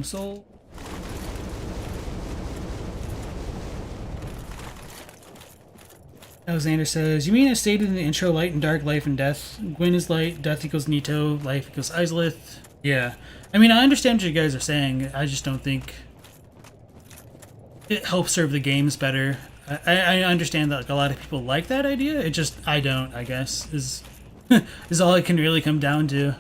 Soul. Alexander says, you mean as stated in the intro, light and dark, life and death? Gwyn is light, death equals Nito, life equals Izalith. Yeah. I mean, I understand what you guys are saying. I just don't think it helps serve the games better. I understand that like, a lot of people like that idea. It just, I don't, I guess, is all it can really come down to.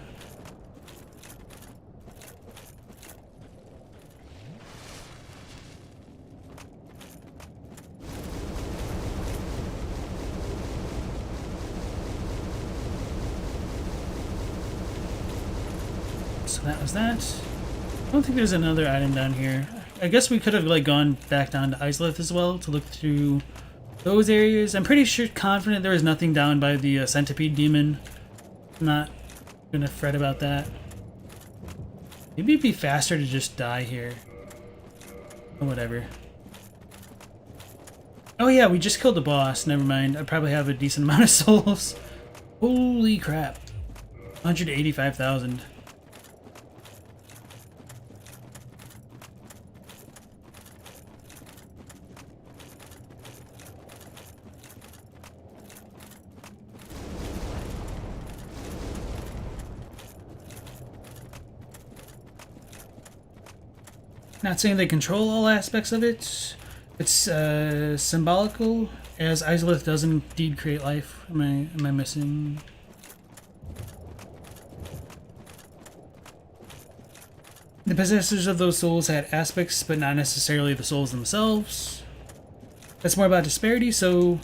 That was that. I don't think there's another item down here. I guess we could have like gone back down to Izalith as well to look through those areas. I'm pretty sure, confident there was nothing down by the centipede demon. I'm not gonna fret about that. Maybe it'd be faster to just die here. Or whatever. Oh yeah, we just killed the boss. Never mind. I probably have a decent amount of souls. Holy crap. 185,000. Not saying they control all aspects of it. It's symbolical, as Izalith does indeed create life. Am I missing? The possessors of those souls had aspects, but not necessarily the souls themselves. That's more about disparity, so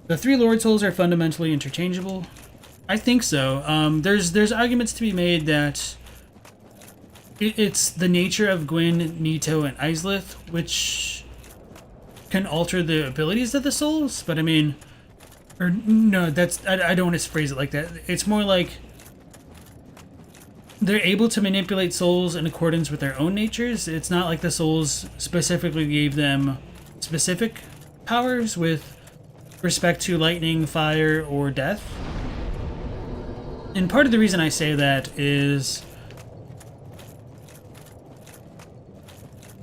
the 3 Lord Souls are fundamentally interchangeable. I think so. There's arguments to be made that it's the nature of Gwyn, Nito, and Izalith which can alter the abilities of the souls, but I mean, or no, I don't want to phrase it like that. It's more like they're able to manipulate souls in accordance with their own natures. It's not like the souls specifically gave them specific powers with respect to lightning, fire, or death. And part of the reason I say that is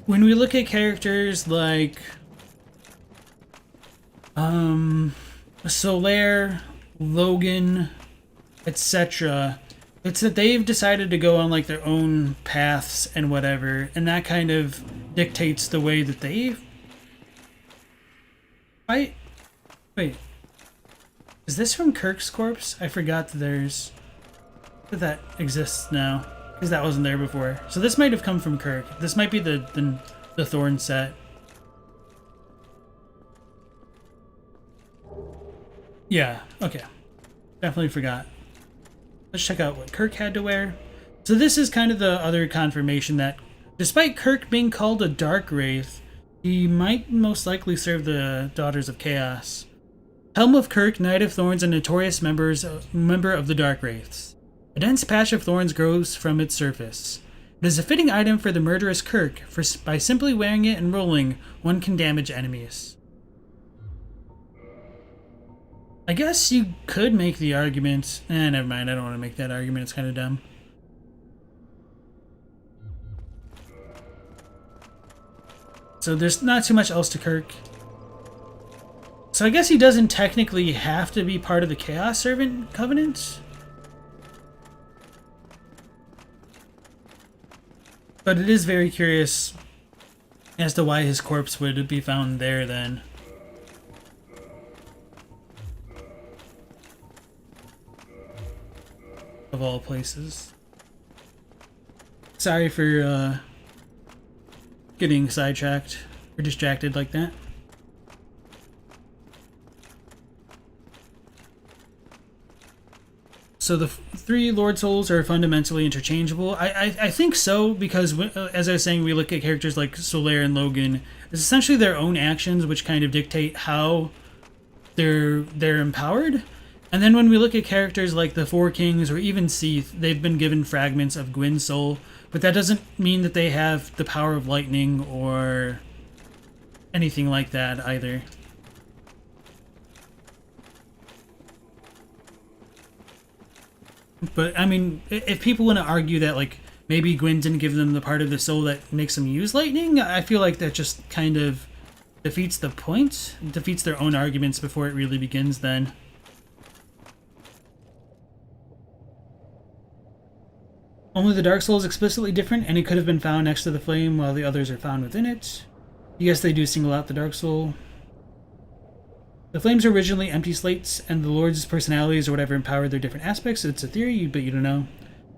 when we look at characters like Solaire, Logan, etc., it's that they've decided to go on like their own paths and whatever, and that kind of dictates the way that they fight. Wait, is this from Kirk's corpse? I forgot that exists now, because that wasn't there before. So this might have come from Kirk. This might be the Thorn set. Yeah, okay. Definitely forgot. Let's check out what Kirk had to wear. So this is kind of the other confirmation that despite Kirk being called a Dark Wraith, he might most likely serve the Daughters of Chaos. Helm of Kirk, Knight of Thorns, and notorious member of the Dark Wraiths. A dense patch of thorns grows from its surface. It is a fitting item for the murderous Kirk, for by simply wearing it and rolling, one can damage enemies. I guess you could make the argument... never mind, I don't want to make that argument, it's kind of dumb. So there's not too much else to Kirk. So I guess he doesn't technically have to be part of the Chaos Servant Covenant. But it is very curious as to why his corpse would be found there then. Of all places. Sorry for getting sidetracked or distracted like that. So the 3 Lord Souls are fundamentally interchangeable. I think so, because as I was saying, we look at characters like Solaire and Logan. It's essentially their own actions which kind of dictate how they're empowered. And then when we look at characters like the 4 Kings or even Seath, they've been given fragments of Gwyn's soul, but that doesn't mean that they have the power of lightning or anything like that either. But, I mean, if people want to argue that, like, maybe Gwyn didn't give them the part of the soul that makes them use lightning, I feel like that just kind of defeats the point, defeats their own arguments before it really begins then. Only the Dark Soul is explicitly different, and it could have been found next to the flame while the others are found within it. Yes, they do single out the Dark Soul. The flames are originally empty slates, and the Lord's personalities or whatever empowered their different aspects. It's a theory, but you don't know.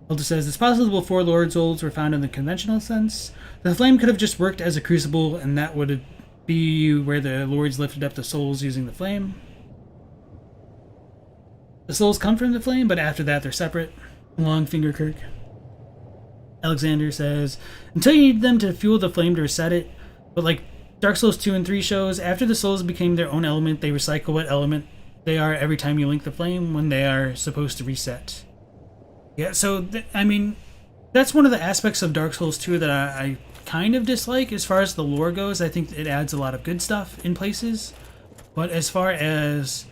Elder says, it's possible 4 Lord Souls were found in the conventional sense. The flame could have just worked as a crucible, and that would be where the Lords lifted up the souls using the flame. The souls come from the flame, but after that they're separate. Longfinger Kirk. Alexander says, until you need them to fuel the flame to reset it, but like Dark Souls 2 and 3 shows, after the souls became their own element, they recycle what element they are every time you link the flame when they are supposed to reset. Yeah, so, I mean, that's one of the aspects of Dark Souls 2 that I kind of dislike as far as the lore goes. I think it adds a lot of good stuff in places, But as far as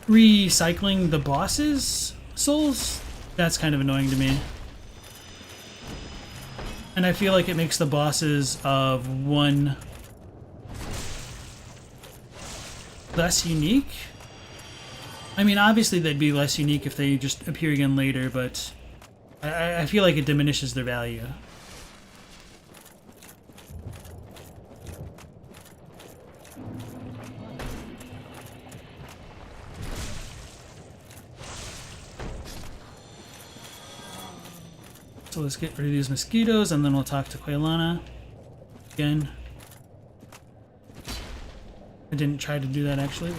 recycling the boss's souls, that's kind of annoying to me. And I feel like it makes the bosses of one less unique. I mean, obviously they'd be less unique if they just appear again later, but I feel like it diminishes their value. So let's get rid of these mosquitoes, and then we'll talk to Quaylana again. I didn't try to do that actually.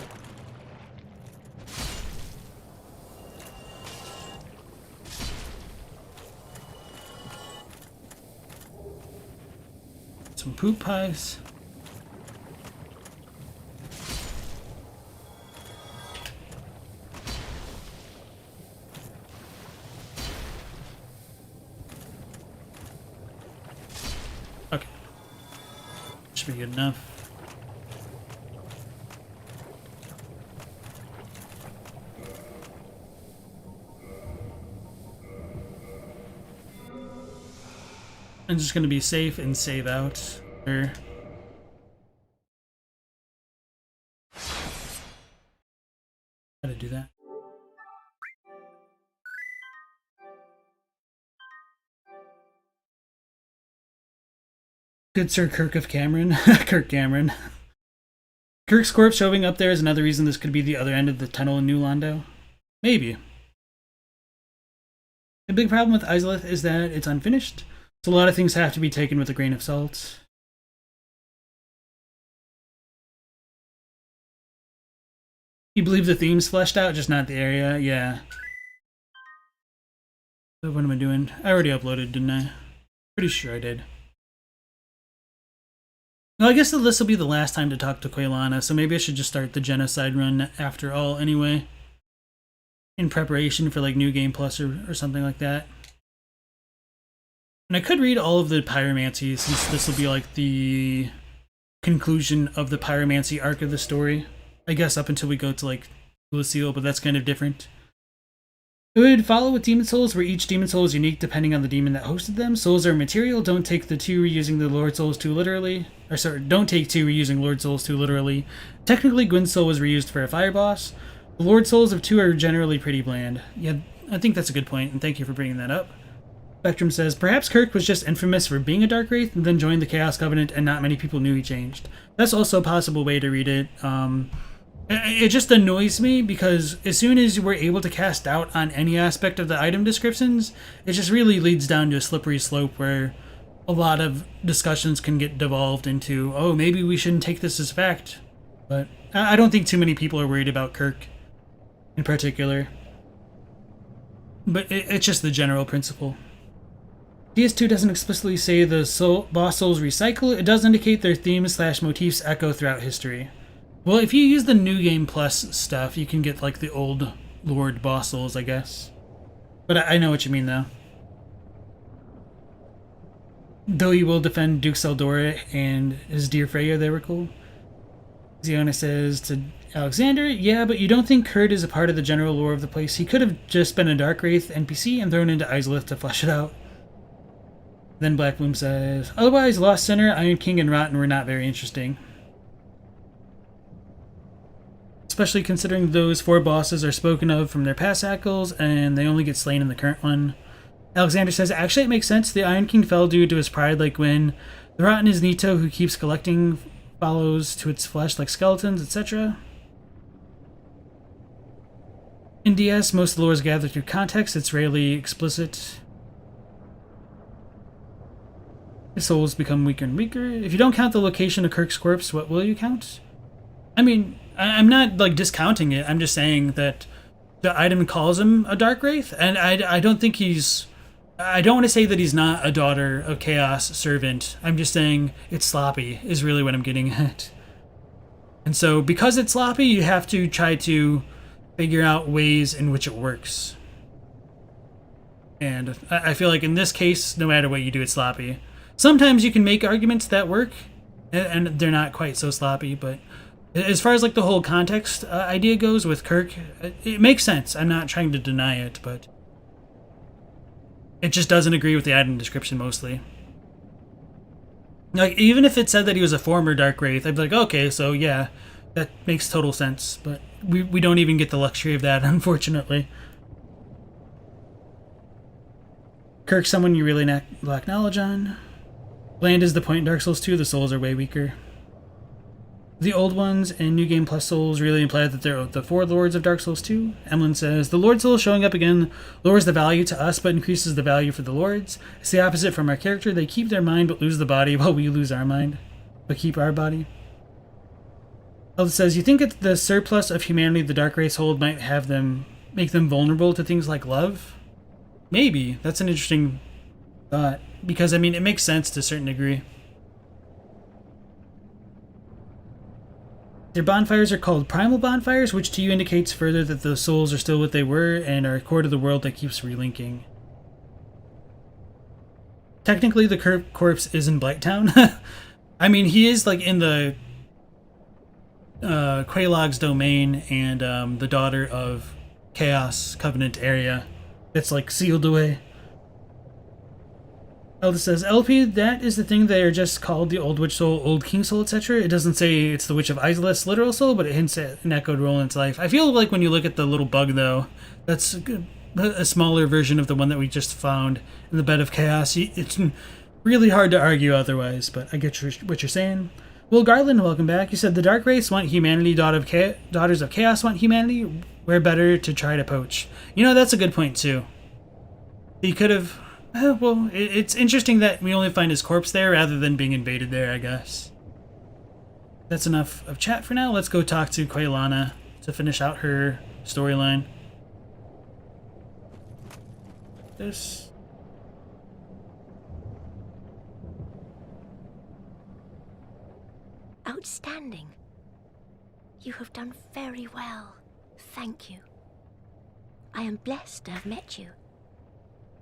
Some poop pies. Okay. Should be good enough. I'm just gonna be safe and save out. How to do that? Good Sir Kirk of Cameron. Kirk Cameron. Kirk's corpse showing up there is another reason this could be the other end of the tunnel in New Londo. Maybe. The big problem with Izalith is that it's unfinished, so a lot of things have to be taken with a grain of salt. You believe the theme's fleshed out, just not the area? Yeah. So what am I doing? I already uploaded, didn't I? Pretty sure I did. Well, I guess this will be the last time to talk to Quaylana, so maybe I should just start the genocide run after all anyway. In preparation for like New Game Plus or something like that. And I could read all of the pyromancy, since this will be like the conclusion of the pyromancy arc of the story. I guess up until we go to like Lucille, but that's kind of different. It would follow with demon souls, where each demon soul is unique depending on the demon that hosted them. Souls are material. Don't take the two reusing the Lord Souls too literally. Or sorry, don't take two reusing Lord Souls too literally. Technically, Gwyn's soul was reused for a fire boss. The Lord Souls of two are generally pretty bland. Yeah, I think that's a good point, and thank you for bringing that up. Spectrum says, perhaps Kirk was just infamous for being a Dark Wraith and then joined the Chaos Covenant and not many people knew he changed. That's also a possible way to read it. It just annoys me because as soon as we're able to cast doubt on any aspect of the item descriptions, it just really leads down to a slippery slope where a lot of discussions can get devolved into, oh, maybe we shouldn't take this as fact. But I don't think too many people are worried about Kirk in particular. But it's just the general principle. DS2 doesn't explicitly say the boss souls recycle. It does indicate their themes / motifs echo throughout history. Well, if you use the New Game Plus stuff, you can get like the old Lord boss souls, I guess. But I know what you mean, though. Though you will defend Duke Seldora and his dear Freya, they were cool. Ziona says to Alexander, yeah, but you don't think Kurt is a part of the general lore of the place. He could have just been a Dark Wraith NPC and thrown into Izalith to flesh it out. Then Black Bloom says, otherwise, Lost Sinner, Iron King, and Rotten were not very interesting. Especially considering those 4 bosses are spoken of from their past cycles, and they only get slain in the current one. Alexander says, actually it makes sense. The Iron King fell due to his pride like Gwyn. The Rotten is Nito, who keeps collecting follows to its flesh like skeletons, etc. In DS, most of the lore is gathered through context. It's rarely explicit. His souls become weaker and weaker. If you don't count the location of Kirk's corpse, what will you count? I mean, I'm not like discounting it. I'm just saying that the item calls him a Dark Wraith, and I don't think he's... I don't want to say that he's not a Daughter of Chaos servant. I'm just saying it's sloppy is really what I'm getting at. And so because it's sloppy, you have to try to figure out ways in which it works. And I feel like in this case, no matter what you do, it's sloppy. Sometimes you can make arguments that work, and they're not quite so sloppy, but As far as like the whole context idea goes with Kirk, it makes sense. I'm not trying to deny it, but it just doesn't agree with the item description mostly. Like, even if it said that he was a former Dark Wraith, I'd be like, okay, so yeah, that makes total sense. But we don't even get the luxury of that, unfortunately. Kirk's someone you really lack knowledge on. Bland is the point in Dark Souls 2, the souls are way weaker. The old ones and New Game Plus souls really imply that they're the four lords of Dark Souls 2. Emlyn says, the Lord soul showing up again lowers the value to us but increases the value for the lords. It's the opposite from our character. They keep their mind but lose the body while we lose our mind but keep our body. Elda says, you think that the surplus of humanity the Dark Race hold might have them make them vulnerable to things like love? Maybe. That's an interesting thought. Because, I mean, it makes sense to a certain degree. Their bonfires are called primal bonfires, which to you indicates further that the souls are still what they were and are core to the world that keeps relinking. Technically, the corpse is in Blighttown. I mean, he is like in the Quelaag's domain and the Daughter of Chaos Covenant area. It's like sealed away. Elda says, LP, that is the thing they are just called the Old Witch Soul, Old King Soul, etc. It doesn't say it's the Witch of Izalith's literal soul, but it hints at an echoed role in its life. I feel like when you look at the little bug, though, that's a smaller version of the one that we just found in the Bed of Chaos. It's really hard to argue otherwise, but I get what you're saying. Will Garland, welcome back. You said the Dark Race want humanity, Daughters of Chaos want humanity. We're better to try to poach. You know, that's a good point, too. He could have... well, it's interesting that we only find his corpse there rather than being invaded there, I guess. That's enough of chat for now. Let's go talk to Quaylana to finish out her storyline. This... Outstanding. You have done very well. Thank you. I am blessed to have met you.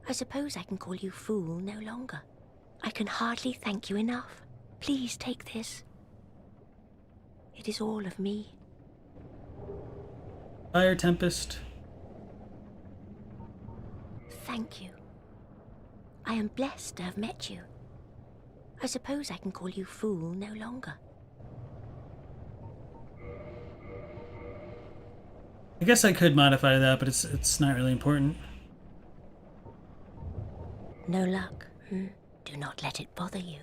I suppose I can call you fool no longer. I can hardly thank you enough. Please take this. It is all of me. Fire Tempest. Thank you. I am blessed to have met you. I suppose I can call you fool no longer. I guess I could modify that, but it's not really important. No luck. Do not let it bother you.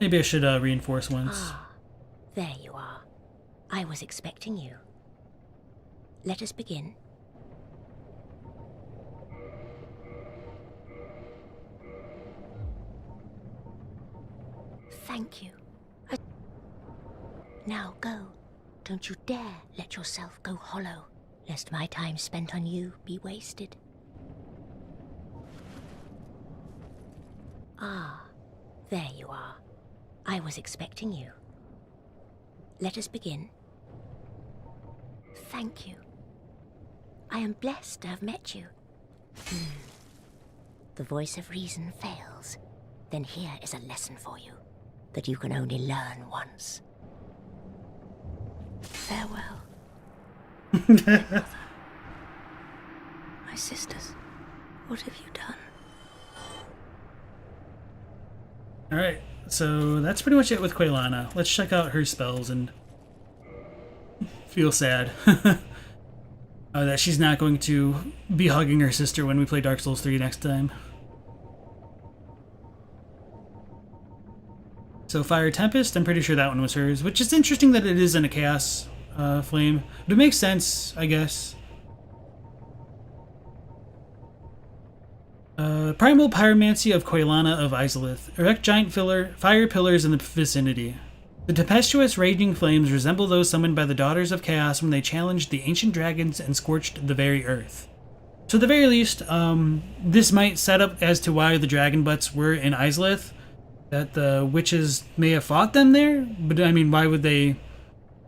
Maybe I should reinforce once. Ah, there you are. I was expecting you. Let us begin. Thank you. Now go. Don't you dare let yourself go hollow, lest my time spent on you be wasted. Ah, there you are. I was expecting you. Let us begin. Thank you. I am blessed to have met you. The voice of reason fails. Then here is a lesson for you that you can only learn once. Farewell. My mother. My sisters. What have you done? Alright, so that's pretty much it with Quaylana. Let's check out her spells and feel sad that she's not going to be hugging her sister when we play Dark Souls 3 next time. So Fire Tempest, I'm pretty sure that one was hers, which is interesting that it is in a Chaos Flame. But it makes sense, I guess. Primal Pyromancy of Quaylana of Izalith. Erect giant fire pillars in the vicinity. The tempestuous, raging flames resemble those summoned by the Daughters of Chaos when they challenged the ancient dragons and scorched the very earth. So at the very least, this might set up as to why the dragon butts were in Izalith. That the witches may have fought them there, but I mean, why would they?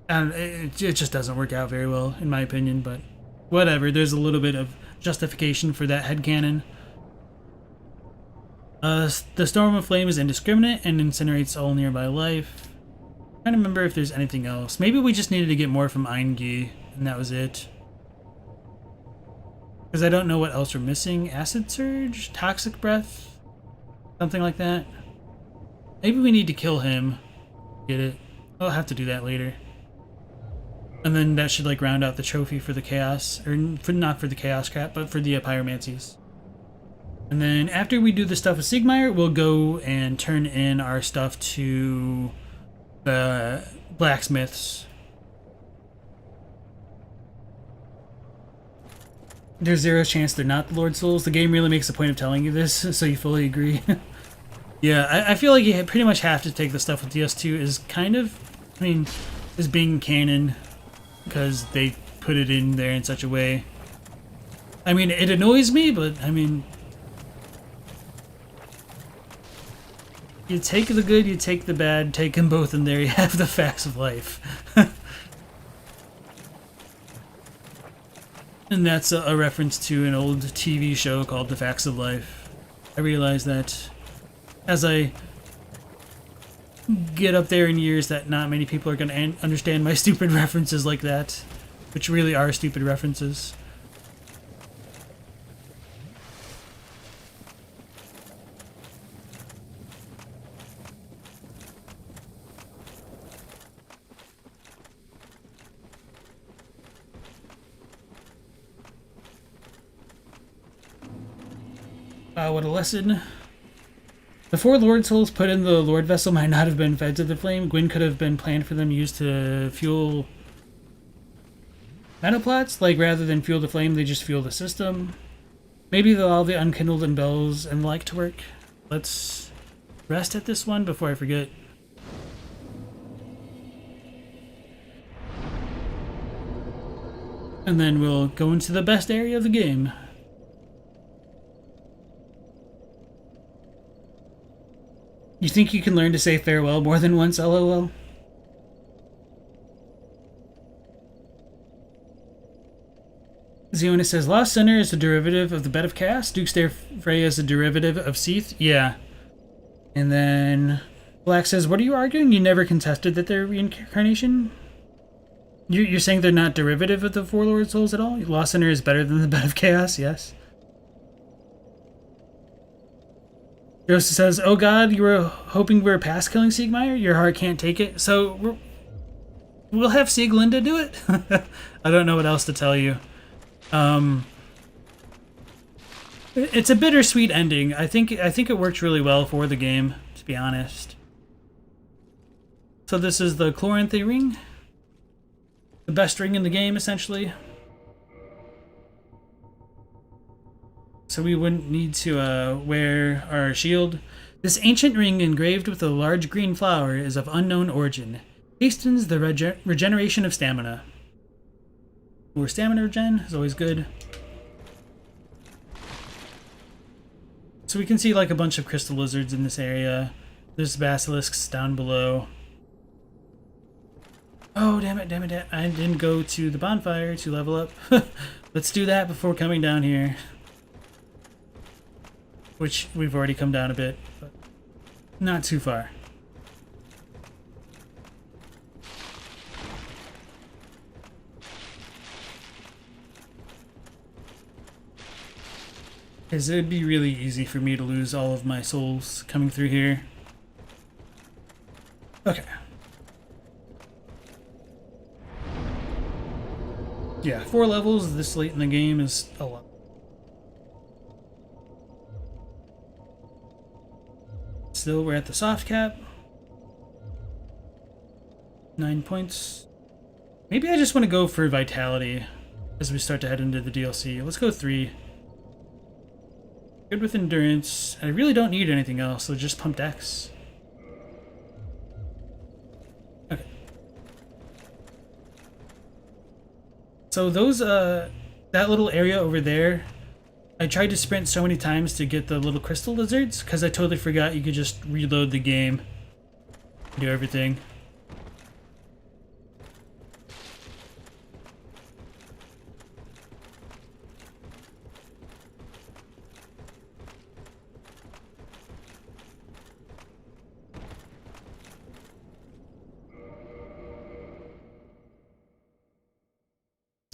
It just doesn't work out very well, in my opinion, but whatever. There's a little bit of justification for that headcanon. The Storm of Flame is indiscriminate and incinerates all nearby life. Trying to remember if there's anything else. Maybe we just needed to get more from Eingi, and that was it. Because I don't know what else we're missing. Acid Surge? Toxic Breath? Something like that. Maybe we need to kill him. Get it? I'll have to do that later. And then that should like round out the trophy for the Chaos. Or not for the Chaos crap, but for the Pyromancies. And then after we do the stuff with Siegmeyer, we'll go and turn in our stuff to the blacksmiths. There's zero chance they're not the Lord Souls. The game really makes a point of telling you this, so you fully agree. Yeah, I feel like you pretty much have to take the stuff with DS2 is kind of, I mean, as being canon, because they put it in there in such a way. I mean, it annoys me, but I mean, you take the good, you take the bad, take them both, and there you have the facts of life. And that's a reference to an old TV show called The Facts of Life. I realize that as I get up there in years that not many people are going to understand my stupid references like that, which really are stupid references. What a lesson. The 4 Lord Souls put in the Lord Vessel might not have been fed to the flame. Gwyn could have been planned for them used to fuel metaplots. Like, rather than fuel the flame, they just fuel the system. Maybe they'll all the unkindled and bells and like to work. Let's rest at this one before I forget. And then we'll go into the best area of the game. You think you can learn to say farewell more than once, LOL? Zionis says, Lost Sinner is a derivative of the Bed of Chaos. Duke's Dare Freya is a derivative of Seath. Yeah. And then Black says, what are you arguing? You never contested that they're reincarnation? You're saying they're not derivative of the 4 Lord Souls at all? Lost Sinner is better than the Bed of Chaos? Yes. Joseph says, oh god, you were hoping we were past killing Siegmeyer? Your heart can't take it? So, we'll have Sieglinde do it? I don't know what else to tell you. It's a bittersweet ending. I think it works really well for the game, to be honest. So this is the Chloranthe ring. The best ring in the game, essentially. So we wouldn't need to wear our shield. This ancient ring engraved with a large green flower is of unknown origin. Hastens the regeneration of stamina. More stamina regen is always good. So we can see like a bunch of crystal lizards in this area. There's basilisks down below. Oh, damn it. I didn't go to the bonfire to level up. Let's do that before coming down here. Which we've already come down a bit, but not too far. Because it would be really easy for me to lose all of my souls coming through here. Okay. Yeah, 4 levels this late in the game is a lot. Still, we're at the soft cap. 9 points. Maybe I just want to go for vitality as we start to head into the DLC. Let's go 3. Good with endurance. I really don't need anything else, so just pump dex. Okay. So those, that little area over there, I tried to sprint so many times to get the little crystal lizards, because I totally forgot you could just reload the game. Do everything.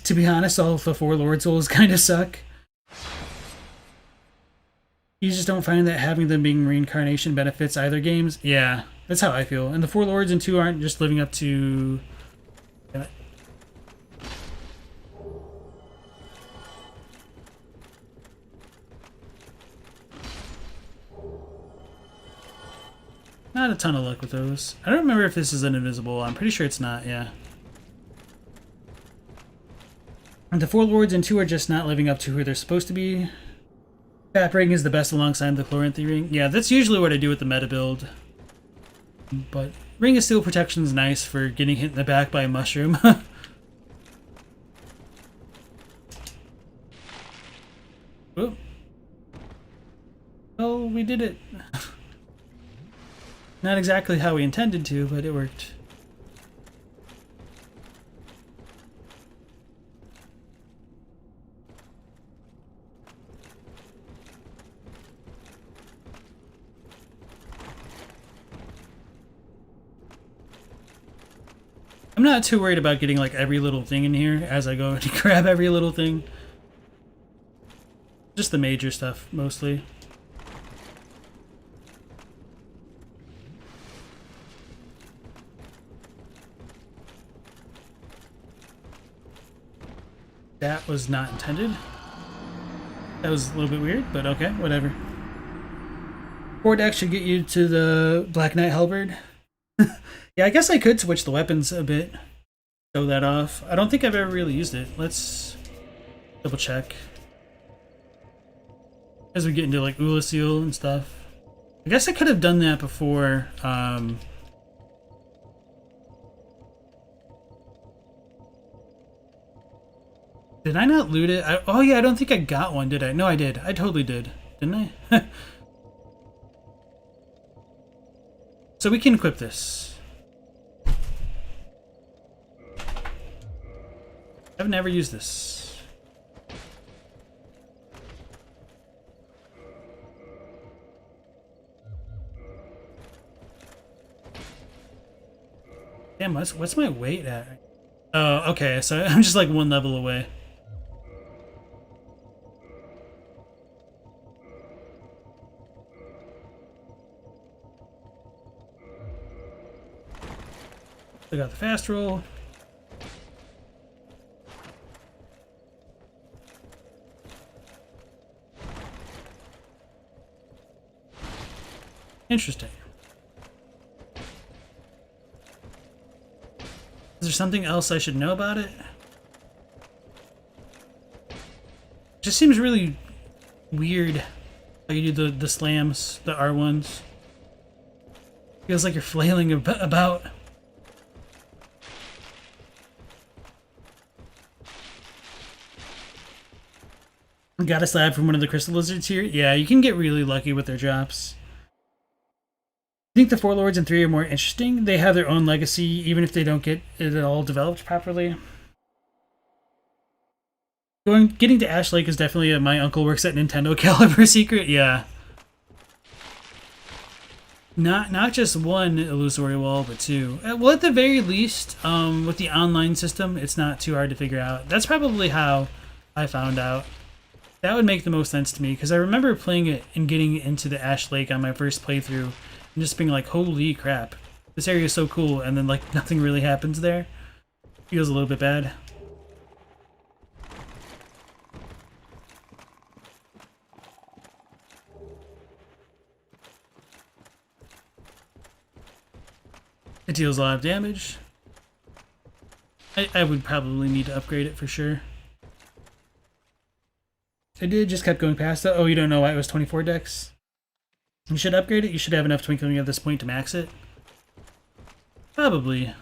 To be honest, all of the 4 Lord Souls kind of suck. You just don't find that having them being reincarnation benefits either games? Yeah, that's how I feel. And the 4 Lords in 2 aren't just living up to... Damn it. Not a ton of luck with those. I don't remember if this is an invisible. I'm pretty sure it's not, yeah. And the 4 Lords in 2 are just not living up to who they're supposed to be. Tap ring is the best alongside the Chloranthy ring. Yeah, that's usually what I do with the meta build. But Ring of Steel Protection is nice for getting hit in the back by a mushroom. Whoop. Oh, we did it. Not exactly how we intended to, but it worked. I'm not too worried about getting like every little thing in here as I go to grab every little thing. Just the major stuff, mostly. That was not intended. That was a little bit weird, but okay, whatever. 4 decks should get you to the Black Knight Halberd. Yeah, I guess I could switch the weapons a bit. Show that off. I don't think I've ever really used it. Let's double check. As we get into like Ulasil and stuff. I guess I could have done that before. Did I not loot it? Oh yeah, I don't think I got one, did I? No, I did. I totally did. Didn't I? So we can equip this. I've never used this. Damn, what's my weight at? Oh, okay, so I'm just like 1 level away. I got the fast roll. Interesting. Is there something else I should know about it? It just seems really weird how you do the slams, the R1s. Feels like you're flailing about. Got a slab from one of the crystal lizards here. Yeah, you can get really lucky with their drops. I think the 4 Lords and 3 are more interesting. They have their own legacy, even if they don't get it all developed properly. Getting to Ash Lake is definitely my uncle works at Nintendo caliber secret. Yeah. Not just 1 illusory wall, but 2. Well, at the very least, with the online system, it's not too hard to figure out. That's probably how I found out. That would make the most sense to me, because I remember playing it and getting into the Ash Lake on my first playthrough, and just being like, holy crap, this area is so cool, and then like nothing really happens there. Feels a little bit bad. It deals a lot of damage. I would probably need to upgrade it for sure. I did, just kept going past it. Oh, you don't know why it was 24 decks? You should upgrade it. You should have enough twinkling at this point to max it. Probably.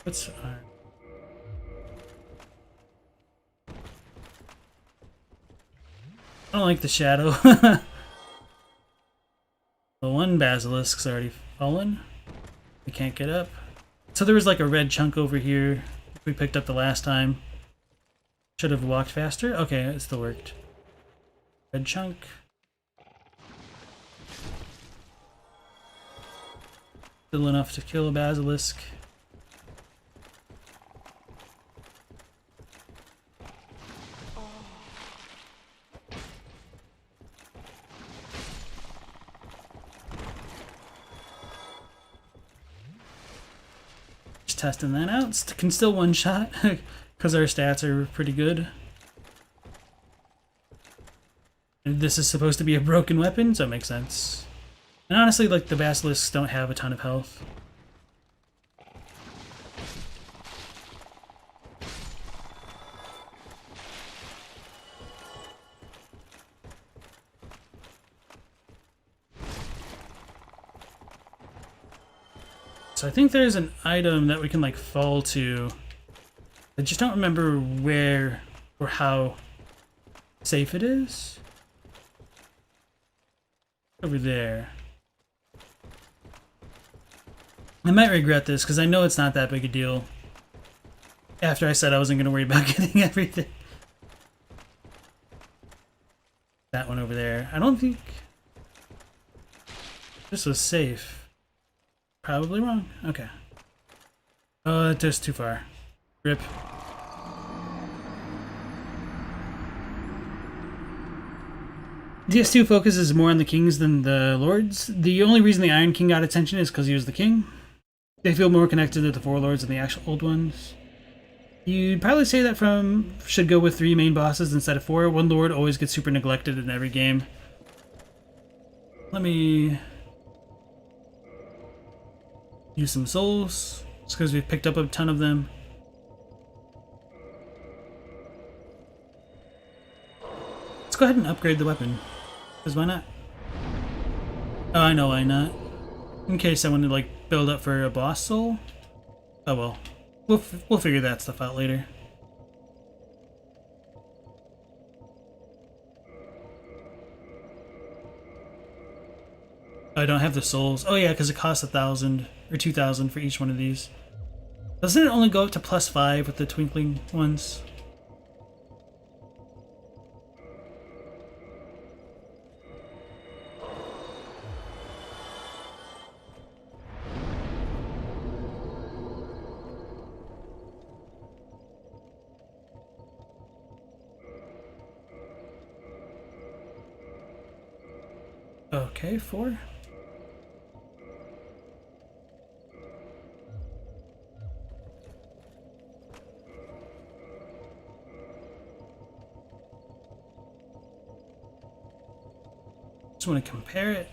What's... I don't like the shadow. The 1 basilisk's already fallen. We can't get up. So there was like a red chunk over here we picked up the last time. Should have walked faster. Okay, it still worked. Red chunk. Still enough to kill a basilisk. Just testing that out. Can still one-shot because our stats are pretty good. And this is supposed to be a broken weapon, so it makes sense. And honestly, like, the basilisks don't have a ton of health. So I think there's an item that we can, like, fall to. I just don't remember where or how safe it is. Over there. I might regret this because I know it's not that big a deal. After I said I wasn't going to worry about getting everything. That one over there. I don't think this was safe. Probably wrong. Okay. Oh, that goes too far. Rip. DS2 focuses more on the kings than the lords. The only reason the Iron King got attention is because he was the king. They feel more connected to the four lords than the actual old ones. You'd probably say that should go with 3 main bosses instead of 4. One lord always gets super neglected in every game. Let me use some souls, just because we've picked up a ton of them. Let's go ahead and upgrade the weapon, because why not? Oh, I know why not. In case I want to, like, build up for a boss soul. Oh well. We'll figure that stuff out later. I don't have the souls. Oh yeah, because it costs 1,000 or 2,000 for each one of these. Doesn't it only go up to +5 with the twinkling ones? Okay, 4. Just want to compare it.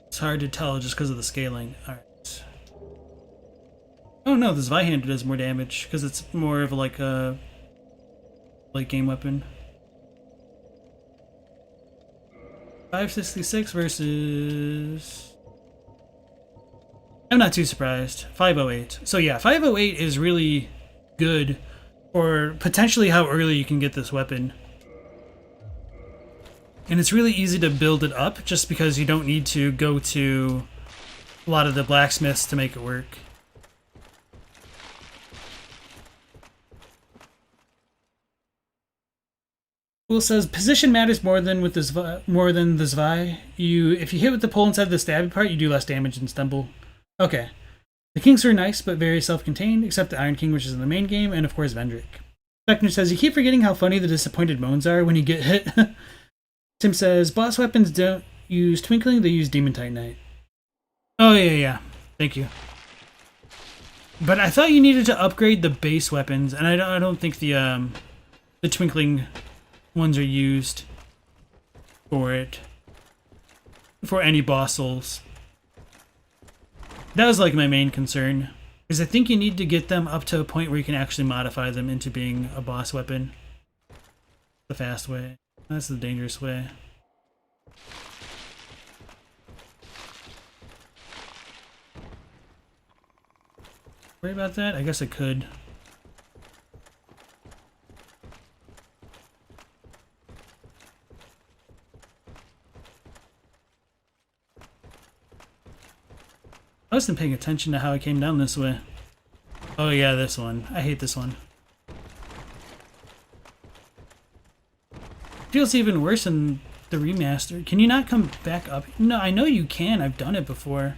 It's hard to tell just because of the scaling. Alright. Oh no, this Zweihander does more damage because it's more of like a late game weapon. 566 versus... I'm not too surprised. 508. So yeah, 508 is really good for potentially how early you can get this weapon. And it's really easy to build it up just because you don't need to go to a lot of the blacksmiths to make it work. Will says position matters more than with this more than the Zwei. If you hit with the pole inside the stabby part, you do less damage and stumble. Okay. The kings are nice but very self-contained, except the Iron King, which is in the main game, and of course Vendrick. Beckner says you keep forgetting how funny the disappointed moans are when you get hit. Tim says boss weapons don't use twinkling; they use Demon Titanite. Oh yeah. Thank you. But I thought you needed to upgrade the base weapons, and I don't think the twinkling ones are used for it, for any boss souls. That was like my main concern, because I think you need to get them up to a point where you can actually modify them into being a boss weapon. The fast way. That's the dangerous way. Worry about that? I guess I could. I wasn't paying attention to how I came down this way. Oh yeah, this one. I hate this one. Feels even worse in the remaster. Can you not come back up? No, I know you can. I've done it before.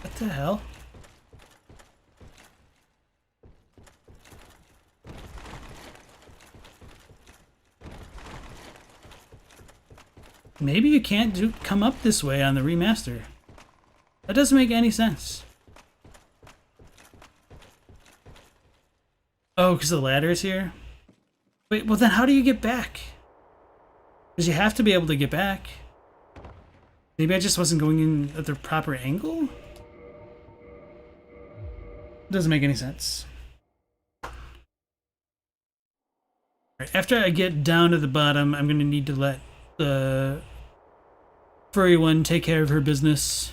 What the hell? Maybe you can't come up this way on the remaster. That doesn't make any sense. Oh, because the ladder's here? Wait, well then how do you get back? Because you have to be able to get back. Maybe I just wasn't going in at the proper angle? Doesn't make any sense. Alright, after I get down to the bottom, I'm going to need to let the furry one take care of her business.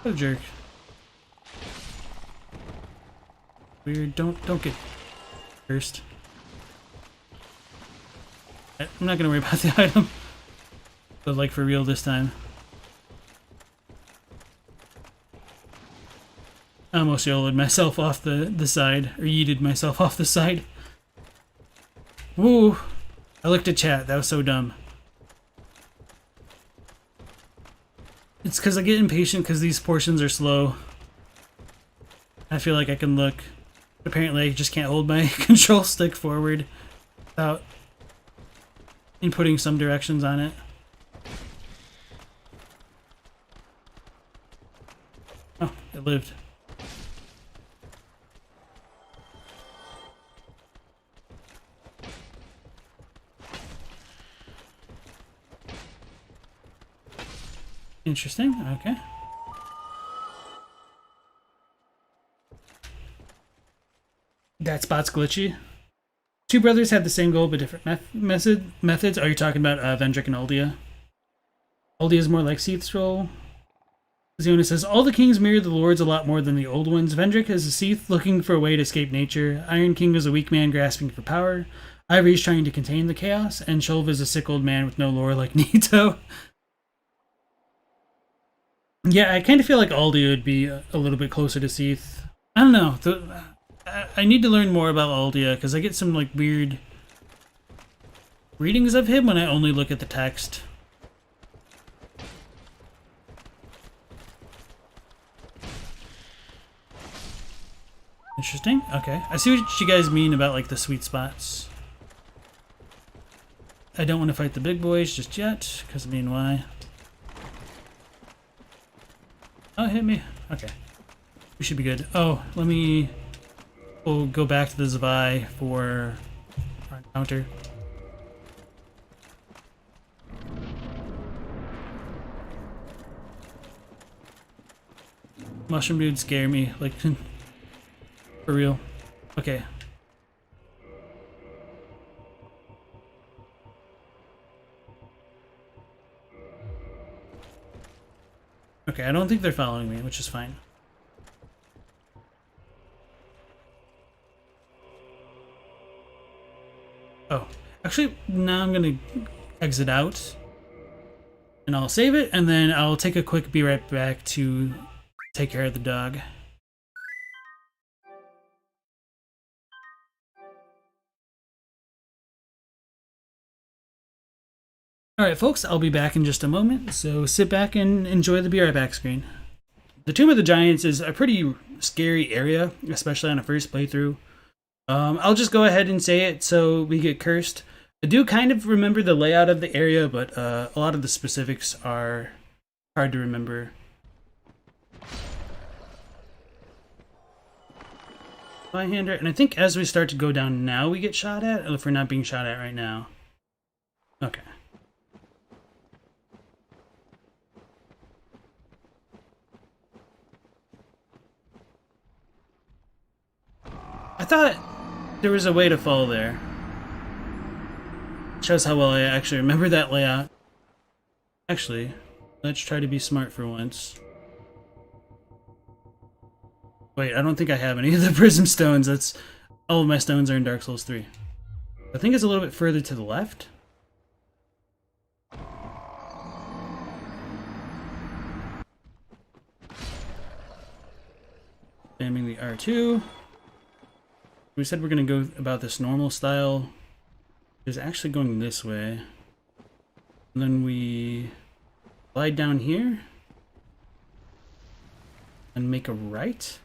What a jerk. Weird. Don't get cursed. I'm not gonna worry about the item. But like for real this time. I almost yelled myself off the side, or yeeted myself off the side. Woo! I looked at chat, that was so dumb. It's because I get impatient because these portions are slow. I feel like I can look. Apparently I just can't hold my control stick forward without inputting some directions on it. Oh, it lived. Interesting, okay. That spot's glitchy. Two brothers have the same goal but different methods. Are you talking about Vendrick and Aldia? Aldia is more like Seath's role. Ziona says, all the kings mirror the lords a lot more than the old ones. Vendrick is a Seath looking for a way to escape nature. Iron King is a weak man grasping for power. Ivory is trying to contain the chaos. And Shulv is a sick old man with no lore like Nito. Yeah, I kind of feel like Aldia would be a little bit closer to Seath. I don't know. I need to learn more about Aldia because I get some like weird readings of him when I only look at the text. Interesting. Okay. I see what you guys mean about like the sweet spots. I don't want to fight the big boys just yet because I mean, why? Oh, hit me. Okay. We should be good. Oh, we'll go back to the Zavai for our encounter. Mushroom dudes scare me, like, for real. Okay. Okay, I don't think they're following me, which is fine. Oh, actually, now I'm gonna exit out. And I'll save it, and then I'll take a quick be right back to take care of the dog. Alright folks, I'll be back in just a moment, so sit back and enjoy the Be Right Back screen. The Tomb of the Giants is a pretty scary area, especially on a first playthrough. I'll just go ahead and say it so we get cursed. I do kind of remember the layout of the area, but a lot of the specifics are hard to remember. Byhander, and I think as we start to go down now we get shot at, if we're not being shot at right now. Okay. I thought there was a way to fall there. Shows how well I actually remember that layout. Actually, let's try to be smart for once. Wait, I don't think I have any of the prism stones. That's all of my stones are in Dark Souls 3. I think it's a little bit further to the left. Spamming the R2. We said we're going to go about this normal style. It's actually going this way. And then we slide down here. And make a right.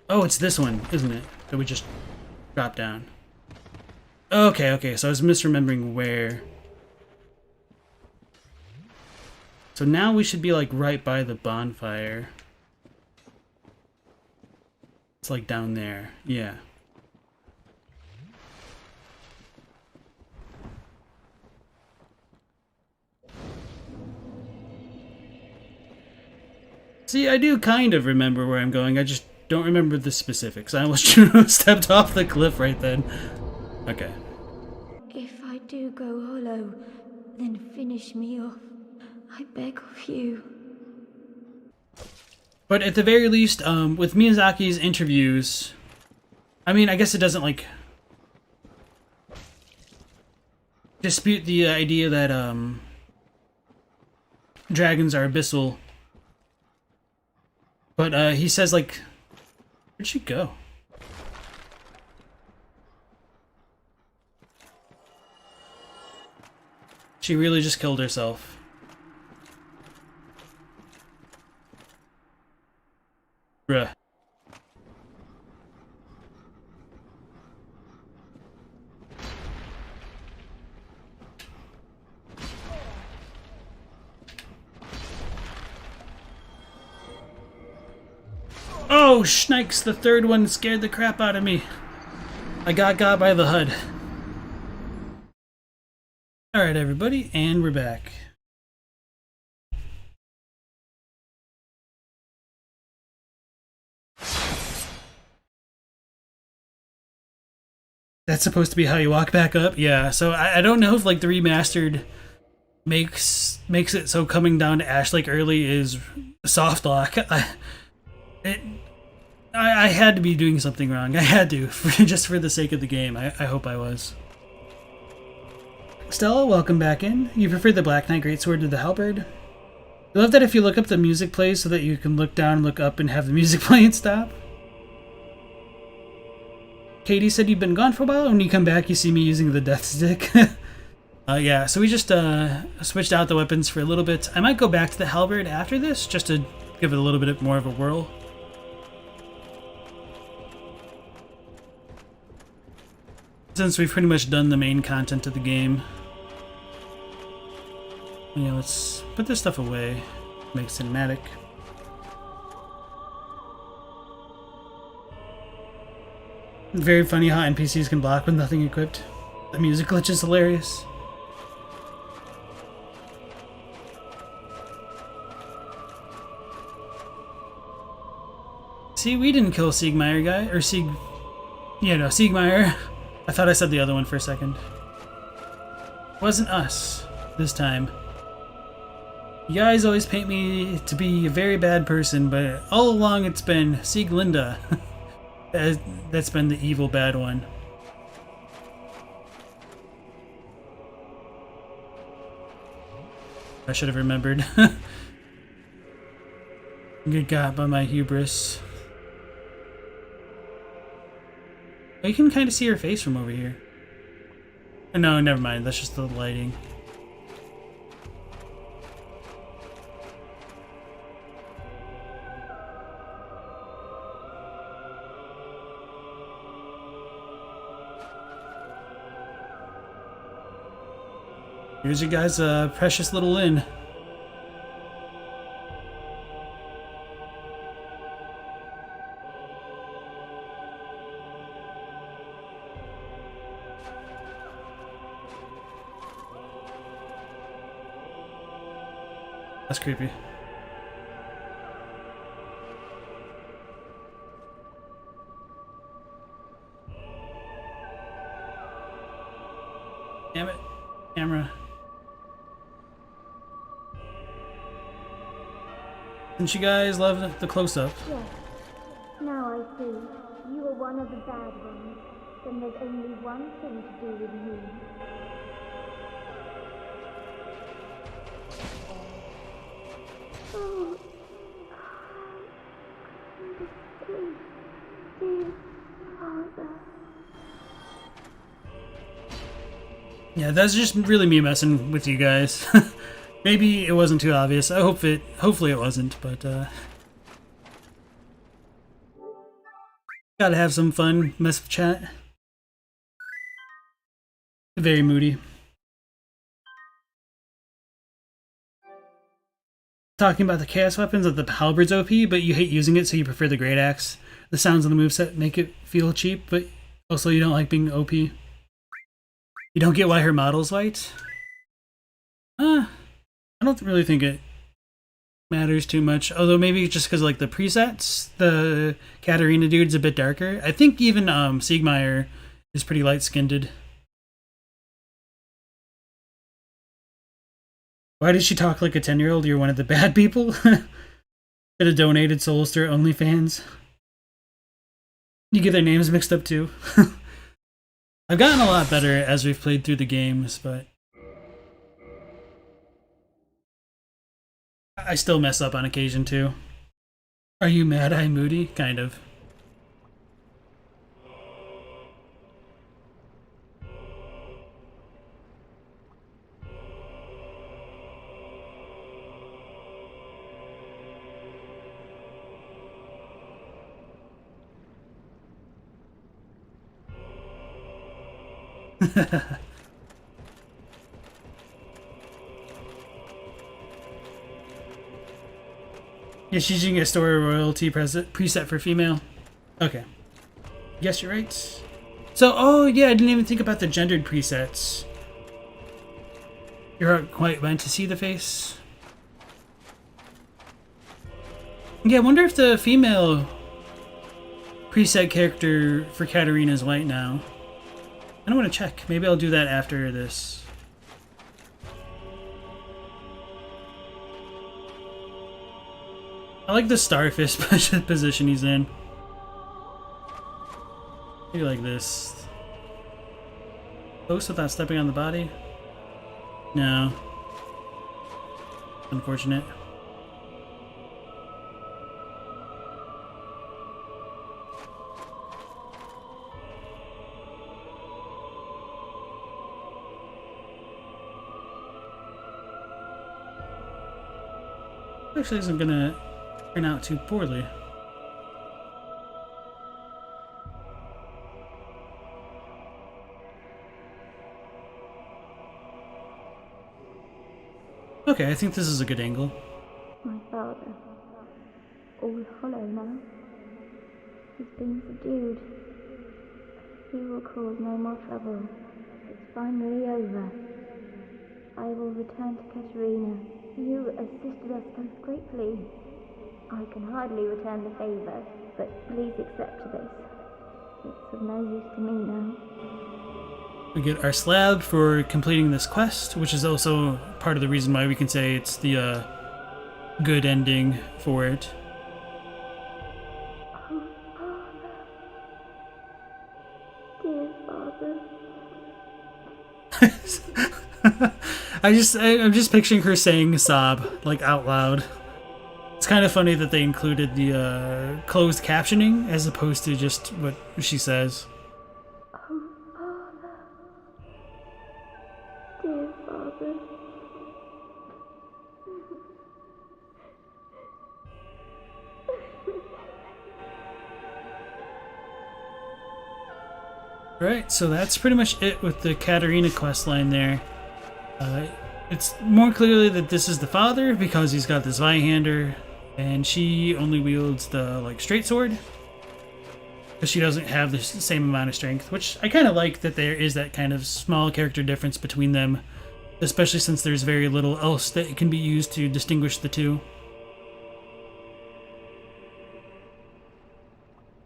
Oh, it's this one, isn't it? That we just dropped down. Okay, so I was misremembering where. So now we should be like right by the bonfire. It's like down there, yeah. See, I do kind of remember where I'm going, I just don't remember the specifics. I almost stepped off the cliff right then. Okay. If I do go hollow, then finish me off. I beg of you. But at the very least, with Miyazaki's interviews, I mean, I guess it doesn't, like, dispute the idea that, dragons are abyssal. But, he says, like, where'd she go? She really just killed herself. Bruh. Oh, shnikes, the third one scared the crap out of me. I got by the HUD. Alright, everybody, and we're back. That's supposed to be how you walk back up? Yeah, so I don't know if like the remastered makes it so coming down to Ash Lake early is soft lock. I had to be doing something wrong. I had to, just for the sake of the game. I hope I was. Stella, welcome back in. You prefer the Black Knight Greatsword to the Halberd? I love that if you look up, the music plays so that you can look down, look up, and have the music play and stop. Katie said you've been gone for a while, and when you come back you see me using the death stick. Yeah, so we just switched out the weapons for a little bit. I might go back to the halberd after this, just to give it a little bit more of a whirl. Since we've pretty much done the main content of the game. Yeah, let's put this stuff away. Make cinematic. Very funny how NPCs can block with nothing equipped. The music glitch is hilarious. See, we didn't kill Siegmeyer guy, or Siegmeyer. I thought I said the other one for a second. It wasn't us this time. You guys always paint me to be a very bad person, but all along it's been Sieglinda. That's been the evil bad one. I should have remembered. Get got by my hubris. Oh, you can kind of see her face from over here. No, never mind. That's just the lighting. Here's your guys' precious little inn. That's creepy. Damn it, camera. Didn't you guys love the close-up? Yes. Now I see. You are one of the bad ones. Then there's only one thing to do with you. Oh, dear Father. Yeah, that's just really me messing with you guys. Maybe it wasn't too obvious. Hopefully it wasn't, but gotta have some fun, mess with chat. Very moody. Talking about the chaos weapons of the halberd's OP, but you hate using it, so you prefer the great axe. The sounds of the moveset make it feel cheap, but also you don't like being OP. You don't get why her model's white? I don't really think it matters too much. Although maybe just because like the presets, the Katarina dude's a bit darker. I think even Siegmeyer is pretty light-skinned. Why did she talk like a 10-year-old? You're one of the bad people? Could have donated souls to her OnlyFans. You get their names mixed up too. I've gotten a lot better as we've played through the games, but I still mess up on occasion too. Are you mad-eye moody? Kind of. Yeah, she's using a story royalty preset for female. Okay. Guess you're right. So, oh yeah, I didn't even think about the gendered presets. You're quite meant to see the face. Yeah, I wonder if the female preset character for Katarina is white now. I don't want to check. Maybe I'll do that after this. I like the starfish position he's in. Maybe like this. Close without stepping on the body? No. Unfortunate. Actually isn't gonna turn out too poorly. Okay, I think this is a good angle. My father, all hollow now, he's been subdued. He will cause no more trouble. It's finally over. I will return to Katerina. You assisted us both greatly. I can hardly return the favor, but please accept this. It's of no use to me now. We get our slab for completing this quest, which is also part of the reason why we can say it's the good ending for it. Oh, Father. Dear Father. I'm just picturing her saying sob, like out loud. It's kind of funny that they included the closed captioning as opposed to just what she says. Oh, Father. Dear Father. Alright, so that's pretty much it with the Katarina questline there. It's more clearly that this is the father because he's got this Zweihander and she only wields the straight sword because she doesn't have the same amount of strength, which I kind of like that there is that kind of small character difference between them, especially since there's very little else that can be used to distinguish the two.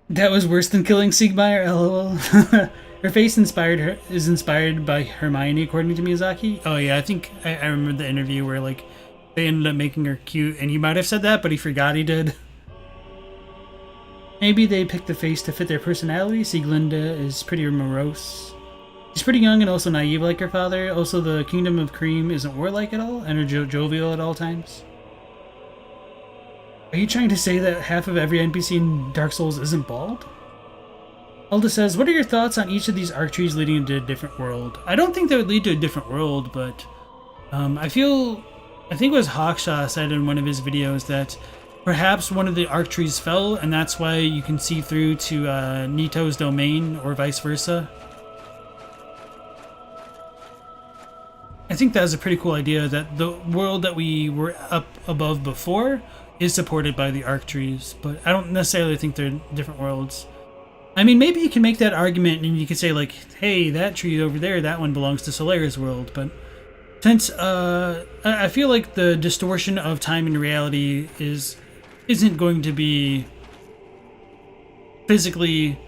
That was worse than killing Siegmeyer, lol. Her face is inspired by Hermione, according to Miyazaki. Oh yeah, I think I remember the interview where they ended up making her cute, and he might have said that, but he forgot he did. Maybe they picked the face to fit their personality. Sieglinde is pretty morose. She's pretty young and also naive like her father. Also, the Kingdom of Cream isn't warlike at all, and are jovial at all times. Are you trying to say that half of every NPC in Dark Souls isn't bald? Alda says, what are your thoughts on each of these arc trees leading into a different world? I don't think they would lead to a different world, but I think it was Hawkshaw said in one of his videos that perhaps one of the arc trees fell, and that's why you can see through to Nito's domain, or vice versa. I think that was a pretty cool idea, that the world that we were up above before is supported by the arc trees, but I don't necessarily think they're different worlds. I mean, maybe you can make that argument and you could say, like, hey, that tree over there, that one belongs to Solaire's world, but since I feel like the distortion of time and reality isn't going to be physically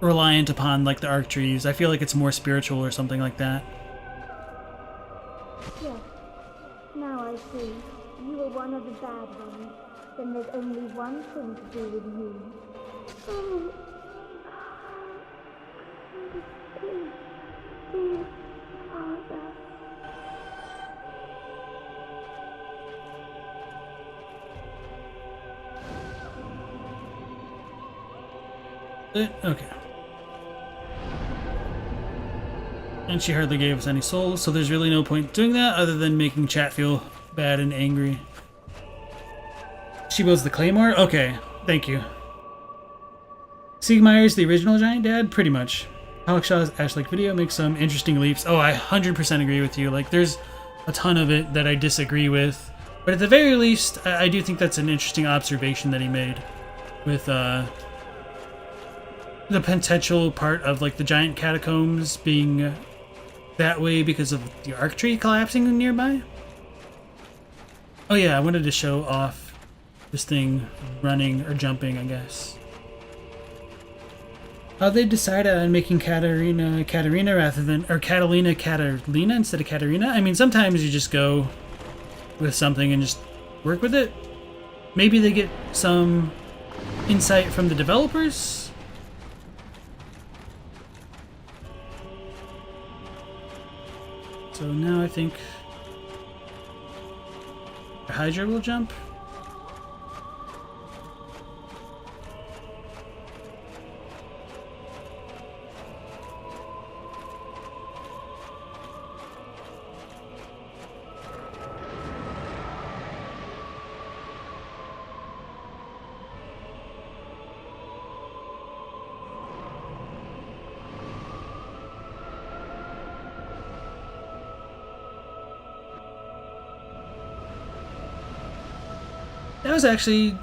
reliant upon, like, the arc trees. I feel like it's more spiritual or something like that. Yes. Now I see. You were one of the bad ones. Then there's only one thing to do with you. Oh. Please, please, Father. Okay. And she hardly gave us any souls, so there's really no point doing that other than making chat feel bad and angry. She builds the Claymore? Okay, thank you. Siegmeyer's the original Giant Dad? Pretty much. Hawkshaw's Ash-like video makes some interesting leaps. Oh, I 100% agree with you. Like, there's a ton of it that I disagree with. But at the very least, I do think that's an interesting observation that he made with the potential part of, like, the giant catacombs being that way because of the arc tree collapsing nearby. Oh yeah, I wanted to show off this thing running or jumping, I guess. How they decided on making Katarina rather than, or Catalina instead of Katarina? I mean, sometimes you just go with something and just work with it. Maybe they get some insight from the developers. So now I think Hydra will jump. That was actually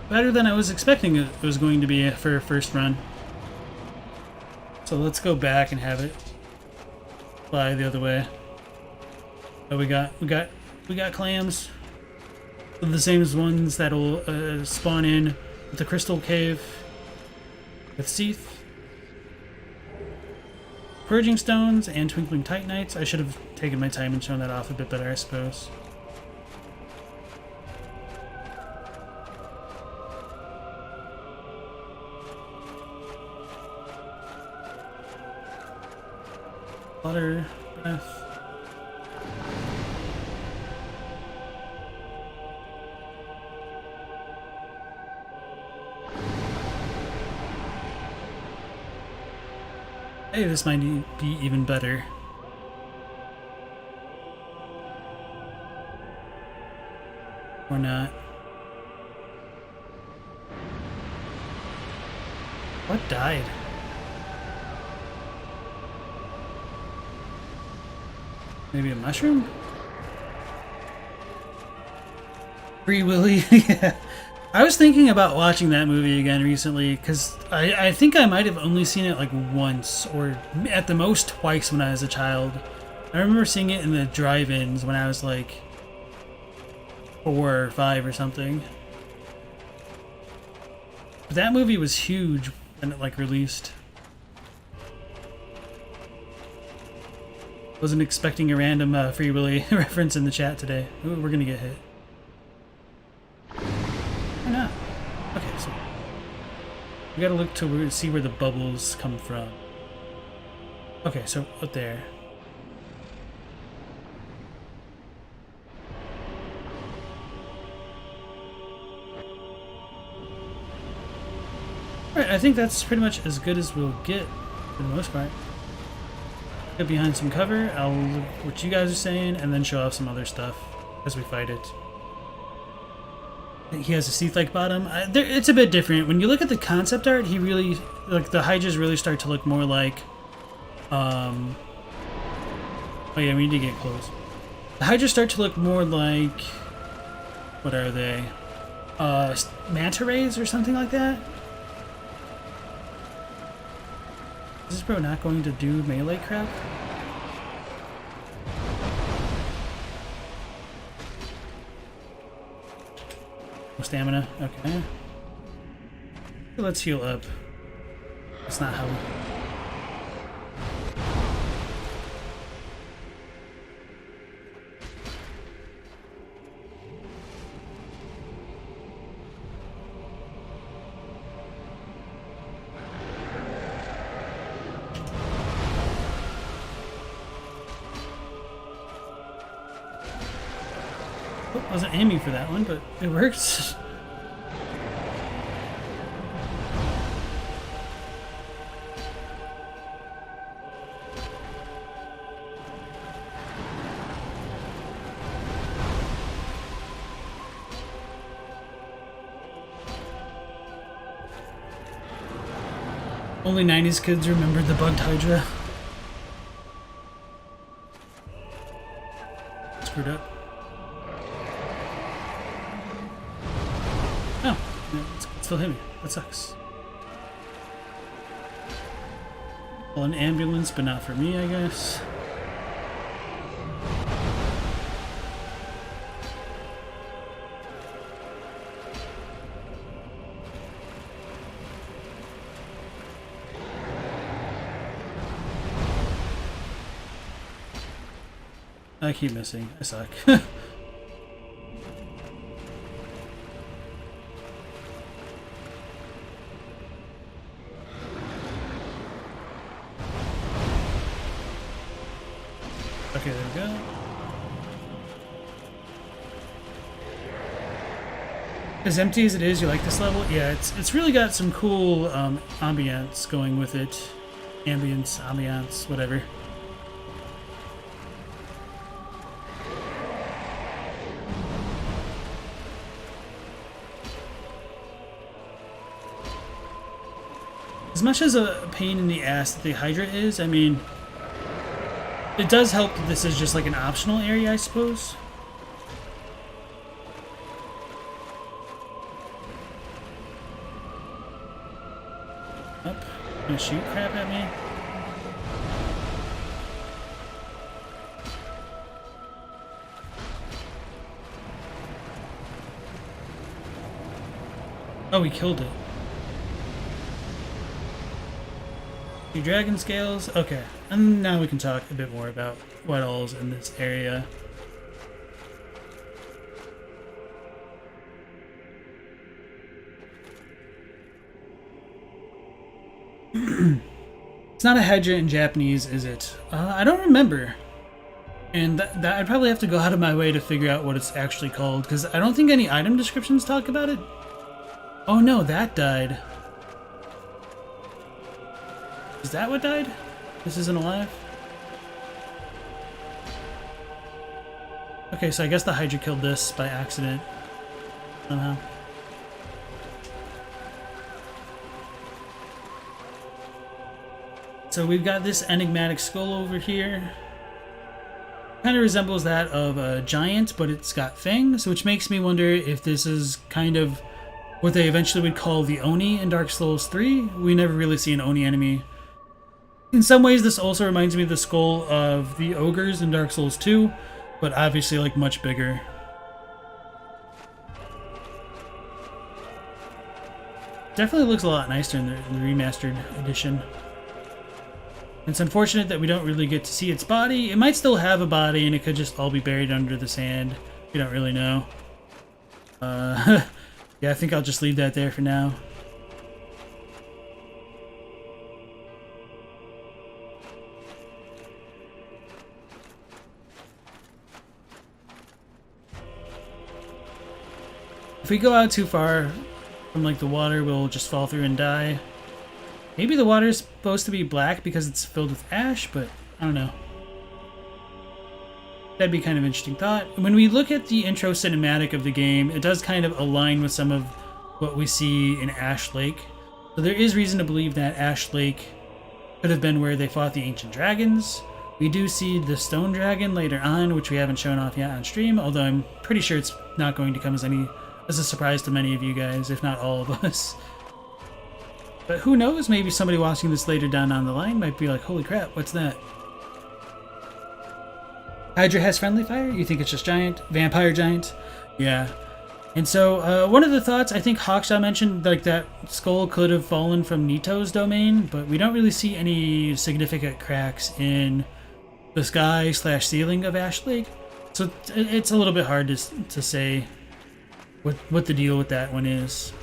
better than I was expecting it was going to be for a first run. So let's go back and have it fly the other way. Oh, we got clams. The same as ones that'll spawn in with the crystal cave with Seath. Purging stones and twinkling titanites. I should have taken my time and shown that off a bit better, I suppose. Water breath. Hey, this might be even better. Or not. What died? Maybe a mushroom? Free Willy? Yeah. I was thinking about watching that movie again recently because I think I might have only seen it like once or at the most twice when I was a child. I remember seeing it in the drive-ins when I was like 4 or 5 or something. But that movie was huge when it like released. Wasn't expecting a random Free Willy reference in the chat today. Ooh, we're gonna get hit. Or not. Okay, so we gotta look to see where the bubbles come from. Okay, so up there. Alright, I think that's pretty much as good as we'll get for the most part. Get behind some cover, I'll look what you guys are saying, and then show off some other stuff as we fight it. He has a Seath-like bottom. It's a bit different. When you look at the concept art, he really, like, the Hydras really start to look more like, oh yeah, we need to get close. The Hydras start to look more like, what are they? Manta rays or something like that? Is this bro not going to do melee crap? No stamina, okay. Let's heal up. That's not how we... I wasn't aiming for that one, but it works. Only 90s kids remembered the bugged Hydra. Screwed up. Oh, no, it still hit me. That sucks. Well, an ambulance, but not for me, I guess. I keep missing. I suck. Okay, there we go. As empty as it is, you like this level? Yeah, it's really got some cool ambience going with it. Ambience, whatever. As much as a pain in the ass that the Hydra is, I mean, it does help that this is just like an optional area, I suppose. Up. Gonna shoot crap at me. Oh, we killed it. Dragon scales. Okay, and now we can talk a bit more about what all's in this area. It's not a Hydra in Japanese, is it? I don't remember. And that I'd probably have to go out of my way to figure out what it's actually called, because I don't think any item descriptions talk about it. Oh no, that died. Is that what died? This isn't alive? Okay, so I guess the Hydra killed this by accident. Somehow. So we've got this enigmatic skull over here. Kind of resembles that of a giant, but it's got fangs, which makes me wonder if this is kind of what they eventually would call the Oni in Dark Souls 3. We never really see an Oni enemy. In some ways, this also reminds me of the skull of the ogres in Dark Souls 2, but obviously, like, much bigger. Definitely looks a lot nicer in the remastered edition. It's unfortunate that we don't really get to see its body. It might still have a body, and it could just all be buried under the sand. We don't really know. Yeah, I think I'll just leave that there for now. If we go out too far from like the water, we'll just fall through and die. Maybe the water is supposed to be black because it's filled with ash, but I don't know. That'd be kind of an interesting thought. When we look at the intro cinematic of the game, it does kind of align with some of what we see in Ash Lake. So there is reason to believe that Ash Lake could have been where they fought the ancient dragons. We do see the stone dragon later on, which we haven't shown off yet on stream, although I'm pretty sure it's not going to come as a surprise to many of you guys, if not all of us. But who knows, maybe somebody watching this later down the line might be like, holy crap, what's that? Hydra has friendly fire? You think it's just giant? Vampire giant? Yeah. And so, one of the thoughts, I think Hawkshaw mentioned, like, that skull could have fallen from Nito's domain, but we don't really see any significant cracks in the sky/ceiling of Ash Lake. So it's a little bit hard to say what the deal with that one is.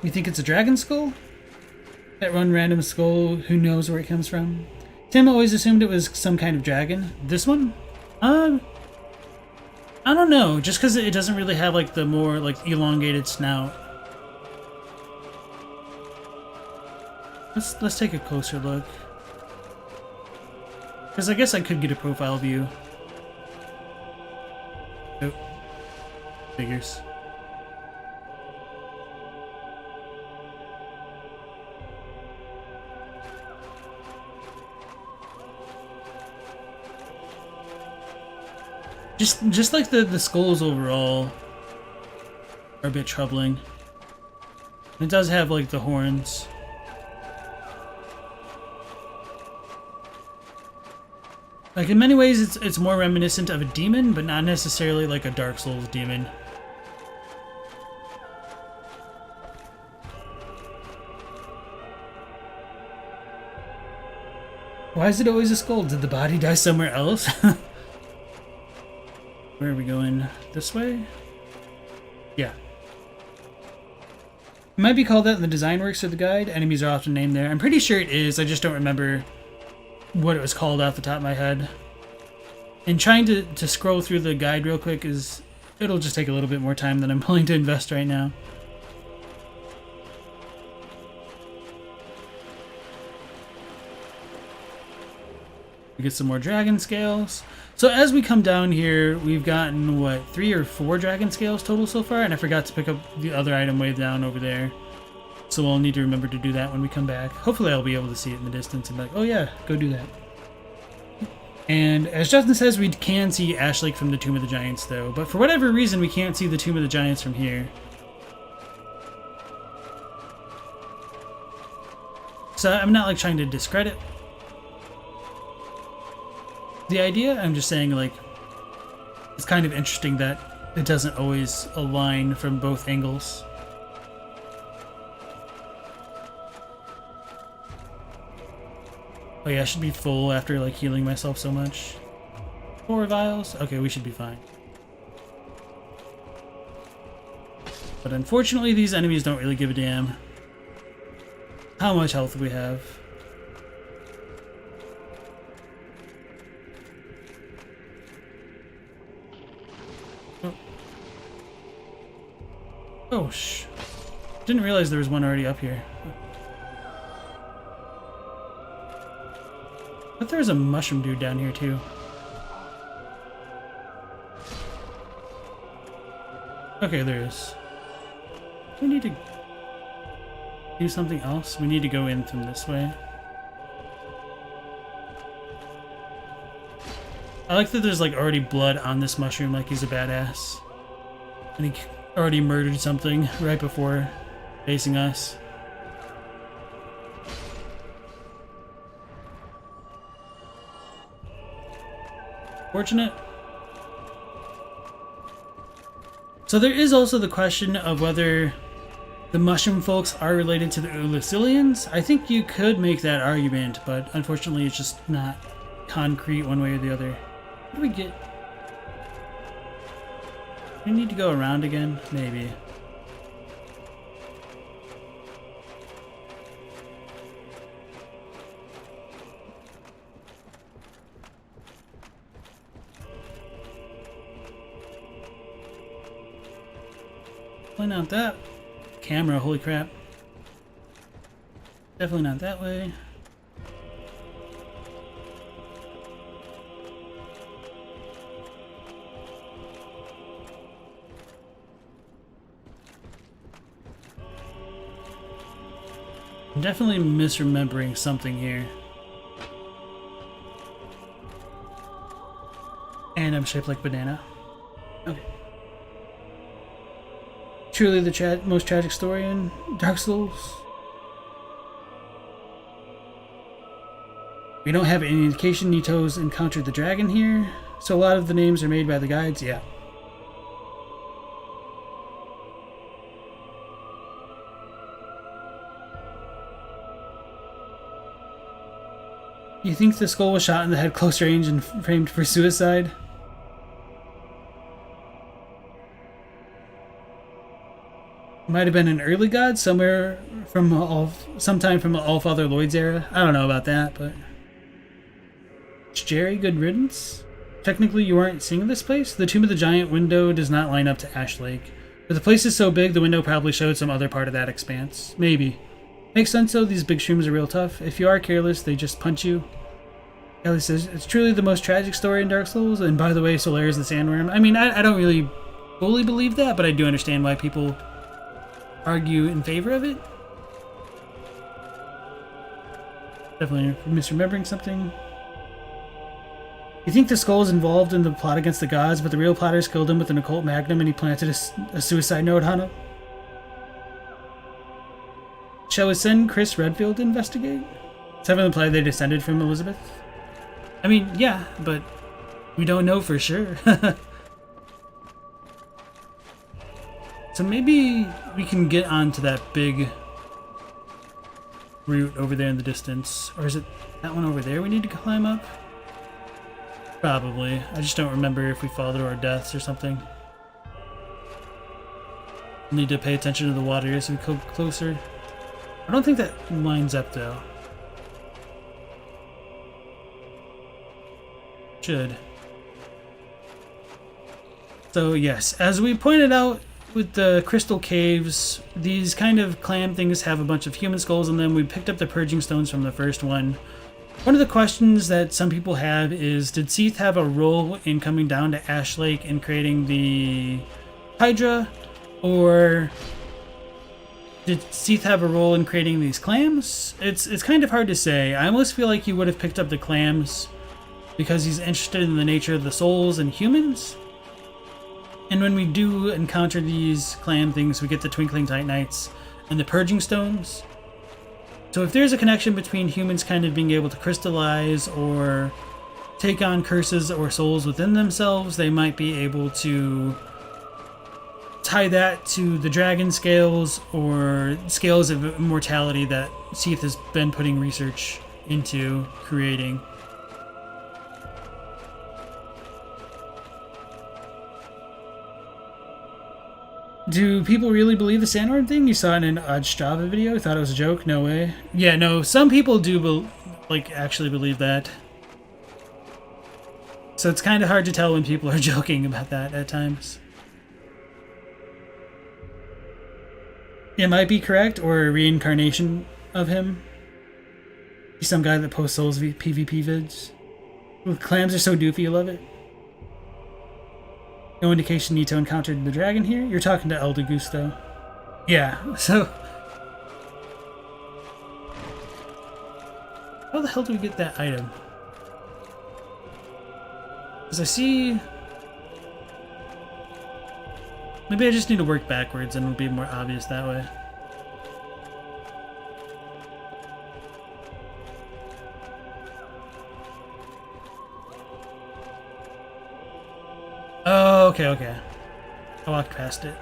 You think it's a dragon skull? That one random skull, who knows where it comes from? Tim always assumed it was some kind of dragon. This one? I don't know, just because it doesn't really have like the more like elongated snout. Let's take a closer look. Because I guess I could get a profile view. Oh. Figures. Just like the skulls overall are a bit troubling. It does have like the horns. Like in many ways it's more reminiscent of a demon, but not necessarily like a Dark Souls demon. Why is it always a skull? Did the body die somewhere else? Where are we going? This way? Yeah. It might be called that in the design works or the guide. Enemies are often named there. I'm pretty sure it is. I just don't remember what it was called off the top of my head. And trying to scroll through the guide real quick it'll just take a little bit more time than I'm willing to invest right now. We get some more dragon scales. So as we come down here, we've gotten, what, 3 or 4 dragon scales total so far? And I forgot to pick up the other item way down over there. So we'll need to remember to do that when we come back. Hopefully I'll be able to see it in the distance and be like, oh yeah, go do that. And as Justin says, we can see Ash Lake from the Tomb of the Giants though. But for whatever reason, we can't see the Tomb of the Giants from here. So I'm not like trying to discredit the idea. I'm just saying, like, it's kind of interesting that it doesn't always align from both angles. Oh yeah, I should be full after like healing myself so much. 4 vials? Okay, we should be fine. But unfortunately, these enemies don't really give a damn how much health we have. Oh, didn't realize there was one already up here. I thought there was a mushroom dude down here too. Okay, there is. Do we need to do something else? We need to go in from this way. I like that there's like already blood on this mushroom, like he's a badass. And he already murdered something right before facing us. Fortunate. So there is also the question of whether the mushroom folks are related to the Lucilians. I think you could make that argument, but unfortunately it's just not concrete one way or the other. What do we get? Do we need to go around again? Maybe. Why not that? camera, holy crap. Definitely not that way. I'm definitely misremembering something here. And I'm shaped like banana. Okay. Truly the most tragic story in Dark Souls. We don't have any indication Nito's encountered the dragon here, so a lot of the names are made by the guides, yeah. You think the skull was shot in the head close range and framed for suicide? Might have been an early god somewhere from sometime from Allfather Lloyd's era. I don't know about that, but Jerry, good riddance. Technically, you aren't seeing this place. The Tomb of the Giant window does not line up to Ash Lake, but the place is so big, the window probably showed some other part of that expanse. Maybe. Makes sense though. These big shrooms are real tough. If you are careless, they just punch you. Ellie says it's truly the most tragic story in Dark Souls. And by the way, Solaris the Sandworm. I mean, I don't really fully believe that, but I do understand why people argue in favor of it. Definitely misremembering something. You think the skull is involved in the plot against the gods, but the real plotters killed him with an occult magnum and he planted a suicide note on him? Shall we send Chris Redfield to investigate? Seven implied they descended from Elizabeth. I mean, yeah, but we don't know for sure. So maybe we can get onto that big route over there in the distance. Or is it that one over there we need to climb up? Probably. I just don't remember if we fall to our deaths or something. Need to pay attention to the water as we go closer. I don't think that lines up though. Should. So yes, as we pointed out with the crystal caves, these kind of clam things have a bunch of human skulls in them. We picked up the purging stones from the first one. One of the questions that some people have is, did Seath have a role in coming down to Ash Lake and creating the Hydra? Or did Seath have a role in creating these clams? It's kind of hard to say. I almost feel like he would have picked up the clams because he's interested in the nature of the souls and humans. And when we do encounter these clam things, we get the Twinkling Titanites and the Purging Stones. So if there's a connection between humans kind of being able to crystallize or take on curses or souls within themselves, they might be able to tie that to the dragon scales or scales of immortality that Seath has been putting research into creating. Do people really believe the Sandworm thing? You saw it in an odd Strava video? Thought it was a joke? No way. Yeah, no, some people do actually believe that. So it's kind of hard to tell when people are joking about that at times. It might be correct, or a reincarnation of him. He's some guy that posts Souls PvP vids. The clams are so doofy, you love it. No indication Nito encountered the dragon here? You're talking to El Gusto. Yeah, so... how the hell do we get that item? Because I see... maybe I just need to work backwards and it'll be more obvious that way. Oh, okay. I walked past it.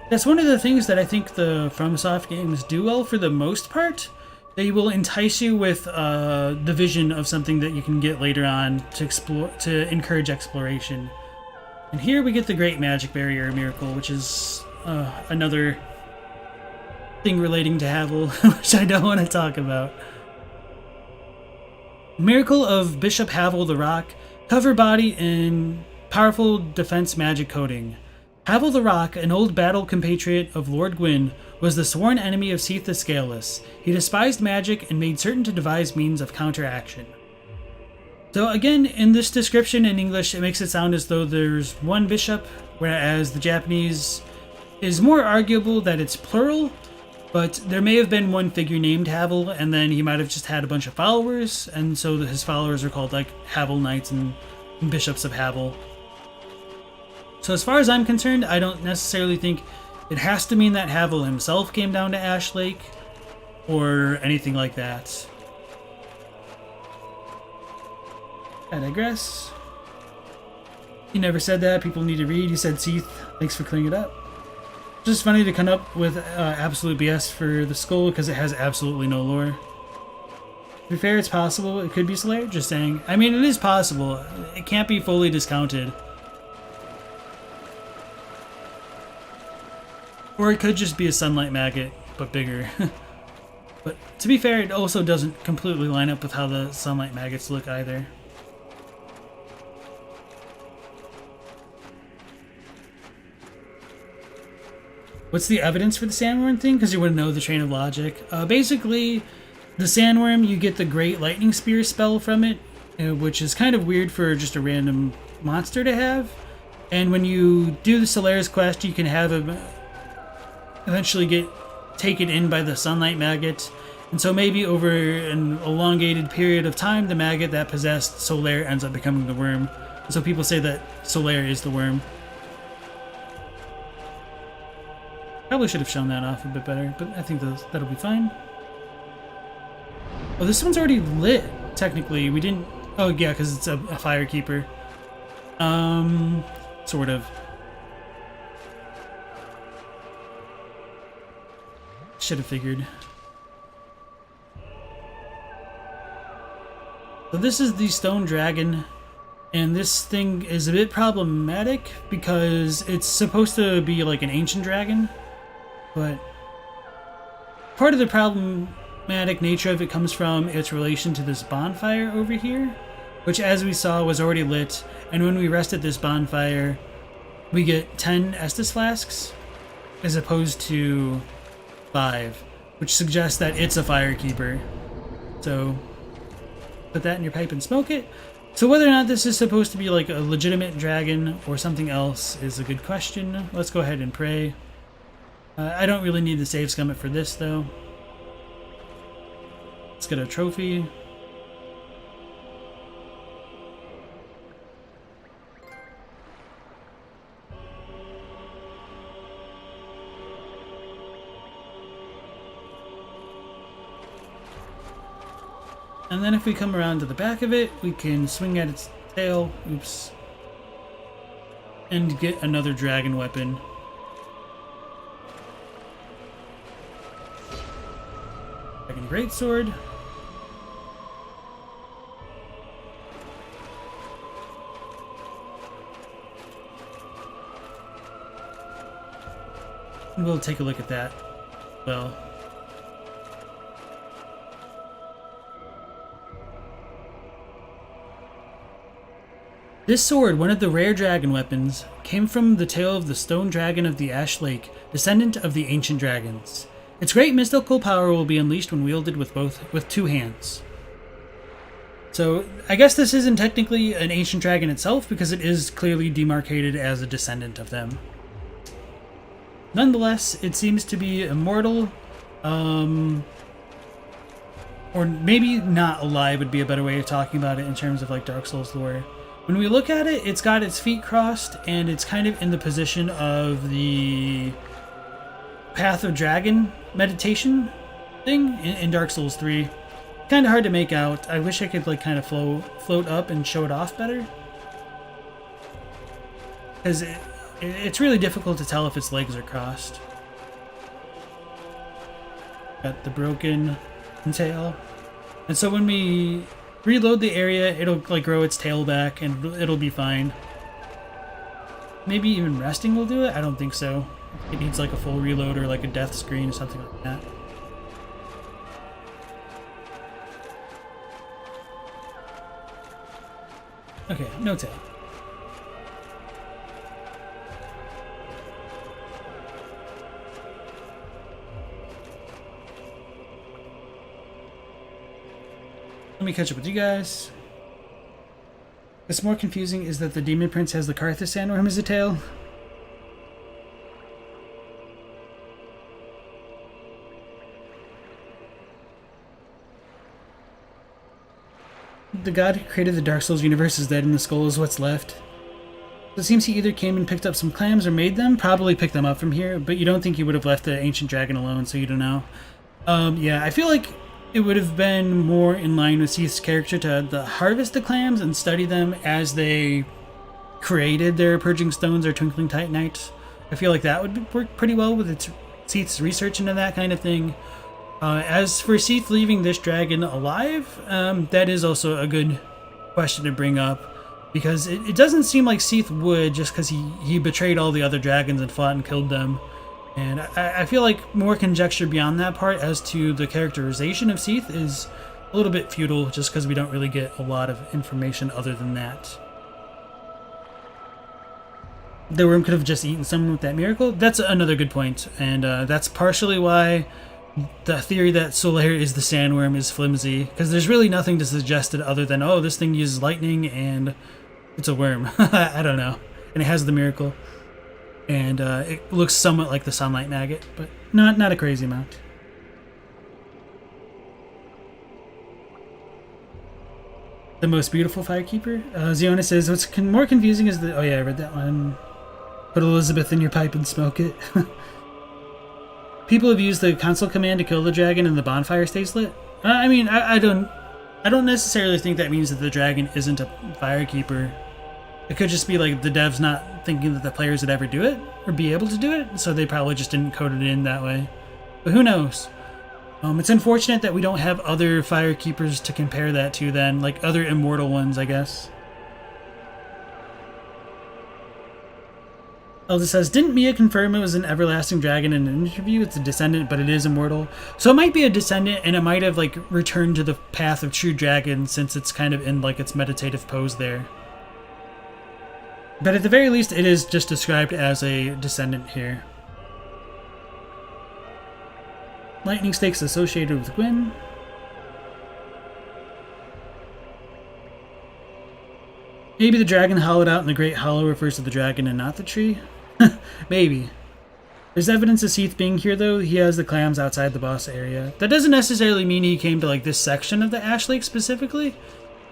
That's one of the things that I think the FromSoft games do well for the most part. They will entice you with the vision of something that you can get later on to explore, to encourage exploration. And here we get the Great Magic Barrier Miracle, which is another thing relating to Havel, which I don't want to talk about. Miracle of Bishop Havel the Rock. Cover body in powerful defense magic coding. Havel the Rock, an old battle compatriot of Lord Gwyn, was the sworn enemy of Seath the Scaleless. He despised magic and made certain to devise means of counteraction. So again, in this description in English, it makes it sound as though there's one bishop, whereas the Japanese is more arguable that it's plural, but there may have been one figure named Havel, and then he might have just had a bunch of followers, and so his followers are called like Havel Knights and Bishops of Havel. So as far as I'm concerned, I don't necessarily think it has to mean that Havel himself came down to Ash Lake, or anything like that. I digress. He never said that. People need to read. He said Seath. Thanks for clearing it up. Just funny to come up with absolute BS for the skull because it has absolutely no lore. To be fair, it's possible it could be Solaire. Just saying. I mean, it is possible. It can't be fully discounted. Or it could just be a sunlight maggot, but bigger. But to be fair, it also doesn't completely line up with how the sunlight maggots look either. What's the evidence for the sandworm thing? Because you wouldn't know the train of logic. Basically, the sandworm, you get the Great Lightning Spear spell from it, which is kind of weird for just a random monster to have. And when you do the Solaire's quest, you can have him eventually get taken in by the sunlight maggot. And so maybe over an elongated period of time, the maggot that possessed Solaire ends up becoming the worm. So people say that Solaire is the worm. Probably should have shown that off a bit better, but I think that'll be fine. Oh, this one's already lit, technically. We didn't... Oh, yeah, because it's a firekeeper. Sort of. Should have figured. So this is the stone dragon, and this thing is a bit problematic because it's supposed to be like an ancient dragon. But part of the problematic nature of it comes from its relation to this bonfire over here, which as we saw was already lit, and when we rest at this bonfire, we get 10 Estus flasks as opposed to 5, which suggests that it's a firekeeper. So put that in your pipe and smoke it. So whether or not this is supposed to be like a legitimate dragon or something else is a good question. Let's go ahead and pray. I don't really need the save scummit for this, though. Let's get a trophy. And then if we come around to the back of it, we can swing at its tail. Oops. And get another dragon weapon. Dragon Greatsword. And we'll take a look at that. Well. This sword, one of the rare dragon weapons, came from the tail of the stone dragon of the Ash Lake, descendant of the ancient dragons. Its great mystical power will be unleashed when wielded with two hands. So, I guess this isn't technically an ancient dragon itself, because it is clearly demarcated as a descendant of them. Nonetheless, it seems to be immortal, or maybe not alive would be a better way of talking about it in terms of like Dark Souls lore. When we look at it, it's got its feet crossed, and it's kind of in the position of the Path of Dragon meditation thing in Dark Souls 3. Kind of hard to make out. I wish I could like kind of float up and show it off better. Because it's really difficult to tell if its legs are crossed. Got the broken tail. And so when we reload the area, it'll like grow its tail back and it'll be fine. Maybe even resting will do it? I don't think so. It needs like a full reload or like a death screen or something like that. Okay, no tail. Let me catch up with you guys. What's more confusing is that the Demon Prince has the Karthus sandworm as a tail. The god who created the Dark Souls universe is dead and the skull is what's left. It seems he either came and picked up some clams or made them. Probably picked them up from here, but you don't think he would have left the ancient dragon alone, so you don't know. Yeah, I feel like it would have been more in line with Seath's character to harvest the clams and study them as they created their Purging Stones or Twinkling Titanites. I feel like that would work pretty well with Seath's research into that kind of thing. As for Seath leaving this dragon alive, that is also a good question to bring up, because it doesn't seem like Seath would, just because he betrayed all the other dragons and fought and killed them. And I feel like more conjecture beyond that part as to the characterization of Seath is a little bit futile, just because we don't really get a lot of information other than that. The worm could have just eaten someone with that miracle. That's another good point, and that's partially why the theory that Soulsborne is the sandworm is flimsy, because there's really nothing to suggest it other than, oh, this thing uses lightning and it's a worm. I don't know. And it has the miracle. And it looks somewhat like the Sunlight Maggot, but not a crazy amount. The most beautiful firekeeper? Ziona says, what's more confusing is the... Oh yeah, I read that one. Put Elizabeth in your pipe and smoke it. People have used the console command to kill the dragon and the bonfire stays lit. I mean, I don't necessarily think that means that the dragon isn't a firekeeper. It could just be like the devs not thinking that the players would ever do it or be able to do it, so they probably just didn't code it in that way. But who knows? It's unfortunate that we don't have other firekeepers to compare that to then, like other immortal ones, I guess. Elsa says, didn't Mia confirm it was an everlasting dragon in an interview? It's a descendant, but it is immortal. So it might be a descendant, and it might have like returned to the path of true dragon since it's kind of in like its meditative pose there. But at the very least, it is just described as a descendant here. Lightning stakes associated with Gwyn. Maybe the dragon hollowed out in the Great Hollow refers to the dragon and not the tree? Maybe. There's evidence of Seath being here, though. He has the clams outside the boss area. That doesn't necessarily mean he came to like this section of the Ash Lake specifically.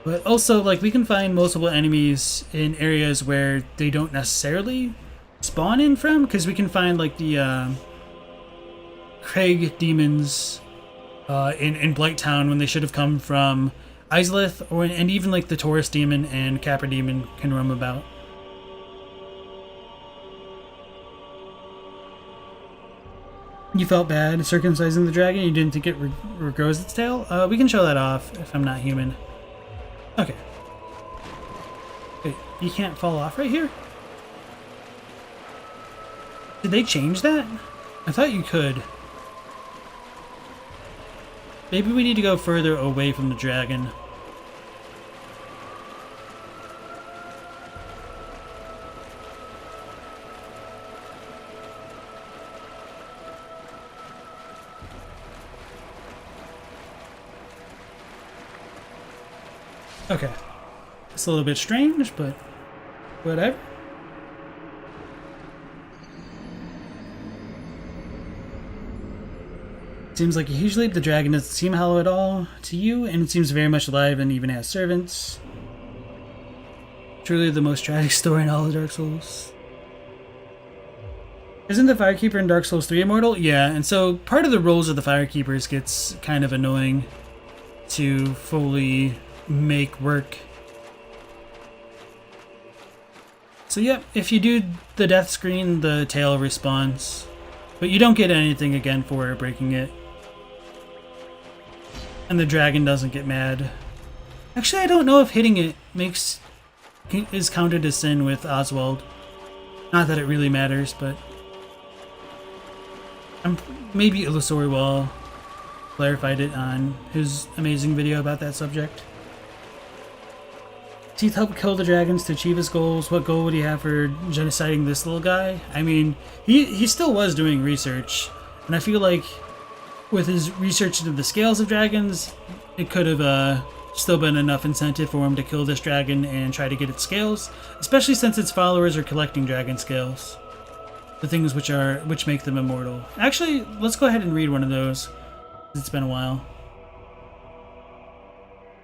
But also, like, we can find multiple enemies in areas where they don't necessarily spawn in from, because we can find, like, the Craig demons in Blighttown when they should have come from Izalith, and even, like, the Taurus demon and Capra demon can roam about. You felt bad circumcising the dragon? You didn't think it regrows its tail? We can show that off if I'm not human. Okay. Wait, you can't fall off right here? Did they change that? I thought you could. Maybe we need to go further away from the dragon. Okay. It's a little bit strange, but whatever. Seems like usually the dragon doesn't seem hollow at all to you, and it seems very much alive and even has servants. Truly the most tragic story in all of Dark Souls. Isn't the Firekeeper in Dark Souls 3 immortal? Yeah, and so part of the roles of the Firekeepers gets kind of annoying to fully make work. So yeah, if you do the death screen, the tail respawns, but you don't get anything again for breaking it. And the dragon doesn't get mad. Actually, I don't know if hitting it is counted as sin with Oswald. Not that it really matters, but maybe Illusory Wall clarified it on his amazing video about that subject. Seath helped kill the dragons to achieve his goals. What goal would he have for genociding this little guy? I mean, he still was doing research, and I feel like with his research into the scales of dragons, it could have still been enough incentive for him to kill this dragon and try to get its scales, especially since its followers are collecting dragon scales. The things which make them immortal. Actually, let's go ahead and read one of those. It's been a while.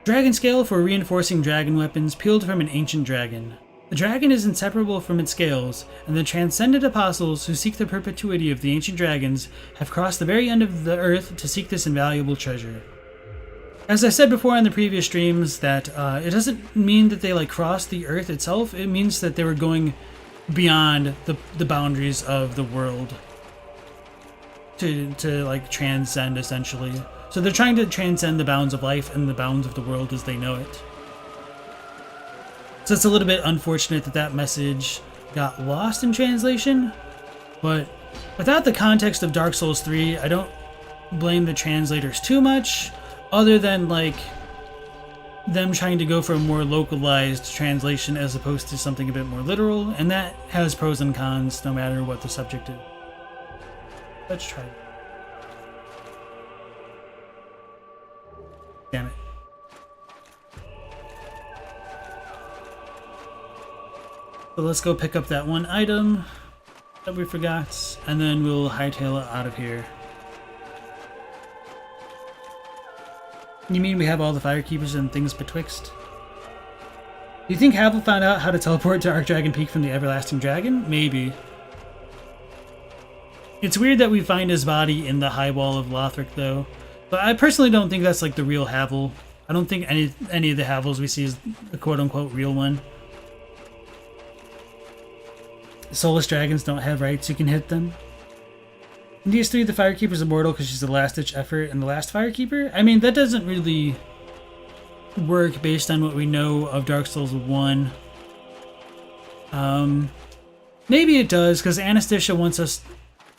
Dragon scale for reinforcing dragon weapons peeled from an ancient dragon. The dragon is inseparable from its scales, and the transcendent apostles who seek the perpetuity of the ancient dragons have crossed the very end of the earth to seek this invaluable treasure. As I said before on the previous streams, that it doesn't mean that they like crossed the earth itself. It means that they were going beyond the boundaries of the world to like transcend, essentially. So they're trying to transcend the bounds of life and the bounds of the world as they know it. So it's a little bit unfortunate that that message got lost in translation, but without the context of Dark Souls 3, I don't blame the translators too much, other than like them trying to go for a more localized translation as opposed to something a bit more literal, and that has pros and cons no matter what the subject is. Let's try it. Damn it. So let's go pick up that one item that we forgot, and then we'll hightail it out of here. You mean we have all the firekeepers and things betwixt? Do you think Havel found out how to teleport to Archdragon Peak from the Everlasting Dragon? Maybe. It's weird that we find his body in the high wall of Lothric, though. But I personally don't think that's like the real Havel. I don't think any of the Havels we see is a quote-unquote real one. Soulless dragons don't have rights, you can hit them. In DS3, the Firekeeper's immortal because she's the last-ditch effort and the last Firekeeper? I mean, that doesn't really work based on what we know of Dark Souls 1. Maybe it does, because Anastasia wants us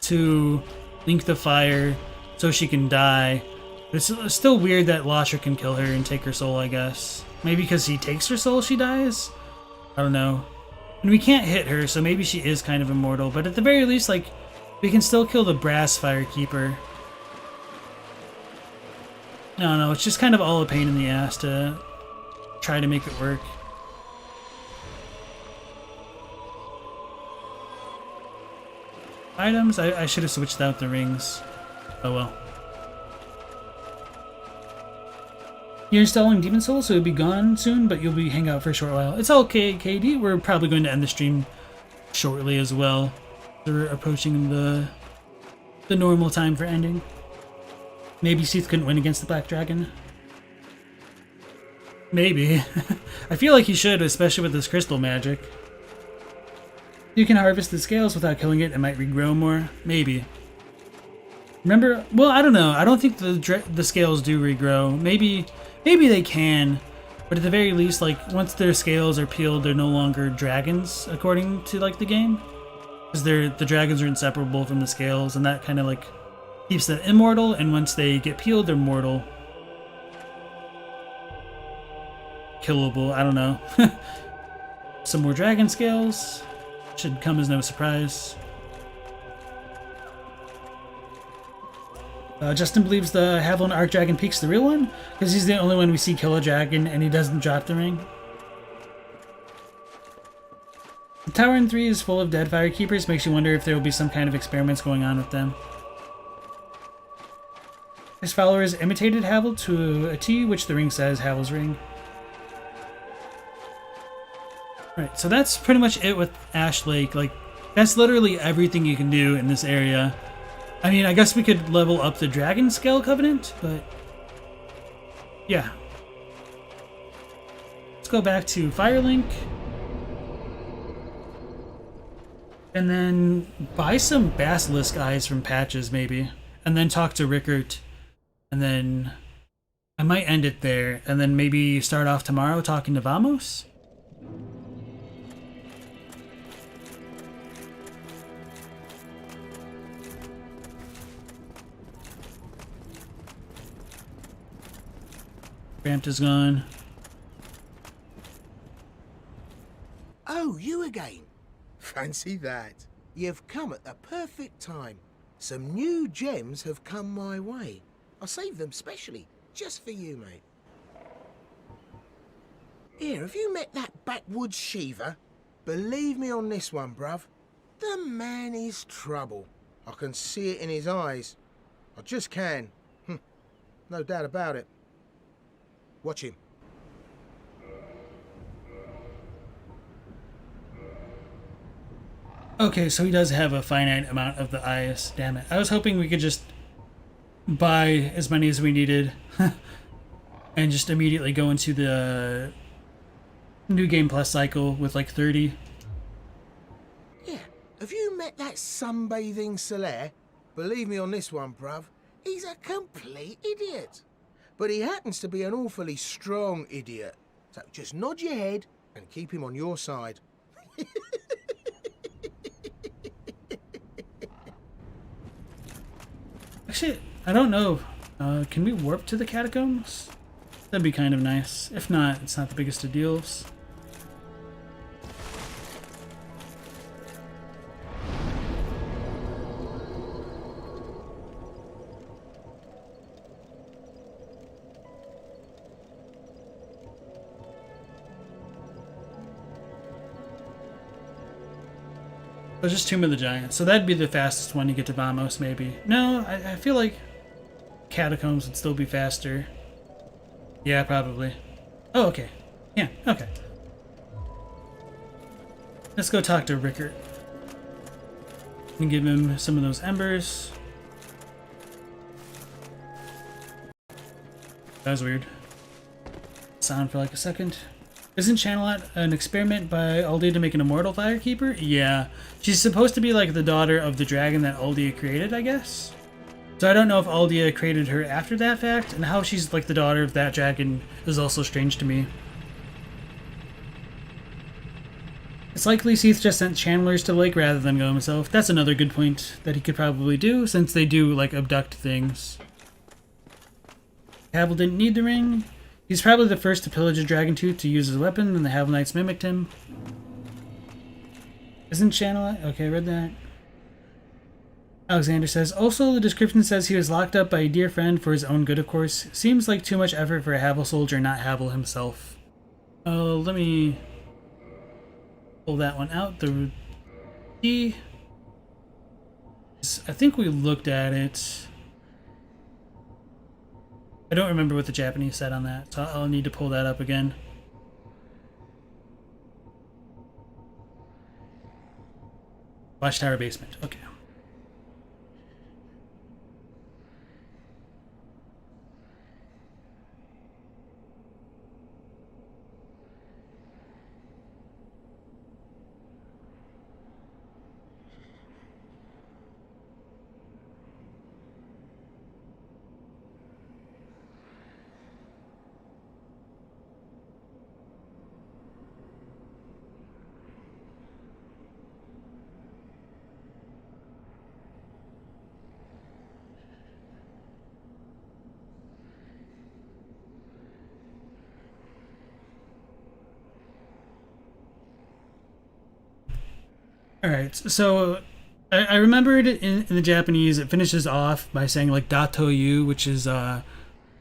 to link the fire so she can die. But it's still weird that Lothric can kill her and take her soul, I guess. Maybe because he takes her soul, she dies? I don't know. And we can't hit her, so maybe she is kind of immortal. But at the very least, like, we can still kill the Brass Firekeeper. I don't know, it's just kind of all a pain in the ass to try to make it work. Items? I should have switched out the rings. Oh well. You're installing Demon Souls, so it'll be gone soon, but you'll be hanging out for a short while. It's okay, KD. We're probably going to end the stream shortly as well. We're approaching the normal time for ending. Maybe Seath couldn't win against the Black Dragon. Maybe. I feel like he should, especially with this crystal magic. You can harvest the scales without killing it. It might regrow more. Maybe. Remember? Well, I don't know. I don't think the scales do regrow. Maybe they can, but at the very least, like, once their scales are peeled, they're no longer dragons, according to, like, the game. Because the dragons are inseparable from the scales, and that kind of, like, keeps them immortal, and once they get peeled, they're mortal. Killable, I don't know. Some more dragon scales. Should come as no surprise. Justin believes the Haviland Archdragon Peak's the real one, because he's the only one we see kill a dragon and he doesn't drop the ring. The tower in 3 is full of dead Firekeepers, makes you wonder if there will be some kind of experiments going on with them. His followers imitated Havel to a T, which the ring says Havel's ring. Alright, so that's pretty much it with Ash Lake. Like, that's literally everything you can do in this area. I mean, I guess we could level up the Dragon Scale Covenant, but yeah. Let's go back to Firelink. And then buy some Basilisk Eyes from Patches, maybe. And then talk to Rickert. And then I might end it there. And then maybe start off tomorrow talking to Vamos. Cramped is gone. Oh, you again? Fancy that. You've come at the perfect time. Some new gems have come my way. I saved them specially, just for you, mate. Here, have you met that backwoods Shiva? Believe me on this one, bruv. The man is trouble. I can see it in his eyes. I just can. No doubt about it. Watch him. Okay, so he does have a finite amount of the eyes. Damn it. I was hoping we could just buy as many as we needed and just immediately go into the New Game Plus cycle with like 30. Yeah, have you met that sunbathing Solaire? Believe me on this one, bruv. He's a complete idiot. But he happens to be an awfully strong idiot. So just nod your head and keep him on your side. Actually, I don't know. Can we warp to the catacombs? That'd be kind of nice. If not, it's not the biggest of deals. There's just Tomb of the Giants, so that'd be the fastest one to get to Vamos, maybe. No, I feel like Catacombs would still be faster. Yeah, probably. Oh, okay. Yeah, okay. Let's go talk to Rickert and give him some of those embers. That was weird. Sound for like a second. Isn't Channelat an experiment by Aldia to make an immortal firekeeper? Yeah. She's supposed to be like the daughter of the dragon that Aldia created, I guess? So I don't know if Aldia created her after that fact, and how she's like the daughter of that dragon is also strange to me. It's likely Seath just sent channelers to the lake rather than go himself. That's another good point that he could probably do, since they do like abduct things. Havel didn't need the ring. He's probably the first to pillage a dragon tooth to use as a weapon, and the Havel Knights mimicked him. Isn't Channelat? Okay, I read that. Alexander says, also the description says he was locked up by a dear friend for his own good, of course. Seems like too much effort for a Havel soldier, not Havel himself. Let me pull that one out. The key. I think we looked at it. I don't remember what the Japanese said on that, so I'll need to pull that up again. Watchtower basement, okay. Alright, so I remembered in the Japanese it finishes off by saying like dato yu, which is it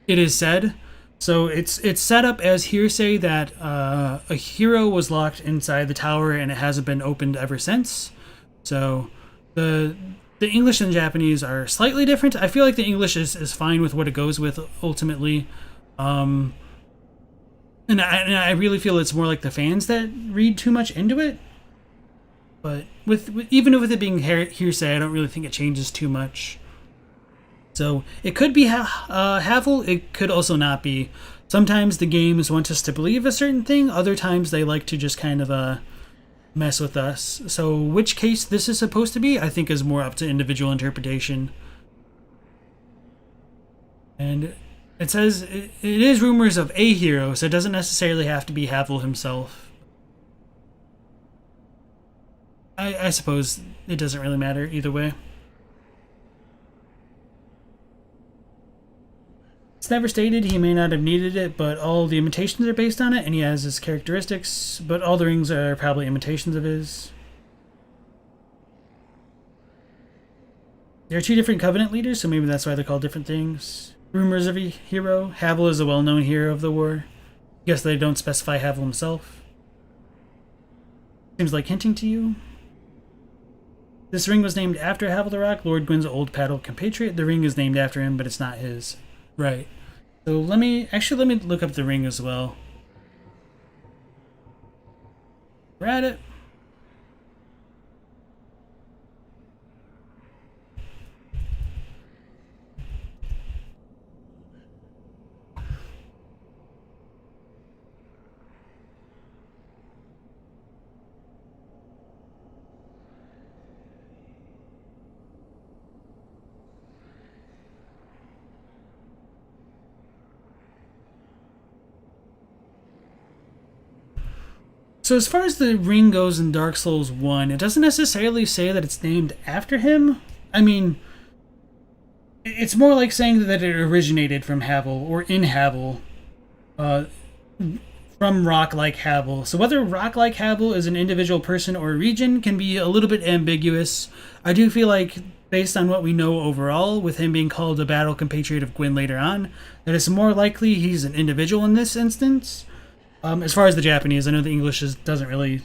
is said. So it's set up as hearsay that a hero was locked inside the tower and it hasn't been opened ever since. So the English and Japanese are slightly different. I feel like the English is fine with what it goes with ultimately. And I really feel it's more like the fans that read too much into it. But even with it being hearsay, I don't really think it changes too much. So it could be Havel, it could also not be. Sometimes the games want us to believe a certain thing, other times they like to just kind of mess with us. So which case this is supposed to be, I think is more up to individual interpretation. And it says it is rumors of a hero, so it doesn't necessarily have to be Havel himself. I suppose it doesn't really matter either way. It's never stated, he may not have needed it, but all the imitations are based on it, and he has his characteristics, but all the rings are probably imitations of his. There are two different Covenant leaders, so maybe that's why they're called different things. Rumors of a hero. Havel is a well-known hero of the war. Guess they don't specify Havel himself. Seems like hinting to you. This ring was named after Havel the Rock, Lord Gwyn's old paddle compatriot. The ring is named after him, but it's not his. Right. So let me look up the ring as well. We're at it. So as far as the ring goes in Dark Souls 1, it doesn't necessarily say that it's named after him. I mean, it's more like saying that it originated from Havel, or in Havel, from Rock like Havel. So whether Rock like Havel is an individual person or a region can be a little bit ambiguous. I do feel like, based on what we know overall, with him being called a battle compatriot of Gwyn later on, that it's more likely he's an individual in this instance. As far as the Japanese, I know the English doesn't really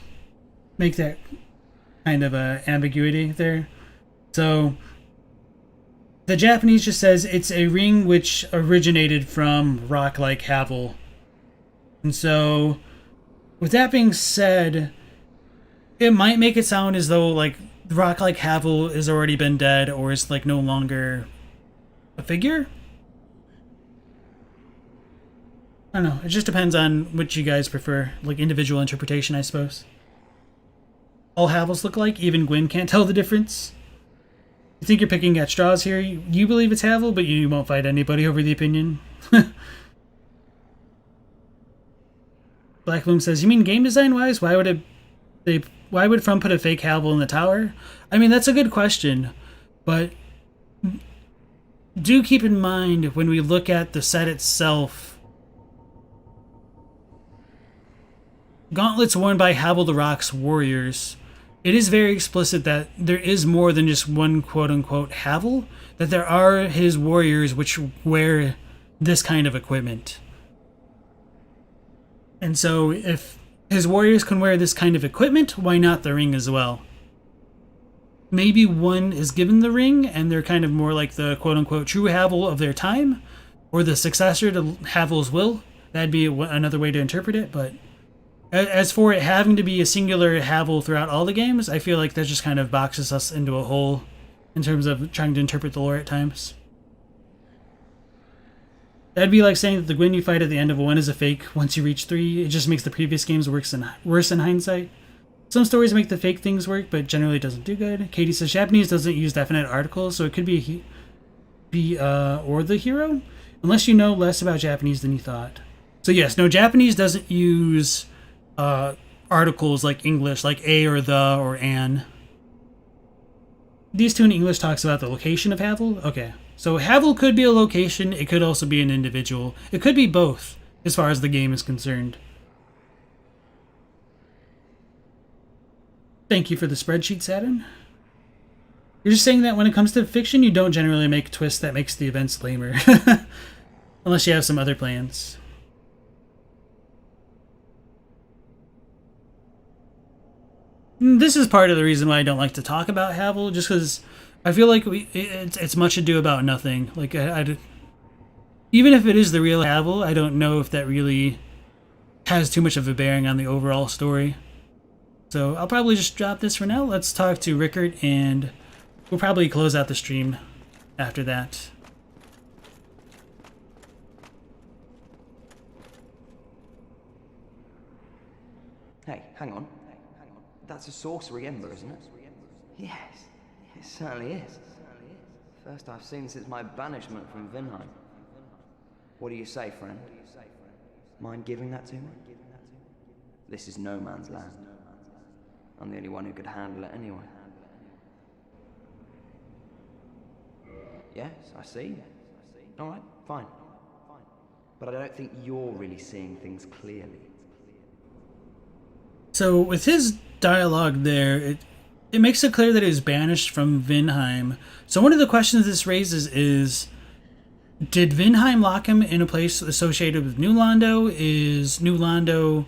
make that kind of ambiguity there. So the Japanese just says it's a ring which originated from Rock like Havel. And so, with that being said, it might make it sound as though like Rock like Havel has already been dead or is like no longer a figure. I don't know. It just depends on what you guys prefer. Like individual interpretation, I suppose. All Havels look like. Even Gwyn can't tell the difference. You think you're picking at straws here? You believe it's Havel, but you won't fight anybody over the opinion. Black Loom says, "You mean game design wise? Why would From put a fake Havel in the tower?" I mean, that's a good question, but do keep in mind when we look at the set itself. Gauntlets worn by Havel the Rock's warriors. It is very explicit that there is more than just one quote-unquote Havel, that there are his warriors which wear this kind of equipment. And so if his warriors can wear this kind of equipment, why not the ring as well? Maybe one is given the ring and they're kind of more like the quote-unquote true Havel of their time, or the successor to Havel's will. That'd be another way to interpret it, but as for it having to be a singular Havel throughout all the games, I feel like that just kind of boxes us into a hole in terms of trying to interpret the lore at times. That'd be like saying that the Gwyn you fight at the end of 1 is a fake once you reach 3. It just makes the previous games worse in hindsight. Some stories make the fake things work, but generally doesn't do good. Katie says Japanese doesn't use definite articles, so it could be or the hero, unless you know less about Japanese than you thought. So yes, no, Japanese doesn't use articles like English, like a or the or an. These two in English talks about the location of Havel. Okay, so Havel could be a location, it could also be an individual. It could be both, as far as the game is concerned. Thank you for the spreadsheet, Saturn. You're just saying that when it comes to fiction, you don't generally make twists that makes the events lamer. Unless you have some other plans. This is part of the reason why I don't like to talk about Havel, just because I feel like it's much ado about nothing. Like, even if it is the real Havel, I don't know if that really has too much of a bearing on the overall story. So I'll probably just drop this for now. Let's talk to Rickard, and we'll probably close out the stream after that. Hey, hang on. That's a sorcery ember, isn't it? Yes, it certainly is. First I've seen since my banishment from Vinheim. What do you say, friend? Mind giving that to me? This is no man's land. I'm the only one who could handle it anyway. Yes, I see. Alright, fine. But I don't think you're really seeing things clearly. So with his dialogue there, it makes it clear that he was banished from Vinheim. So one of the questions this raises is, Did Vinheim lock him in a place associated with New Londo? Is New Londo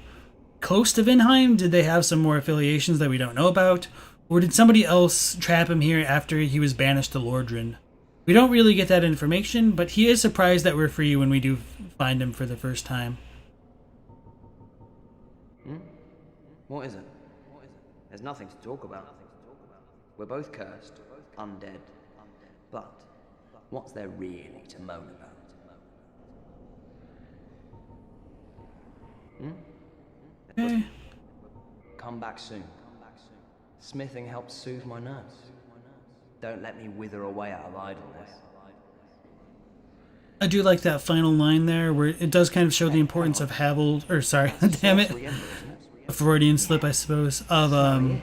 close to Vinheim? Did they have some more affiliations that we don't know about? Or did somebody else trap him here after he was banished to Lordran? We don't really get that information, but he is surprised that we're free when we do find him for the first time. What is it? There's nothing to talk about. We're both cursed, undead. But what's there really to moan about? Okay. Come back soon. Smithing helps soothe my nerves. Don't let me wither away out of idleness. I do like that final line there where it does kind of show the importance of damn it. A Freudian slip, I suppose, of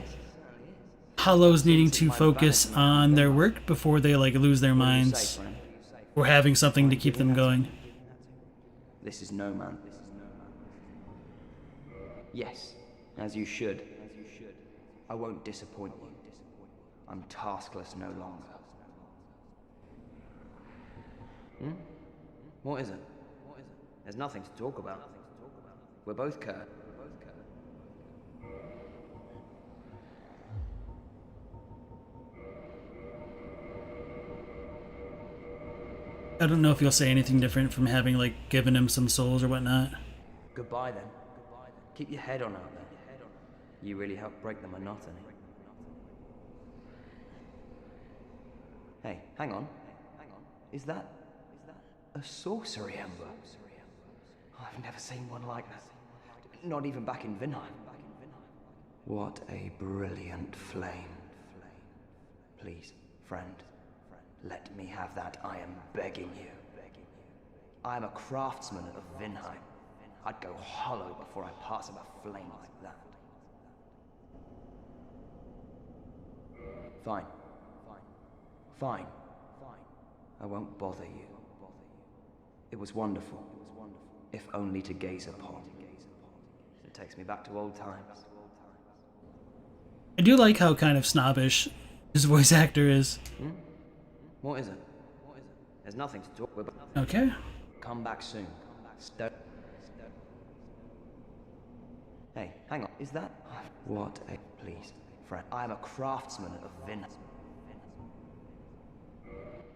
Hollows needing to focus on their work before they like lose their minds or having something to keep them going. This is no man. Yes, as you should. I won't disappoint you. I'm taskless no longer. What is it? There's nothing to talk about. We're both cursed. I don't know if you'll say anything different from having like given him some souls or whatnot. Goodbye then. Keep your head on out there. You really helped break the monotony. Hey, hang on. Is that a sorcery ember? I've never seen one like that. Not even back in Vinheim. What a brilliant flame. Please, friend, let me have that. I am begging you. I am a craftsman of Vinheim. I'd go hollow before I pass him a flame like that. Fine. I won't bother you. It was wonderful, if only to gaze upon. It takes me back to old times. I do like how kind of snobbish his voice actor is. What is it? There's nothing to talk about. Okay. Come back soon. Hey, hang on. Is that... What a... Please, friend. I am a craftsman of Vin.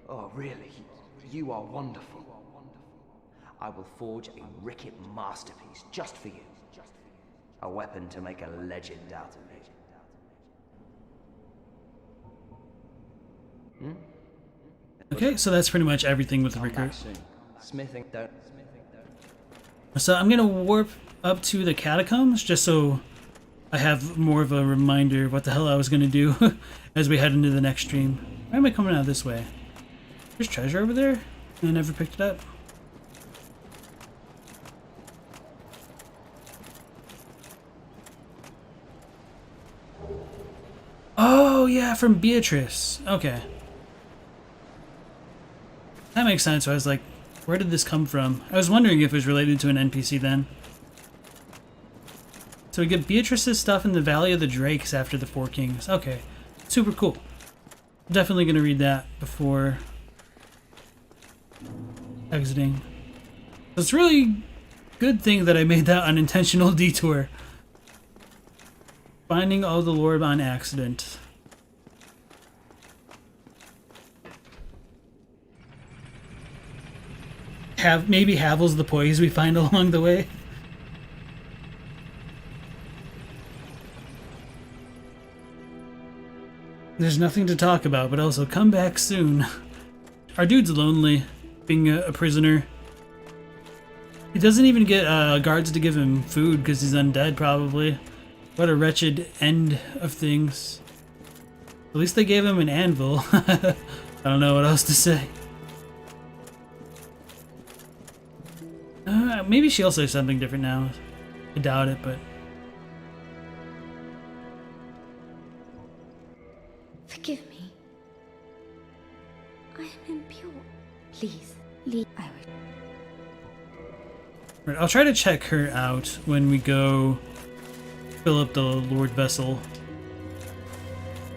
Oh, really? You are wonderful. I will forge a ricket masterpiece just for you. A weapon to make a legend out of me. Okay, so that's pretty much everything with the Rickert. Smithing, don't. So I'm gonna warp up to the catacombs just so I have more of a reminder of what the hell I was gonna do as we head into the next stream. Why am I coming out this way? There's treasure over there? I never picked it up. Oh yeah, from Beatrice. Okay. That makes sense. So I was like, where did this come from? I was wondering if it was related to an NPC then. So we get Beatrice's stuff in the Valley of the Drakes after the Four Kings. Okay. Super cool. Definitely going to read that before exiting. So it's really good thing that I made that unintentional detour. Finding all the lore on accident. Maybe Havel's the poise we find along the way. There's nothing to talk about, but also come back soon. Our dude's lonely, being a prisoner. He doesn't even get guards to give him food because he's undead, probably. What a wretched end of things. At least they gave him an anvil. I don't know what else to say. Maybe she'll say something different now. I doubt it, but... Forgive me. I am impure. Please, leave. I will. Right, I'll try to check her out when we go fill up the Lord Vessel.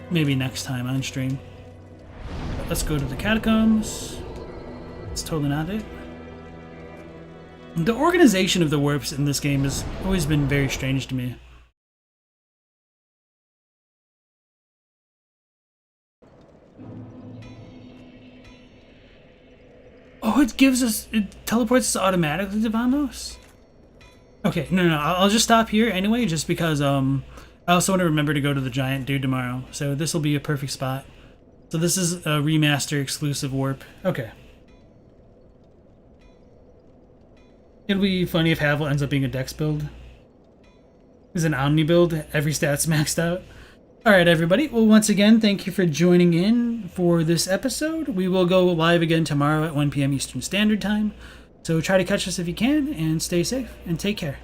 Maybe next time on stream. But let's go to the catacombs. That's totally not it. The organization of the warps in this game has always been very strange to me. Oh, it teleports us automatically to Vamos? Okay, no, I'll just stop here anyway, just because, I also want to remember to go to the giant dude tomorrow, so this will be a perfect spot. So this is a remaster exclusive warp. Okay. It'll be funny if Havel ends up being a Dex build. It's an Omni build, every stat's maxed out. Alright everybody, well once again, thank you for joining in for this episode. We will go live again tomorrow at 1 p.m. Eastern Standard Time. So try to catch us if you can, and stay safe, and take care.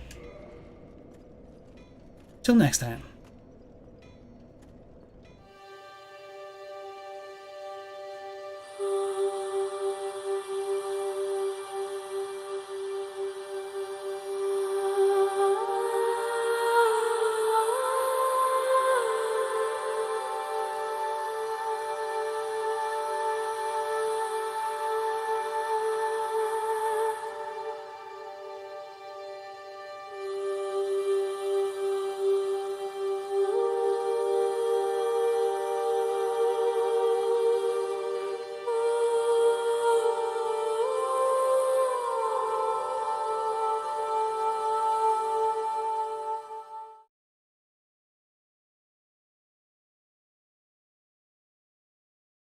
Till next time.